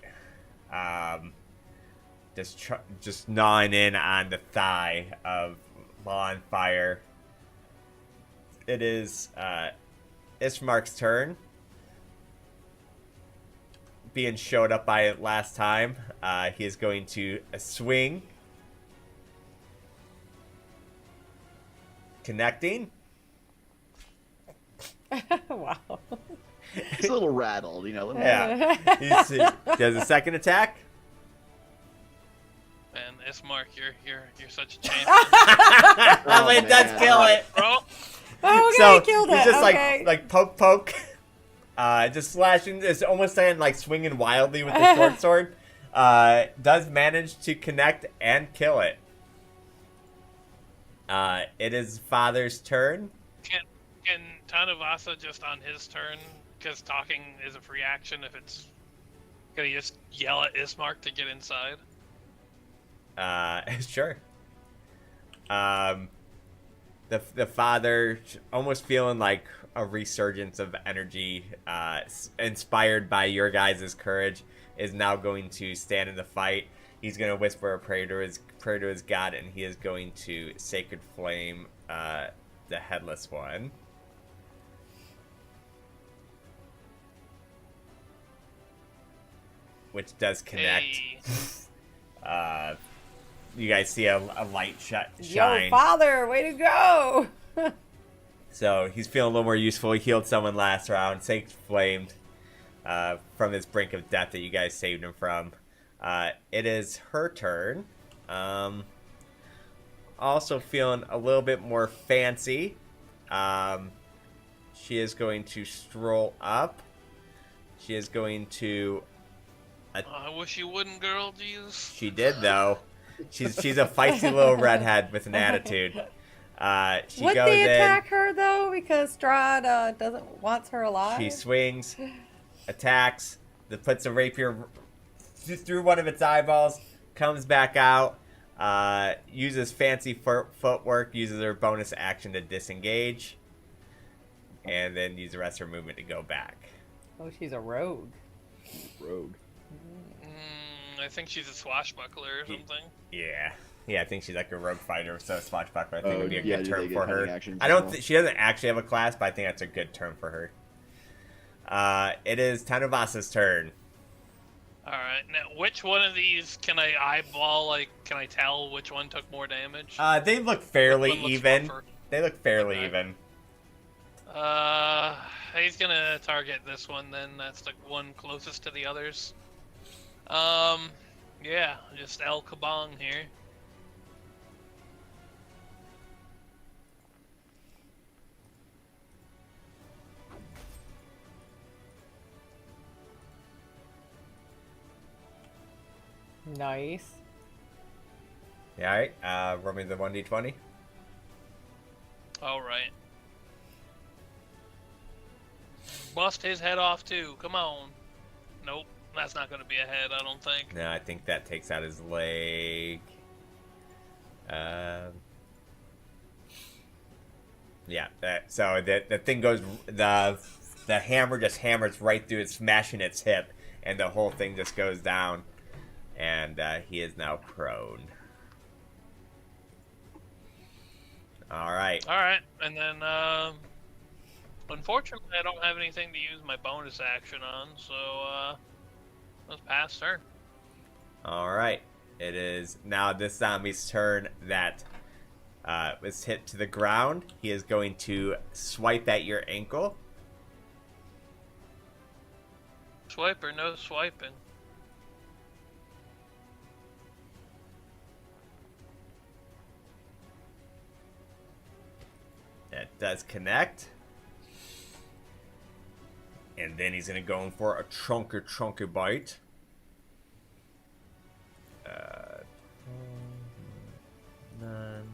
Just gnawing in on the thigh of on fire. It is Ismark's turn. Being showed up by it last time, he is going to swing. Connecting. Wow. He's a little rattled, you know. Yeah. He does a second attack. Man, Ismark, you're such a champion, Oh, it does man. kill it. bro. Oh, okay, So killed it. he's just Okay. like poke. Just slashing. It's almost saying like swinging wildly with the short sword. Does manage to connect and kill it. It is father's turn. Can Tanavasa just on his turn, because talking is a free action, if it's... Can he just yell at Ismark to get inside? Sure. The father, almost feeling like a resurgence of energy, inspired by your guys' courage, is now going to stand in the fight. He's going to whisper a prayer to his god, and he is going to Sacred Flame the Headless One. Which does connect. Hey. You guys see a light shine. Yo, father, way to go! So he's feeling a little more useful. He healed someone last round. Sacred Flamed from his brink of death that you guys saved him from. It is her turn. Also feeling a little bit more fancy. She is going to stroll up. She is going to... I wish you wouldn't, girl. Jesus. She did, though. She's a feisty little redhead with an attitude. She Would goes they in. attack her though? Because Strahd wants her alive. She swings, attacks, puts a rapier through one of its eyeballs, comes back out. Uses fancy footwork, uses her bonus action to disengage, and then use the rest of her movement to go back. Oh, she's a rogue. Rogue. I think she's a swashbuckler or something. Yeah. Yeah, I think she's like a rogue fighter, so swashbuckler I think would be a yeah, good do term they get for her. cunning actions I as don't well? she doesn't actually have a class, but I think that's a good term for her. It is Tanuvasa's turn. Alright, now which one of these can I eyeball? Like, can I tell which one took more damage? They look fairly Which one looks even. rougher? They look fairly Okay. even. He's gonna target this one then. That's the one closest to the others. Yeah, just El Kabong here. Nice. Yeah, alright. Roll me the 1d20. Alright. Bust his head off too. Come on. Nope. That's not gonna be a head, I don't think. No, I think that takes out his leg. Yeah, so the thing goes, the hammer just hammers right through it, smashing its hip, and the whole thing just goes down, and he is now prone. Alright. Alright, and then, unfortunately I don't have anything to use my bonus action on, so, let's pass turn. Alright. It is now this zombie's turn that was hit to the ground. He is going to swipe at your ankle. Swipe or no swiping? That does connect. And then he's going to go in for a chunky bite. None.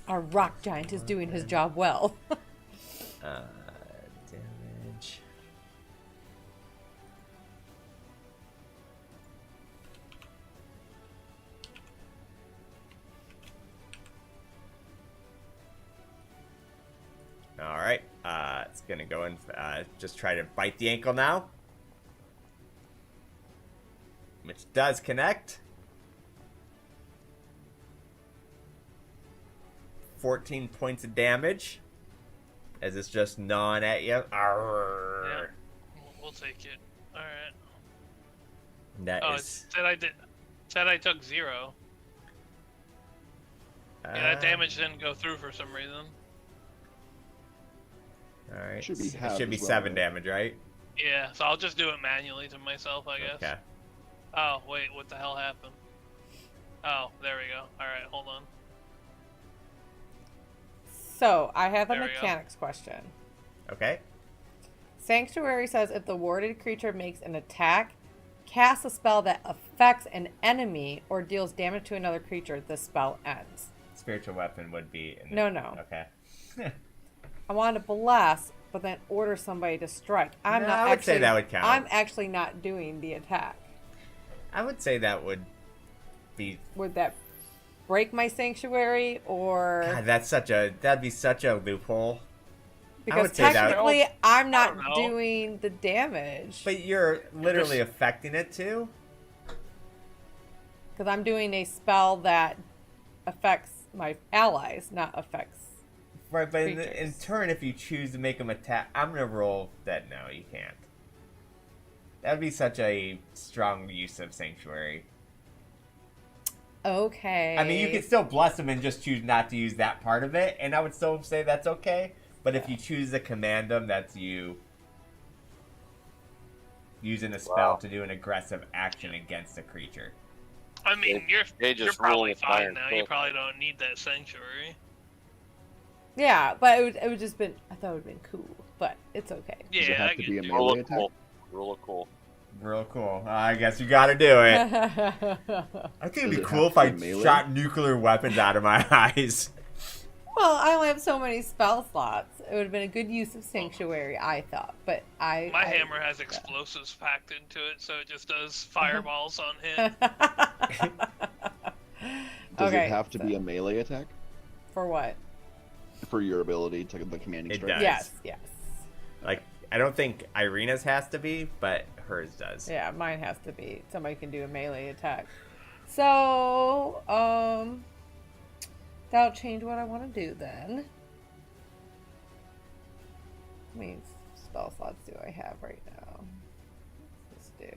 Our rock giant is doing his job well. Damage. Alright, it's gonna go and just try to bite the ankle now. Which does connect. 14 points of damage. As it's just gnawing at you. Arrgh. Yeah. We'll take it. Alright. That Oh, is. it said I took 0. Yeah, that damage didn't go through for some reason. Alright. Should be It half should be as well, 7 right? damage, right? Yeah, so I'll just do it manually to myself, I guess. Okay. Oh, wait, what the hell happened? Oh, there we go. Alright, hold on. So, I have a There we go. mechanics question. Okay. Sanctuary says if the warded creature makes an attack, casts a spell that affects an enemy, or deals damage to another creature, the spell ends. Spiritual weapon would be. In No. Okay. I want to bless, but then order somebody to strike. I'm No, not I would actually, say that would count. I'm actually not doing the attack. I would say that would be. Would that break my sanctuary, or God, that'd be such a loophole. because would say that- technically I'm not don't know. doing the damage But you're literally affecting it too. because I'm doing a spell that affects my allies, not affects. Right, but in Creatures. turn, if you choose to make them attack, I'm gonna roll that. No, you can't. That'd be such a strong use of sanctuary. Okay. I mean, you could still bless them and just choose not to use that part of it, and I would still say that's okay. But if you choose to command them, that's you using a spell Wow. to do an aggressive action against a creature. I mean, They you're just probably roll with fine iron now. You fist. probably don't need that sanctuary. Yeah, but it would just been. I thought it would have been cool, but it's okay. Does it Yeah, have I to get be a you. melee Roll a attack? cool. Roll a cool. Real cool. I guess you gotta do it. I think it'd Does be it cool have if to I be melee? shot nuclear weapons out of my eyes. Well, I only have so many spell slots. It would have been a good use of sanctuary, I thought. But My hammer has explosives packed into it, so it just does fireballs on hit. Does Okay, it have to so- be a melee attack For what? for your ability to the commanding It strike? does. Yes, yes. Like, I don't think Irina's has to be, but hers does. Yeah, mine has to be. Somebody can do a melee attack. So, that'll change what I want to do then. How many spell slots do I have right now? Let's do.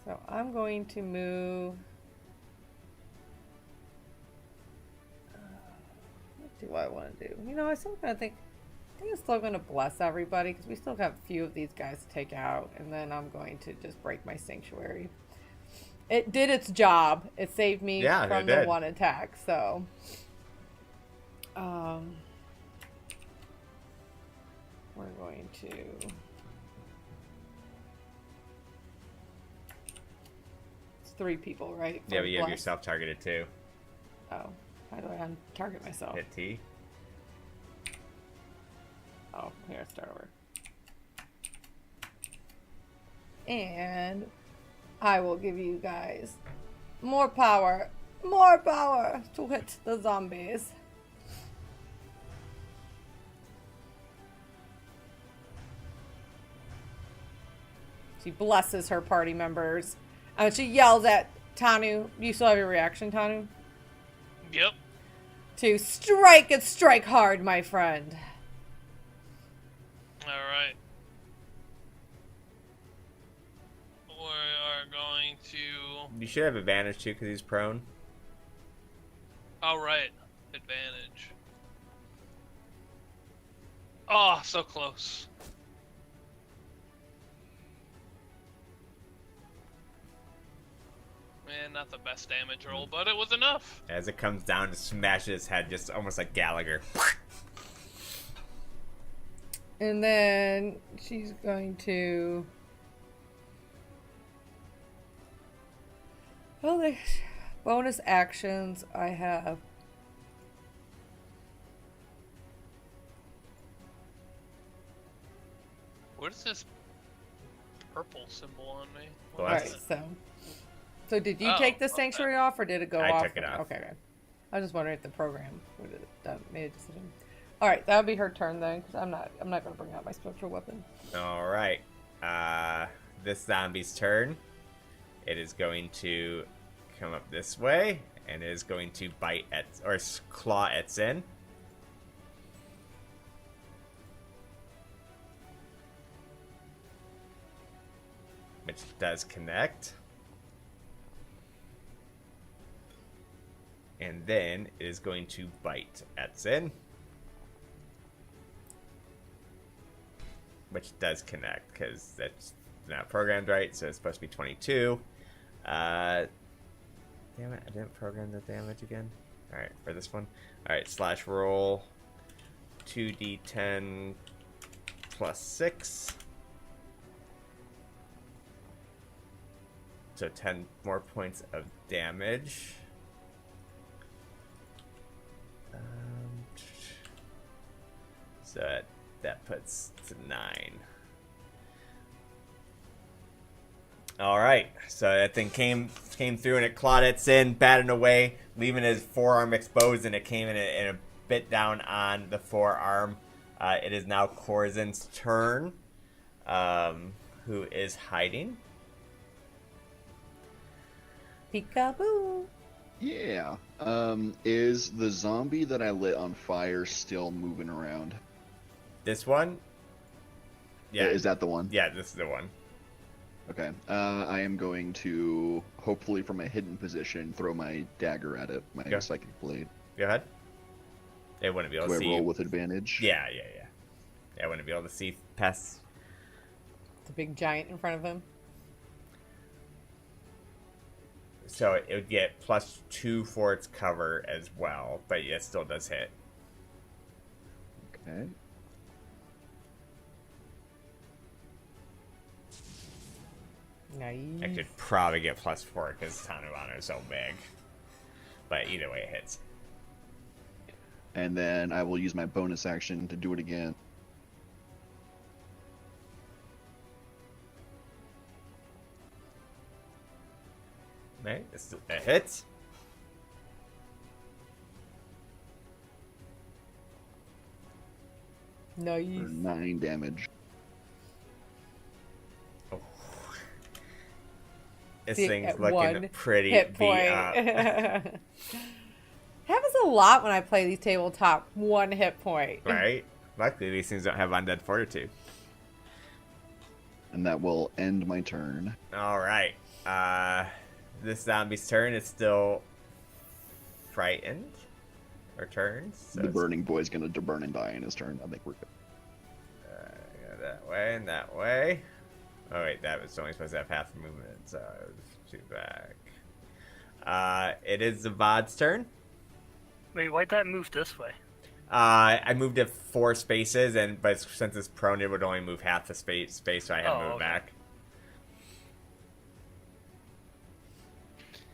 So I'm going to move. What do I want to do? You know, I still kind of think. I think I'm still going to bless everybody because we still have a few of these guys to take out, and then I'm going to just break my sanctuary. It did its job. It saved me Yeah, from it the did. one attack. So, we're going to. It's 3 people, right? Yeah, For but you have bless? yourself targeted too. Oh, how do I target myself? Hit T. Oh, here, start over. And I will give you guys more power to hit the zombies. She blesses her party members. And she yells at Tanu. You still have your reaction, Tanu? Yep. To strike and strike hard, my friend. All right. We are going to. You should have advantage too because he's prone. All right. Advantage. Oh, so close. Man, not the best damage roll, but it was enough. As it comes down to smash his head, just almost like Gallagher. And then she's going to. Well, there's bonus actions I have. What is this purple symbol on me? Well, What Right, is it? so did you Oh, take the okay. sanctuary off or did it go I off? took it off. Okay, okay. I was just wondering if the program would have made a decision. All right, that would be her turn then, because I'm not going to bring out my spectral weapon. All right. This zombie's turn. It is going to come up this way, and it is going to bite at or claw at Sin. Which does connect. And then it is going to bite at Sin. Which does connect, because that's not programmed right, so it's supposed to be 22. Damn it, I didn't program the damage again. Alright, for this one. Alright, slash roll 2d10 plus 6. So 10 more points of damage. So that puts to 9. All right, so that thing came through and it clawed its in, batted away, leaving his forearm exposed, and it came in a bit down on the forearm. It is now Corzin's turn, who is hiding. Peekaboo. Yeah. Is the zombie that I lit on fire still moving around? This one? Yeah. Is that the one? Yeah, this is the one. Okay. I am going to, hopefully from a hidden position, throw my dagger at it, my Go. psychic blade. Go ahead. They wouldn't be able Do to I see roll you. with advantage? Yeah. They wouldn't be able to see past. The big giant in front of him. So it would get +2 for its cover as well, but yeah, it still does hit. Okay. Nice. I could probably get +4 because Tanuvana is so big. But either way, it hits. And then I will use my bonus action to do it again. Right, it hits. Nice. For 9 damage. Oh. This See, thing's at looking one pretty hit beat point. up. Happens a lot when I play these tabletop. 1 hit point. Right? Luckily, these things don't have undead fortitude. And that will end my turn. All right. This zombie's turn is still frightened. Or turns. So The burning boy's gonna burn and die in his turn. I think we're good. Go that way and that way. Oh wait, that was only supposed to have half the movement, so I was too back. It is the Vod's turn. Wait, why'd that move this way? I moved it 4 spaces, but since it's prone, it would only move half the space, so I had to move okay. back.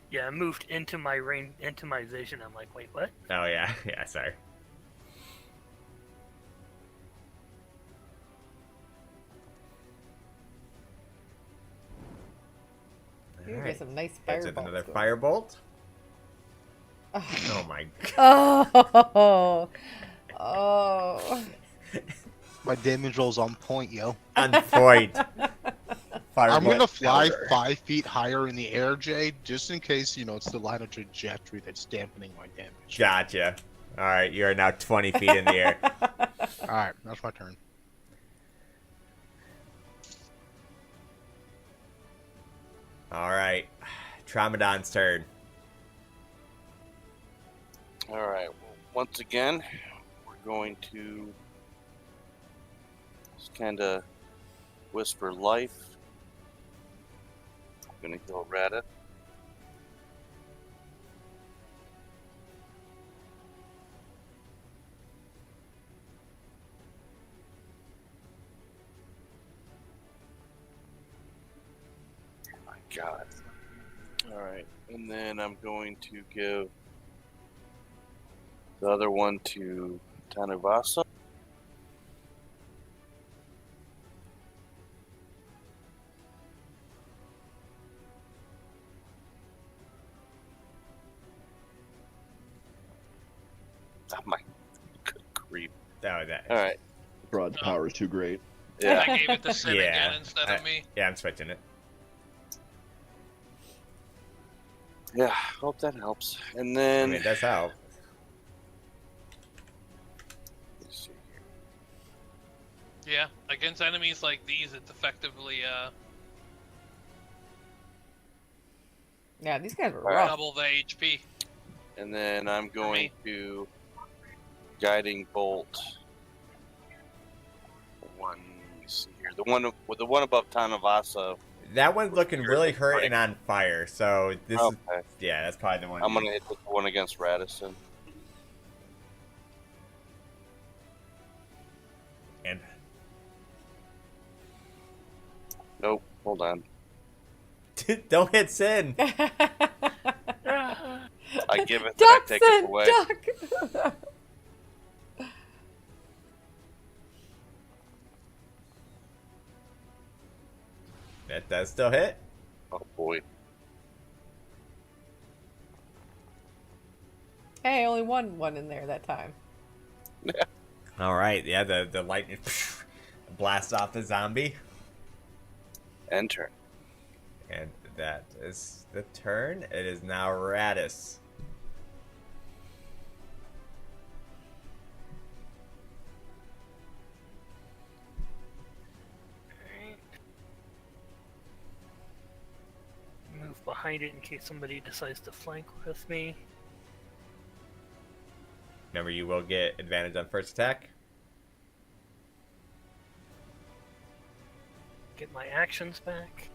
Yeah, I moved into my vision. I'm like, wait, what? Oh yeah, yeah, sorry. You Alright. get some nice Hits with fireballs. another going. firebolt. Oh. Oh my god. Oh. Oh. My damage roll's on point, yo. On point. I'm Firebolt. gonna fly powder. 5 feet higher in the air, Jay, just in case, it's the line of trajectory that's dampening my damage. Gotcha. Alright, you are now 20 feet in the air. Alright, that's my turn. Alright. Tromadon's turn. All right. Well, once again, we're going to just kind of whisper life. I'm going to heal Rata. Oh my God. All right. And then I'm going to give the other one to Tanuvasa. Oh my good grief. Oh, that. Alright. Broad's power is too great. Yeah. I gave it to Sin Yeah. again instead of me. Yeah, I'm switching it. Yeah, hope that helps. And I then mean, it does help. let's see here. Yeah, against enemies like these, it's effectively Yeah, these guys were Alright. rough. double the HP. And then I'm going me. to guiding bolt. One, let me see here. The one with the one above Tanavasa. That one's looking really hurt and on fire, so this is... Okay. Yeah, that's probably the one. I'm gonna hit the one against Radisson. And Nope. Hold on. don't hit Sin. I give it, then I Duck, take it Sin, away. duck. That does still hit. Oh boy. Hey, only one in there that time. All right, yeah, the lightning blasts off the zombie, Enter. and that is the turn. It is now Radis. Move behind it in case somebody decides to flank with me. Remember, you will get advantage on first attack. Get my actions back.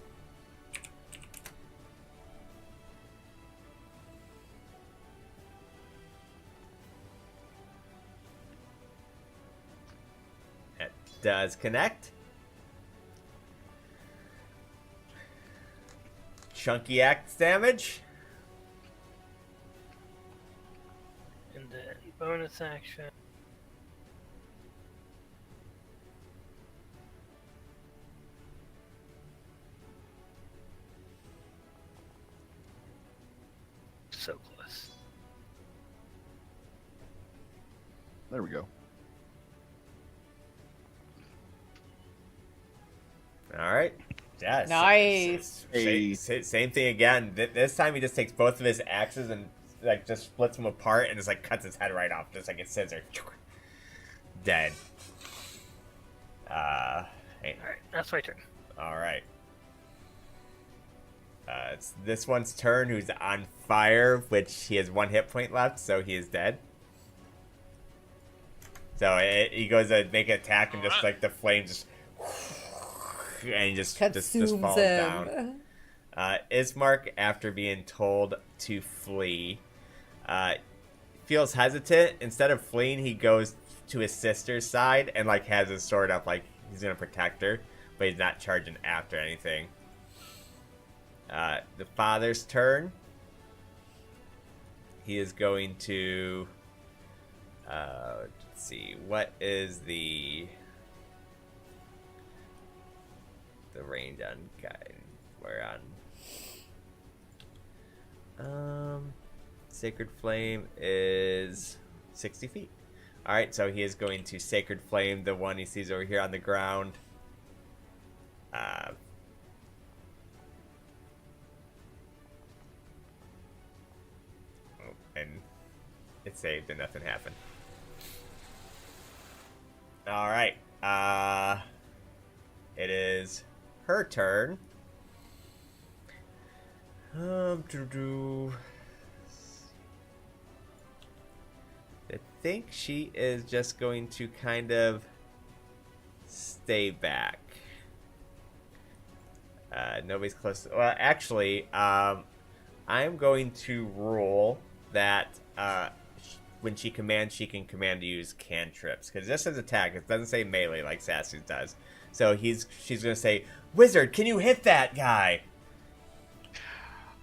That does connect. Chunky axe damage. And then bonus action. There we go. All right. Yeah. Nice. Same thing again. This time he just takes both of his axes and like just splits them apart and just like cuts his head right off, just like a scissor. Dead. Hey. All right, that's my turn. All right. It's this one's turn. Who's on fire, which he has 1 hit point left, so he is dead. So he goes to make an attack, and just like the flame just, and he just falls down. Ismark, after being told to flee, feels hesitant. Instead of fleeing, he goes to his sister's side and like has his sword up, like he's gonna protect her, but he's not charging after anything. The father's turn. He is going to let's see, what is the range on guide? We're on Sacred Flame is 60 feet. Alright, so he is going to Sacred Flame the one he sees over here on the ground. And it saved and nothing happened. Alright. It is her turn. I think she is just going to kind of stay back. Nobody's close. Well, actually, I'm going to rule that when she commands, she can command to use cantrips. Because this is attack. It doesn't say melee like Sassy does. So she's going to say, Wizard, can you hit that guy?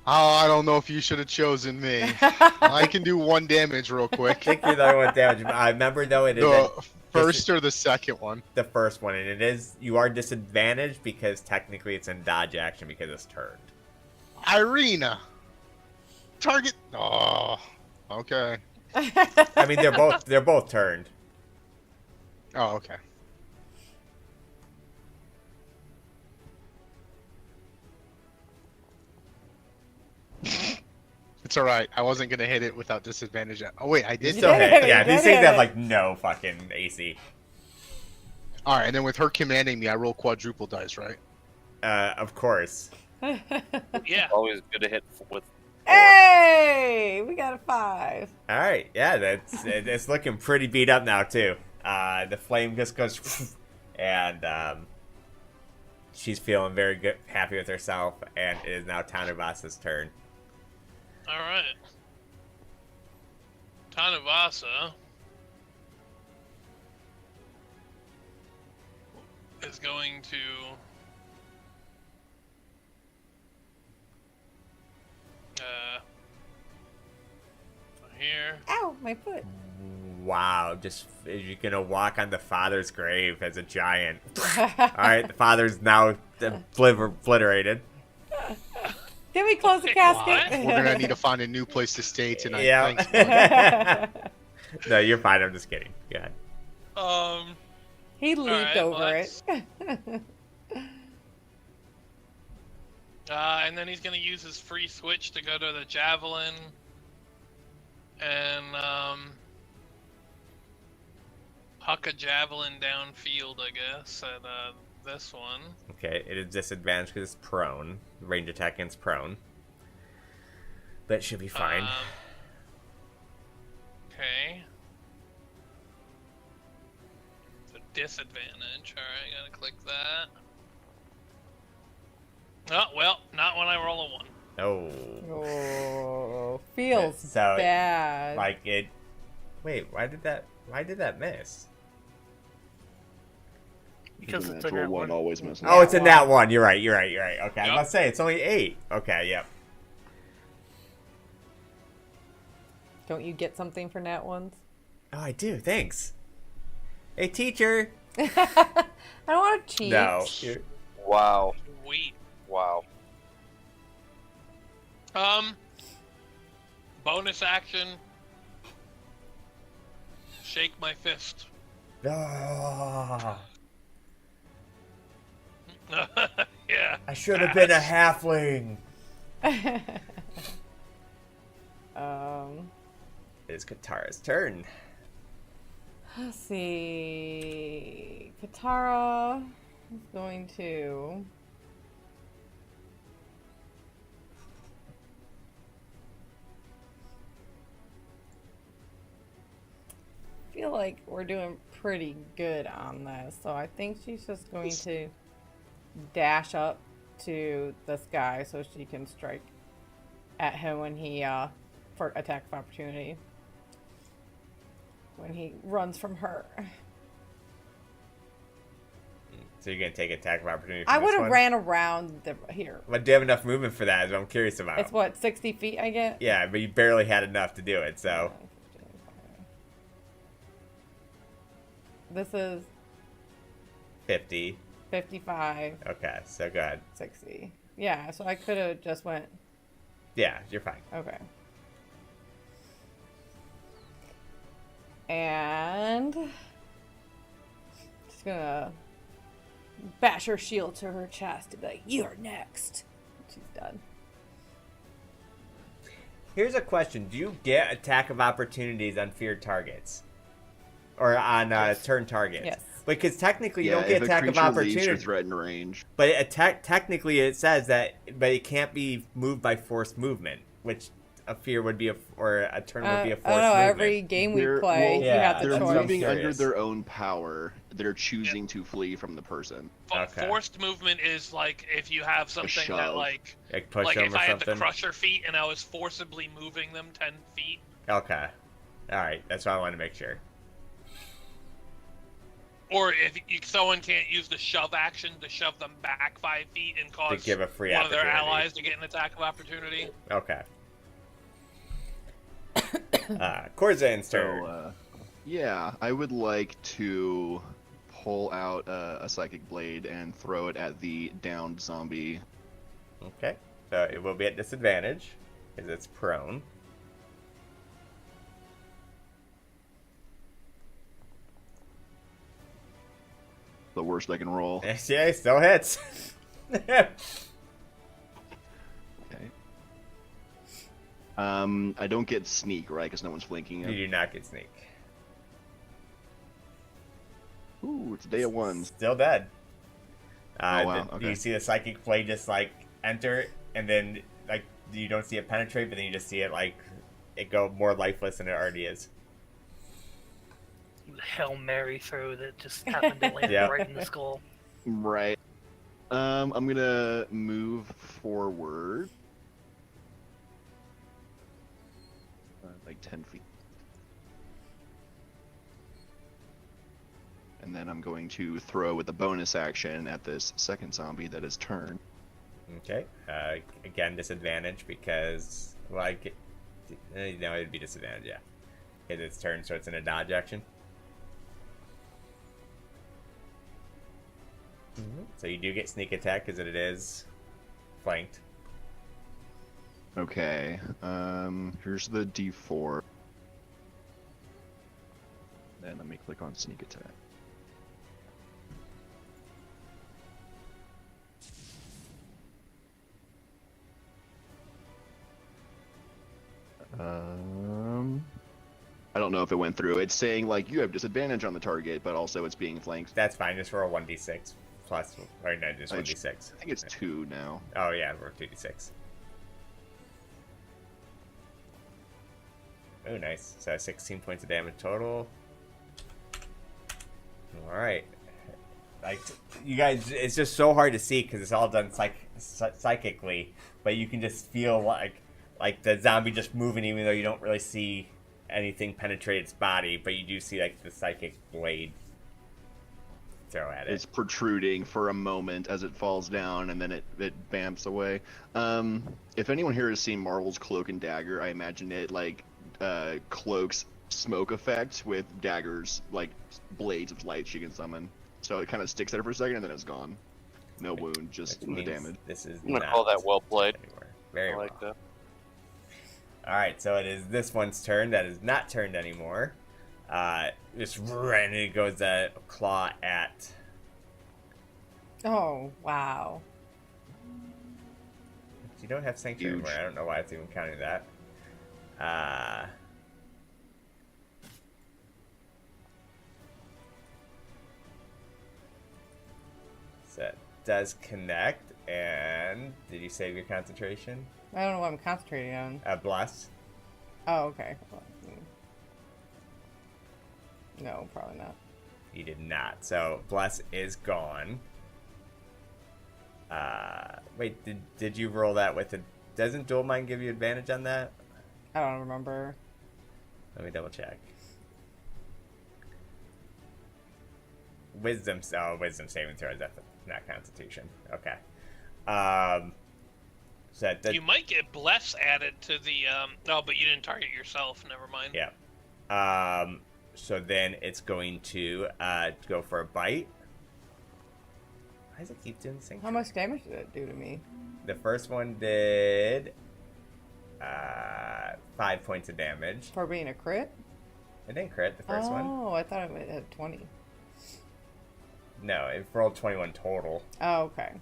Oh, I don't know if you should have chosen me. I can do 1 damage real quick. I think you're the one damage. I remember, though, it is The first or the second one? the first one. And it is, you are disadvantaged because technically it's in dodge action because it's turned. Irina. Target. Oh, okay. I mean, they're both turned. Oh, okay. It's alright. I wasn't gonna hit it without disadvantage. Oh wait, I You did. still hit. Yeah, You these did things hit. have like no fucking AC. Alright, and then with her commanding me, I roll quadruple dice, right? Of course. Yeah. Always good to hit with. Hey, we got a 5. All right, yeah, it's looking pretty beat up now too. The flame just goes, and she's feeling very good, happy with herself, and it is now Tanavas's turn. All right. Tanavasa is going to here. Ow, my foot. Wow, just you're gonna walk on the father's grave as a giant. All right, the father's now obliterated. Did we close the casket? We're gonna need to find a new place to stay tonight. Thanks, bud. Yeah. No, you're fine. I'm just kidding. Go ahead. He leaped right, over well, it. And then he's gonna use his free switch to go to the javelin, and huck a javelin downfield, I guess, at this one. Okay, it is disadvantaged because it's prone. Range attack against prone. That should be fine. Okay. It's a disadvantage. Alright, gotta click that. Oh, well, not when I roll a 1. Oh. Oh, feels So, bad. Like it. Wait, why did that miss? Because The it's a natural net one. always misses. Oh, it's in that one. You're right. Okay, I was Yep. about to say it's only 8. Okay, yep. Don't you get something for nat ones? Oh, I do. Thanks. Hey, teacher. I don't want to cheat. No. Wow. Sweet. Wow. Bonus action. Shake my fist. Ah, Yeah. I should have been a halfling. It's Katara's turn. Let's see. Katara is going to. I feel like we're doing pretty good on this, so I think she's just going to dash up to this guy so she can strike at him when he for attack of opportunity when he runs from her. So you're gonna take attack of opportunity. I From would this have one? ran around here. But do you have enough movement for that? Is what I'm curious about. It's what, 60 feet I get? Yeah, but you barely had enough to do it. So This is 50. 55, Okay, so go ahead. 60. Yeah, so I could have just went. Yeah, you're fine. Okay. And just gonna bash her shield to her chest and be like, "You're next." She's done. Here's a question: do you get attack of opportunities on feared targets, or on turn targets? Yes. Because technically you Yeah, don't get if a attack of creature leaves opportunity. your threatened range. But technically it says that, but it can't be moved by forced movement, which a fear would be or a turn would be a I forced don't know. movement. Every game we They're- play, well, you yeah, have the They're That's what I'm moving choice. under curious. their own power. They're choosing to flee from the person. Okay. Forced movement is like if you have something that shove. like Push like them if or I had the something. crusher feet and I was forcibly moving them 10 feet. Okay. All right, that's what I want to make sure. Or if someone can't use the shove action to shove them back 5 feet and cause give a free one of their opportunity. allies to get an attack of opportunity. Okay. Corzan's So, turn. yeah, I would like to pull out a psychic blade and throw it at the downed zombie. Okay. So it will be at disadvantage because it's prone. The worst I can roll. Yeah, it still hits. Okay. I don't get sneak, right? Because no one's flanking. You It. do not get sneak. Ooh, it's a day of ones. Still dead. Oh, wow, okay. You see the psychic blade just like enter, and then like you don't see it penetrate, but then you just see it like it go more lifeless than it already is. Hail Mary throw that just happened to land Yeah. right in the skull. Right. I'm gonna move forward. Like 10 feet. And then I'm going to throw with the bonus action at this second zombie that is turned. Okay. Again, disadvantage because like no, it'd be disadvantage. Yeah. Because it's turn, so it's in a dodge action. So you do get sneak attack because it is flanked. Okay. Here's the D4. Then let me click on sneak attack. I don't know if it went through. It's saying like you have disadvantage on the target, but also it's being flanked. That's fine. Just roll 1d6 plus, or no, just 1d6. I think it's 2 now. Oh yeah, we're 2d6. Oh, nice. So 16 points of damage total. All right. Like you guys, it's just so hard to see because it's all done psychically, but you can just feel like the zombie just moving, even though you don't really see anything penetrate its body, but you do see like the psychic blade throw at it. It's protruding for a moment as it falls down, and then it bamps away. If anyone here has seen Marvel's Cloak and Dagger, I imagine it like cloaks smoke effect with daggers, like blades of light she can summon. So it kind of sticks there for a second, and then it's gone. No wound, just Which the means damage. This is I'm gonna not call that well played. anywhere. Very I well. like that. All right, so it is this one's turn that is not turned anymore. Just randomly goes to claw at. Oh, wow. You don't have sanctuary Huge. anymore. I don't know why it's even counting that. So that does connect. And did you save your concentration? I don't know what I'm concentrating on. Bless. Oh, okay. No, probably not. You did not. So bless is gone. Wait, did you roll that with a? Doesn't dual mind give you advantage on that? I don't remember. Let me double check. Wisdom. Oh, wisdom saving throws. That's not Constitution. Okay. So that You might get bless added to the. No, but you didn't target yourself. Never mind. Yeah. So then it's going to go for a bite. Why does it keep doing the same? How much damage did it do to me? The first one did 5 points of damage. For being a crit? It didn't crit the first one. Oh, I thought it had 20. No, it rolled 21 total. Oh, okay.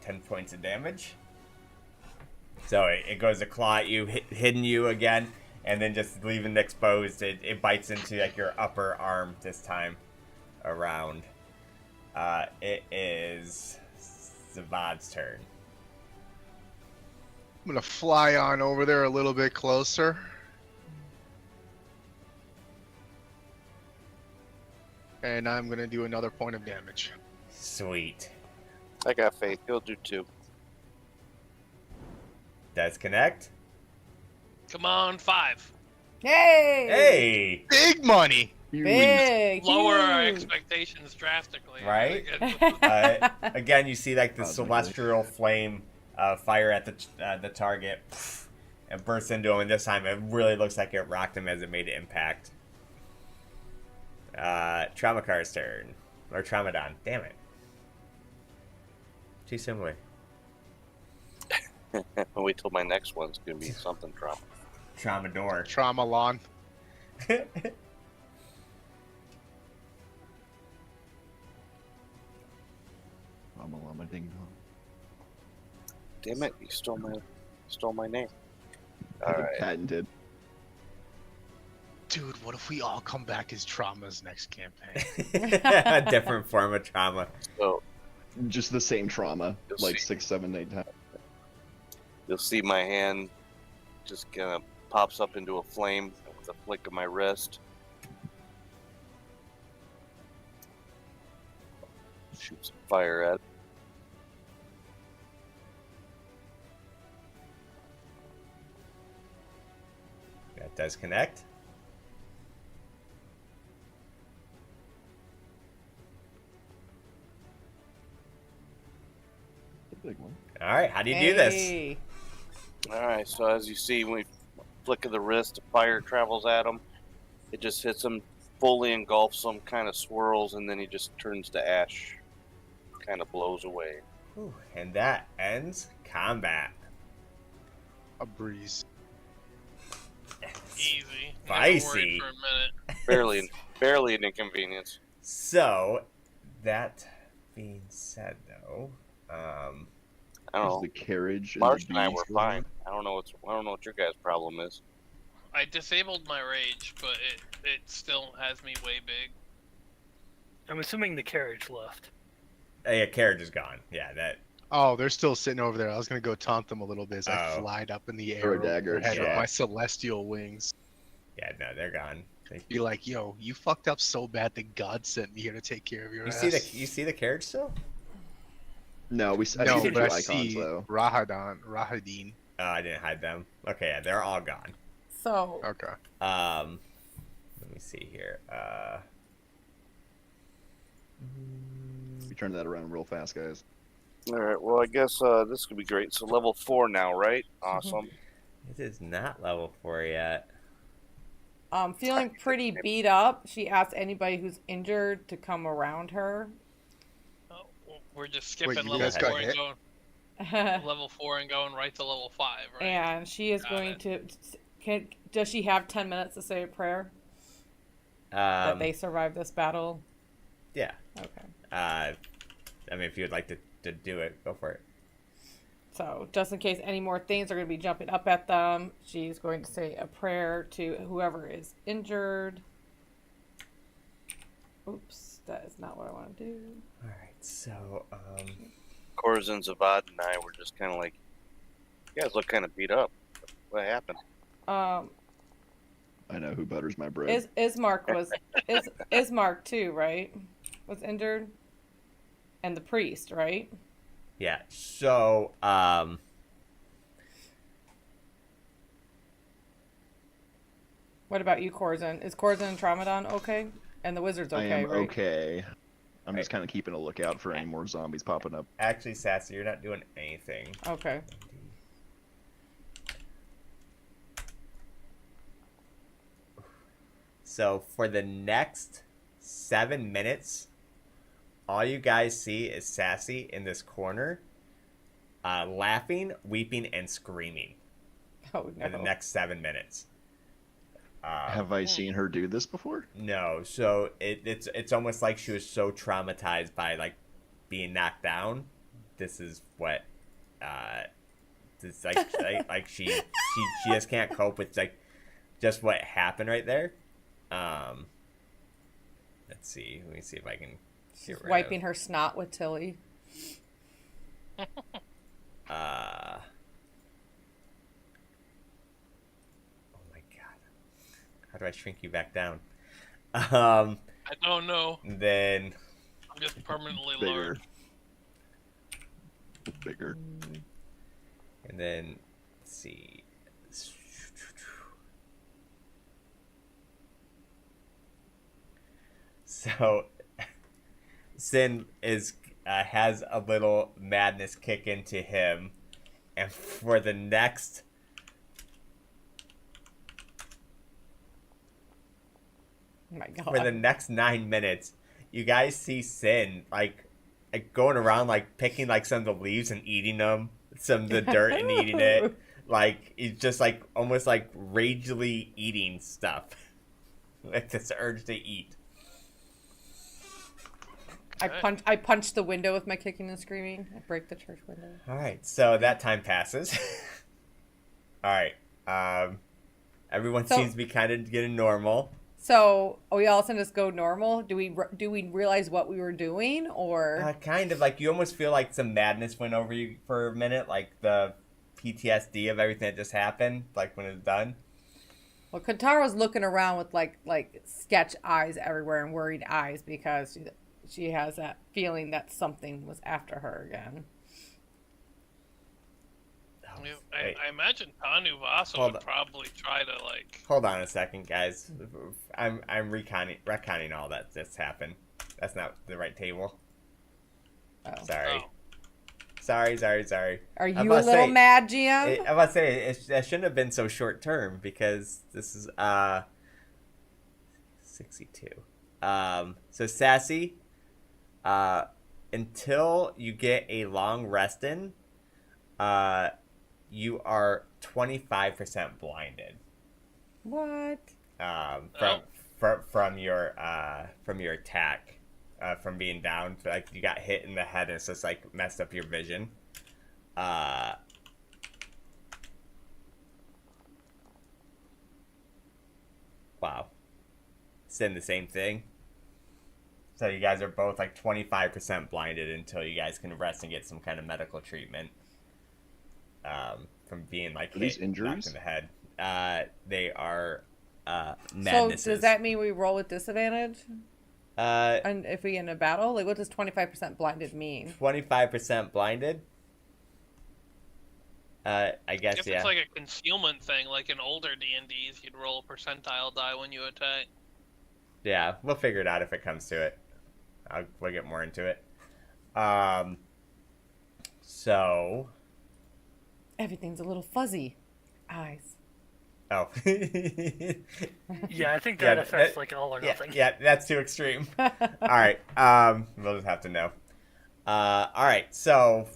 10 points of damage. So it goes to claw at you, hitting you again, and then just leaving it exposed. It bites into like your upper arm this time around. It is Zavad's turn. I'm gonna fly on over there a little bit closer. And I'm gonna do another point of damage. Sweet. I got faith. He'll do 2. Does connect. Come on, 5. Yay! Hey! Big money! Big! Lower our huge. expectations drastically. Right? Again, you see like the celestial flame fire at the target and bursts into him, and this time it really looks like it rocked him as it made an impact. Traumacar's turn. Or Traumadon. Damn it. Too similar. Wait till my next one's gonna be something trauma. Traumador. Trauma lawn. Llama ding dong. Damn it! You stole my name. All right. Patented. Dude, what if we all come back as traumas next campaign? A different form of trauma. So Just the same trauma, You'll like see. 6, 7, 8 times. you'll see my hand just kind of pops up into a flame with a flick of my wrist. Shoot some fire at it. That does connect. Big one. All right, how do you do this? Hey. All right, so as you see, when we flick of the wrist, the fire travels at him. It just hits him, fully engulfs him, kind of swirls, and then he just turns to ash. Kind of blows away. Whew, and that ends combat. A breeze. Easy. Never Spicy. worried for a minute. Barely an inconvenience. So, that being said, though, I don't There's know. the carriage. Marsh the and I bees were going fine. on. I don't know what your guys' problem is. I disabled my rage, but it still has me way big. I'm assuming the carriage left. yeah, carriage is gone. Yeah, that. Oh, they're still sitting over there. I was gonna go taunt them a little bit as I Oh. flied up in the air Throw a over dagger, their head yeah. with my celestial wings. Yeah, no, they're gone. Be like, yo, you fucked up so bad that God sent me here to take care of your You ass. see the carriage still? No, I see No, the but two I icons see though. Rahadin. Oh, I didn't hide them. Okay, yeah, they're all gone. So, Okay. Let me see here. You turn that around real fast, guys. All right. Well, I guess this could be great. So level 4 now, right? Awesome. It is not level 4 yet. feeling pretty beat up. She asked anybody who's injured to come around her. We're just skipping you level guys got 4 and hit? going level 4 and going right to level 5, right? And she is Got going it. to. Does she have 10 minutes to say a prayer that they survive this battle? Yeah. Okay. I mean, if you would like to do it, go for it. So, just in case any more things are going to be jumping up at them, she's going to say a prayer to whoever is injured. Oops, that is not what I want to do. All right, so Corzin, Zavad, and I were just kind of like, you guys look kind of beat up. What happened? I know who butters my bread. Ismark too, right? Was injured, and the priest, right? yeah. So What about you, Corzin? Is Corzin and Tramadon okay? And the wizard's okay, I am right? okay. I'm just kind of keeping a lookout for any more zombies popping up. actually, Sassy, you're not doing anything. Okay. So for the next 7 minutes, all you guys see is Sassy in this corner, laughing, weeping, and screaming Oh for the no. next 7 minutes. Have I seen her do this before? No, so it's almost like she was so traumatized by like being knocked down. This is what this like she just can't cope with like just what happened right there. Let's see. Let me see if I can She's get rid wiping her snot with Tilly. of, oh my god. How do I shrink you back down? I don't know. Then I'm just permanently Bigger. lowered. Bigger. and then let's see. So Sin is has a little madness kick into him, and for the next Oh my god. for the next 9 minutes, you guys see Sin like going around like picking like some of the leaves and eating them, some of the dirt and eating it. Like he's just like almost like ragely eating stuff, like this urge to eat. I punch the window with my kicking and screaming. I break the church window. All right, so that time passes. All right, everyone So- seems to be kind of getting normal. So we all of a sudden just go normal. Do we realize what we were doing, or Kind of like you almost feel like some madness went over you for a minute, like the PTSD of everything that just happened, like when it's done. well, Kataro's looking around with like sketch eyes everywhere and worried eyes because she has that feeling that something was after her again. Oh, Yeah, wait. I imagine Tanu Vasa Hold would on. probably try to like. Hold on a second, guys. I'm retconning all that just happened. That's not the right table. Oh. Sorry. Oh. Sorry. Are you I'm a about to little say- mad, GM? I'm about to say that shouldn't have been so short term because this is 62. So Sassy, until you get a long rest in, you are 25% blinded. What? From your attack, from being down. Like you got hit in the head and it's just like messed up your vision. Wow. Saying the same thing. So you guys are both like 25% blinded until you guys can rest and get some kind of medical treatment. From being like Are these hit, knocked injuries? in the head. They are So madnesses. does that mean we roll with disadvantage? Uh, And if we get in a battle, like what does 25% blinded mean? 25% blinded. I guess If yeah. it's like a concealment thing, like in older D&Ds, you'd roll a percentile die when you attack. Yeah, we'll figure it out if it comes to it. We'll get more into it. So. Everything's a little fuzzy. Eyes. Oh. Yeah, I think Yeah, that affects that- like all or yeah, nothing. yeah, that's too extreme. All right. We'll just have to know. All right, so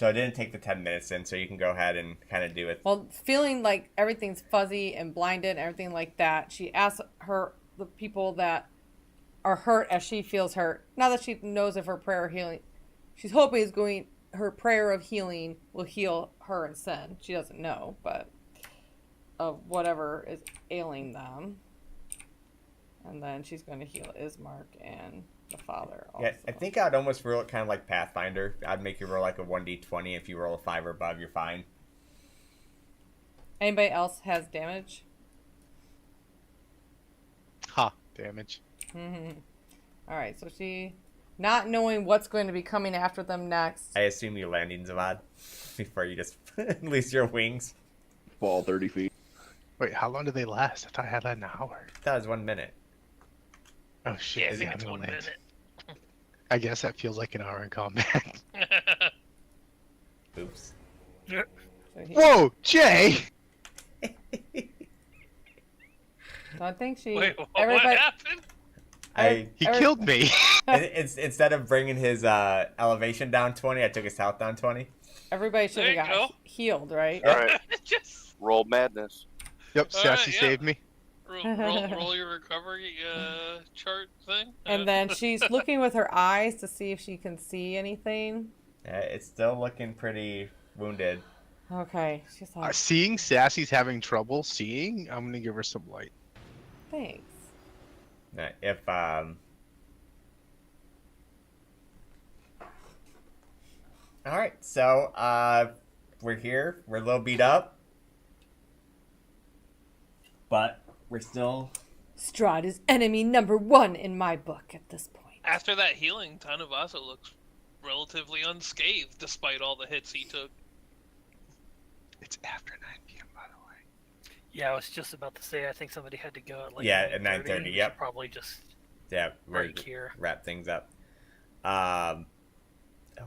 it didn't take the 10 minutes in, so you can go ahead and kind of do it. Well, feeling like everything's fuzzy and blinded and everything like that, she asks the people that are hurt as she feels hurt. Now that she knows of her prayer of healing, she's hoping her prayer of healing will heal her and Sin. She doesn't know, but of whatever is ailing them. And then she's going to heal Ismark and the father also. Yeah, I think I'd almost roll it kind of like Pathfinder. I'd make you roll like a 1d20. If you roll a 5 or above, you're fine. Anybody else has damage? Ha, damage. Mm-hmm. All right, so she, not knowing what's going to be coming after them next. I assume you're landing Zavad before you just release your wings. Fall 30 feet. Wait, how long do they last? I thought I had that an hour. That was 1 minute. Oh shit! Yeah, I think I'm it's gonna 1 land. minute. I guess that feels like an hour in combat. Oops. So he- Whoa, Jay! So I think she. Wait, what everybody, happened? He killed me. Instead of bringing his elevation down 20, I took his health down 20. everybody should There have you got go. healed, right? All right, Just roll madness. Yep, Alright, Sassy yeah. saved me. roll your recovery chart thing. And then she's looking with her eyes to see if she can see anything. It's still looking pretty wounded. Okay, she's like, Seeing Sassy's having trouble seeing, I'm gonna give her some light. thanks. If all right, so we're here. We're a little beat up, but we're still. Strahd is enemy number 1 in my book at this point. After that healing, Tanavasa looks relatively unscathed despite all the hits he took. It's after 9 p.m. by the way. Yeah, I was just about to say. I think somebody had to go at like Yeah, at 9:30, We yep. should probably just Yeah, we're break here. wrap things up. Oh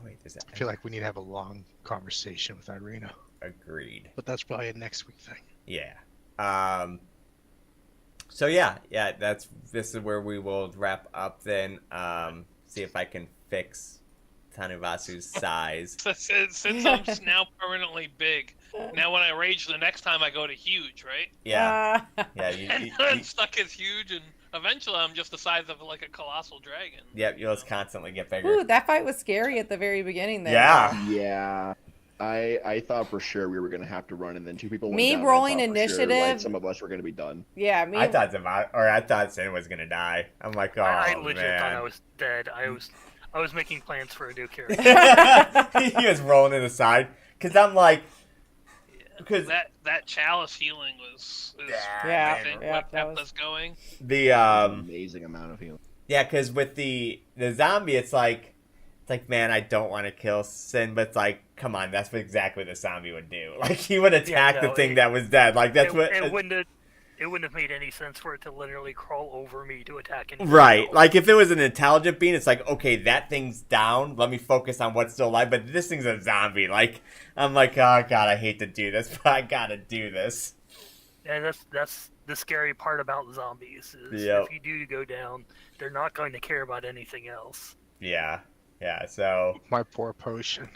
wait, there's that. I feel like we need to have a long conversation with Irina, Agreed. but that's probably a next week thing. Yeah. So yeah, this is where we will wrap up then. See if I can fix Tanuvasu's size. Since I'm now permanently big, now when I rage the next time I go to huge, right? Yeah. Ah. Yeah, And I'm stuck as huge, and eventually I'm just the size of like a colossal dragon. yep, you'll just constantly get bigger. Ooh, that fight was scary at the very beginning there. Yeah. Yeah. I thought for sure we were gonna have to run, and then 2 people went Me down, and I rolling thought for sure, like, initiative- some of us were gonna be done. Yeah, me. I thought Sin was gonna die. I'm like, oh I legit man. thought I was dead. I was making plans for a new character. He was rolling to the side because I'm like, because That chalice healing is Yeah, I think yeah, what that kept was- us going. the Amazing amount of healing. yeah, because with the zombie, it's like man, I don't want to kill Sin, but it's like, come on, that's what exactly the zombie would do. Like he would attack the no, thing that was dead. Like that's what. It wouldn't have made any sense for it to literally crawl over me to attack anything Right. else. Like if it was an intelligent being, it's like, okay, that thing's down. Let me focus on what's still alive. But this thing's a zombie. Like I'm like, oh god, I hate to do this, but I gotta do this. And that's the scary part about zombies is Yep. if you do go down, they're not going to care about anything else. Yeah. Yeah. So My poor potion.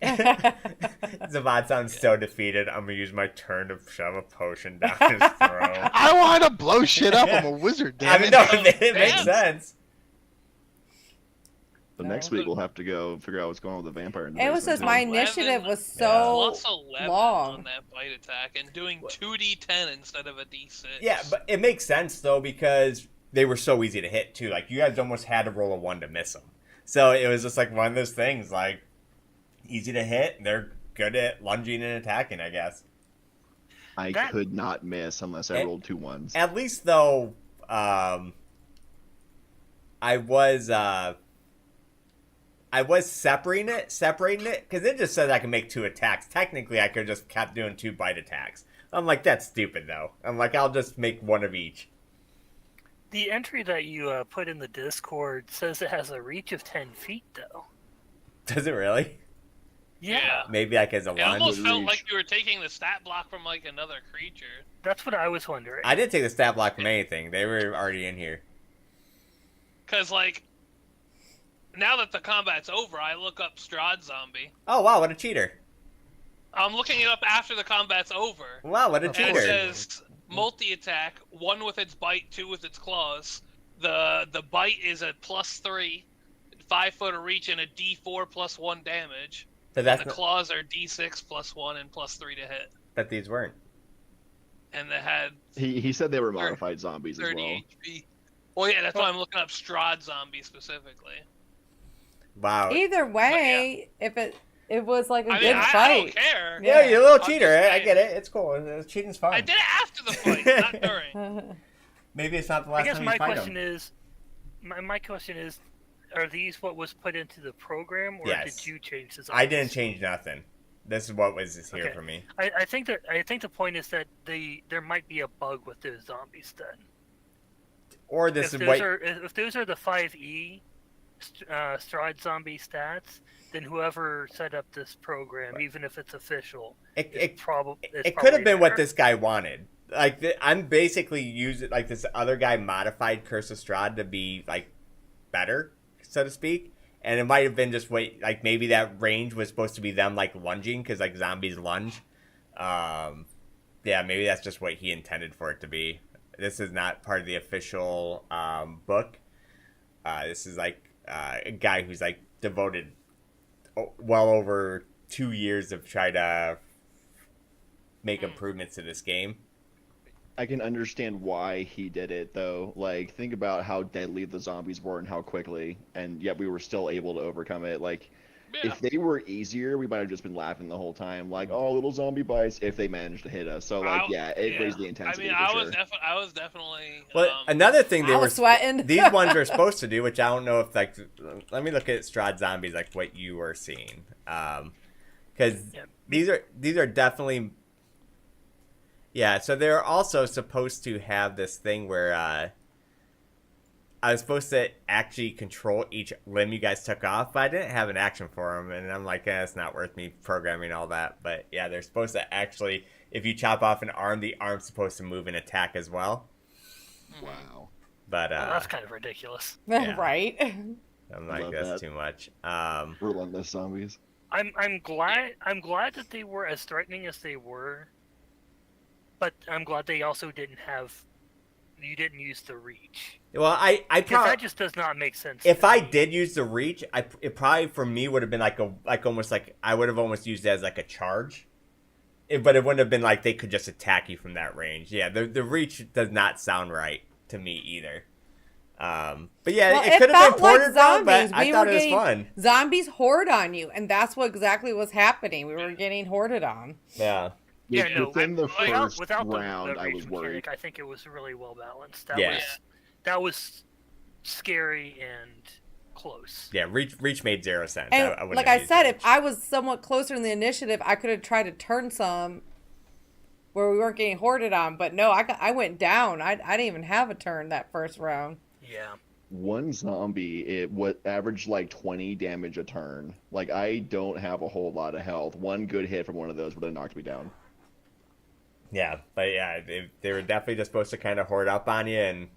Zavad sounds so defeated. I'm gonna use my turn to shove a potion down his throat. I want to blow shit up. I'm a wizard, I damn mean, it. no, it makes Damn. sense. The No. next week we'll have to go figure out what's going on with the vampire. In the It was basement, just my too. initiative was Yeah. so Plus 11 long. on that bite attack and doing 2d10 instead of a d6. Yeah, but it makes sense though because they were so easy to hit too. Like you guys almost had to roll a 1 to miss them. So it was just like one of those things, like easy to hit. They're good at lunging and attacking, I guess. I That- could not miss unless I Eh, rolled 2 ones. At least though, I was separating it because it just said I can make 2 attacks. Technically, I could have just kept doing 2 bite attacks. I'm like, that's stupid though. I'm like, I'll just make 1 of each. The entry that you put in the Discord says it has a reach of 10 feet, though. Does it really? Yeah. Maybe like as a It lunge. almost felt reach. like you were taking the stat block from like another creature. That's what I was wondering. I didn't take the stat block from anything. They were already in here. Cause like now that the combat's over, I look up Strahd zombie. Oh wow, what a cheater! I'm looking it up after the combat's over. Wow, what a And cheater! it says multi-attack, 1 with its bite, 2 with its claws. The bite is a +3, 5 foot of reach, and a D4 +1 damage. So And that's the claws are D6 +1 and +3 to hit. that these weren't. And they had He said they were modified zombies as 30 well. HP. Well, yeah, that's why I'm looking up Strahd zombie specifically. Wow. Either way, if it was like a I good mean, I fight. don't care. Yeah, you're a little I'm cheater. just I saying. get it. It's cool. Cheating's fun. I did it after the fight, not during. Maybe it's not the I last guess time my you fight question him. is, my question is, are these what was put into the program, or Yes. did you change the? I didn't zombies? change nothing. This is what was here Okay. for me. I think the point is that there might be a bug with those zombies then. Or this If is those what. are if those are the 5E Stride zombie stats, then whoever set up this program, even if it's official, It probably could have been what this guy wanted. Like I'm basically using like this other guy modified Curse of Strahd to be like better, so to speak. And it might have been just like maybe that range was supposed to be them like lunging because like zombies lunge. Yeah, maybe that's just what he intended for it to be. This is not part of the official book. This is like a guy who's like devoted well over 2 years of trying to make improvements to this game. I can understand why he did it though. Like, think about how deadly the zombies were and how quickly, and yet we were still able to overcome it. Like, Yeah. if they were easier, we might have just been laughing the whole time, like, "Oh, little zombie bites." If they managed to hit us, so like, it raised the I intensity. mean, for I sure. was definitely. But another thing they I were was sweating. these ones were supposed to do, which I don't know if like. Let me look at Strahd zombies, like what you were seeing, because these are definitely. Yeah, so they're also supposed to have this thing where I was supposed to actually control each limb you guys took off, but I didn't have an action for them, and I'm like, it's not worth me programming all that. But yeah, they're supposed to actually, if you chop off an arm, the arm's supposed to move and attack as well. Wow. But Well, that's kind of ridiculous. Yeah. Right. I'm like, Love that's that. too much. Relentless zombies. I'm glad that they were as threatening as they were, but I'm glad they also didn't use the reach. Well, I Because that just does not make sense. if to I me. did use the reach, it probably for me would have been like I would have almost used it as like a charge. But it wouldn't have been like they could just attack you from that range. Yeah, the reach does not sound right to me either. But yeah, Well, it could have been felt like ported wrong, but zombies. I We thought were it was getting fun. Zombies horde on you, and that's what exactly was happening. We were getting hoarded on. Yeah. Yeah, no. Within the first without round, the I reach was worried. mechanic, I think it was really well balanced. Yeah. That was scary and close. Yeah, reach made 0 sense. And I wouldn't like have I used said, reach. if I was somewhat closer in the initiative, I could have tried to turn some where we weren't getting hoarded on. But no, I went down. I didn't even have a turn that first round. Yeah. One zombie, it would average like 20 damage a turn. Like, I don't have a whole lot of health. One good hit from one of those would have knocked me down. Yeah, but yeah, they were definitely just supposed to kind of hoard up on you, and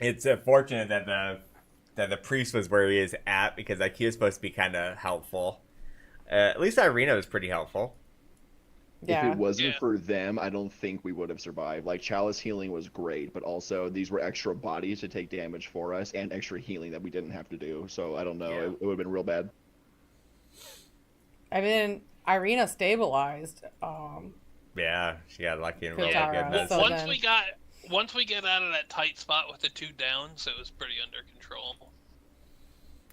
it's fortunate that the priest was where he is at, because like he was supposed to be kind of helpful. At least Irina was pretty helpful. Yeah. If it wasn't Yeah. for them, I don't think we would have survived. Like, Chalice healing was great, but also these were extra bodies to take damage for us and extra healing that we didn't have to do. So I don't know. Yeah. It would have been real bad. I mean, Irina stabilized. Yeah, she got lucky and Good rolled job, a good Ross. miss. So once then- we get out of that tight spot with the 2 downs, it was pretty under control.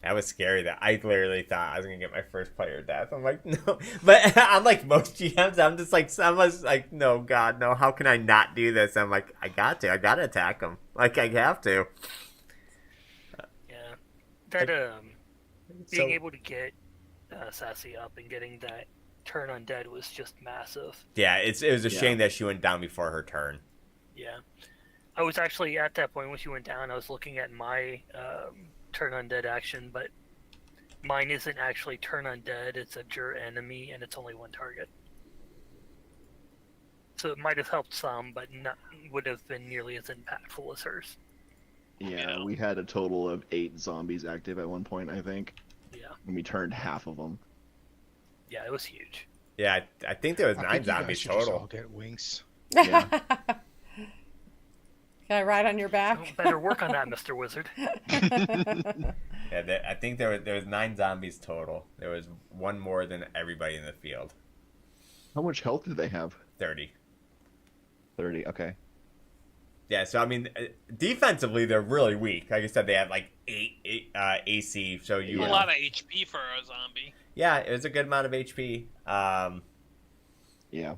That was scary. That I literally thought I was gonna get my first player death. I'm like, no, but I'm like most GMs. I was like, no, God, no. How can I not do this? I'm like, I gotta attack him. Like I have to. Yeah. That being So- able to get Sassy up and getting that turn undead was just massive. Yeah, it was a Yeah. shame that she went down before her turn. Yeah. I was actually at that point when she went down. I was looking at my turn undead action, but mine isn't actually turn undead. It's a Jur enemy, and it's only 1 target. So it might have helped some, but not would have been nearly as impactful as hers. Yeah, we had a total of 8 zombies active at one point, I think. Yeah. And we turned half of them. Yeah, it was huge. Yeah, I think there was I 9 think you guys zombies should just all total. get wings. Yeah. Can I ride on your Oh, back? better work on that, Mr. Wizard. Yeah, I think there was 9 zombies total. There was one more than everybody in the field. How much health do they have? 30. 30, okay. Yeah, so I mean, defensively they're really weak. Like I said, they had like 8 AC. So A you lot of HP for a zombie. Yeah, it was a good amount of HP. Yeah.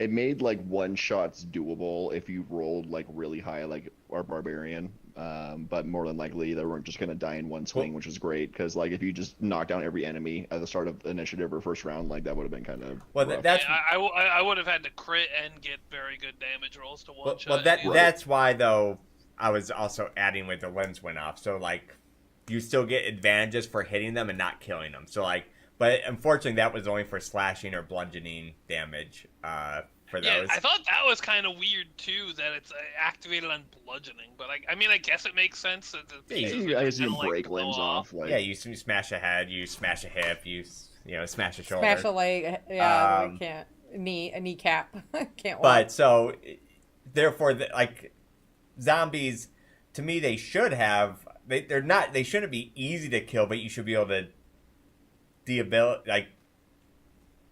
It made like one shots doable if you rolled like really high, like our barbarian. But more than likely they weren't just gonna die in one swing, which was great because like if you just knock down every enemy at the start of initiative or first round, like that would have been kind of rough. that's Yeah, I would have had to crit and get very good damage rolls to one shot. that's why though I was also adding with the lens went off. So like you still get advantages for hitting them and not killing them. So like, but unfortunately that was only for slashing or bludgeoning damage. For Yeah, those. I thought that was kind of weird too that it's activated on bludgeoning, but I mean I guess it makes sense that the pieces I guess you kinda, can break blow limbs off. Like, Yeah, you smash a head, you smash a hip, you smash a shoulder. Smash a leg. Yeah, we can't. A kneecap. Can't walk. But so, therefore, like zombies, to me, they should have. They're not. They shouldn't be easy to kill, but you should be able to. The ability, like,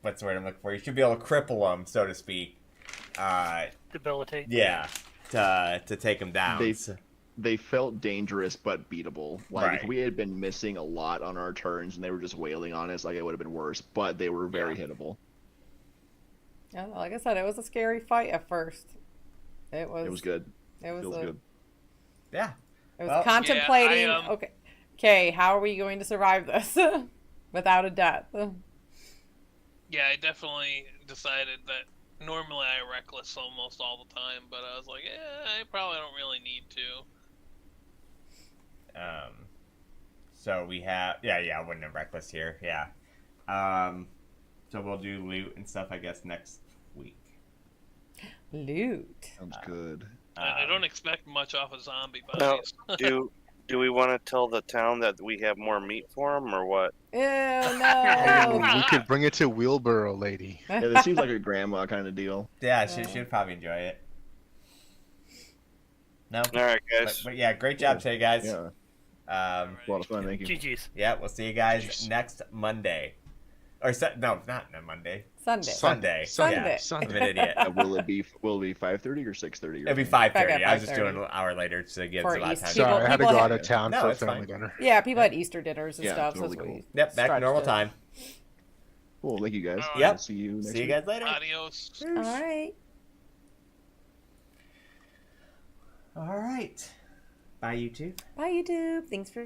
what's the word I'm looking for? You should be able to cripple them, so to speak. Debilitate. Yeah, to take them down. they felt dangerous but beatable. Like Right. if we had been missing a lot on our turns and they were just wailing on us, like it would have been worse. But they were very hittable. Yeah, like I said, it was a scary fight at first. It was. It was good. It was Feels good. Yeah. It was Well, contemplating. Yeah, Okay. How are we going to survive this without a death? Yeah, I definitely decided that normally I reckless almost all the time, but I was like, I probably don't really need to. So we have. Yeah. I wouldn't have reckless here. Yeah. So we'll do loot and stuff, I guess, next week. Loot. Sounds good. I don't expect much off a zombie No, bodies. do we want to tell the town that we have more meat for them, or what? Ew, no. We could bring it to Wheelbarrow Lady. Yeah, this seems like a grandma kind of deal. Yeah, she'd probably enjoy it. No. All right, guys. But yeah, great job today, guys. Yeah, A a lot of fun. Thank you. GG's. Yeah, we'll see you guys next Monday. Or no, not Monday. Sunday. Sunday. Sunday. Yeah, I'm an idiot. Will it be 5:30 or 6:30? It'll be 5:30. I was just 5:30. doing an hour later to give us For a lot of Easter. time. Sorry, I had to people go have- out of town No, for a it's family fine. dinner. Yeah, people had Easter dinners and Yeah, stuff. totally so cool. we Yep, back to stretched normal it. time. Cool. Thank you guys. Yep. See you next See you week. guys later. Adios. All right. All right. Bye, YouTube. Bye, YouTube. Thanks for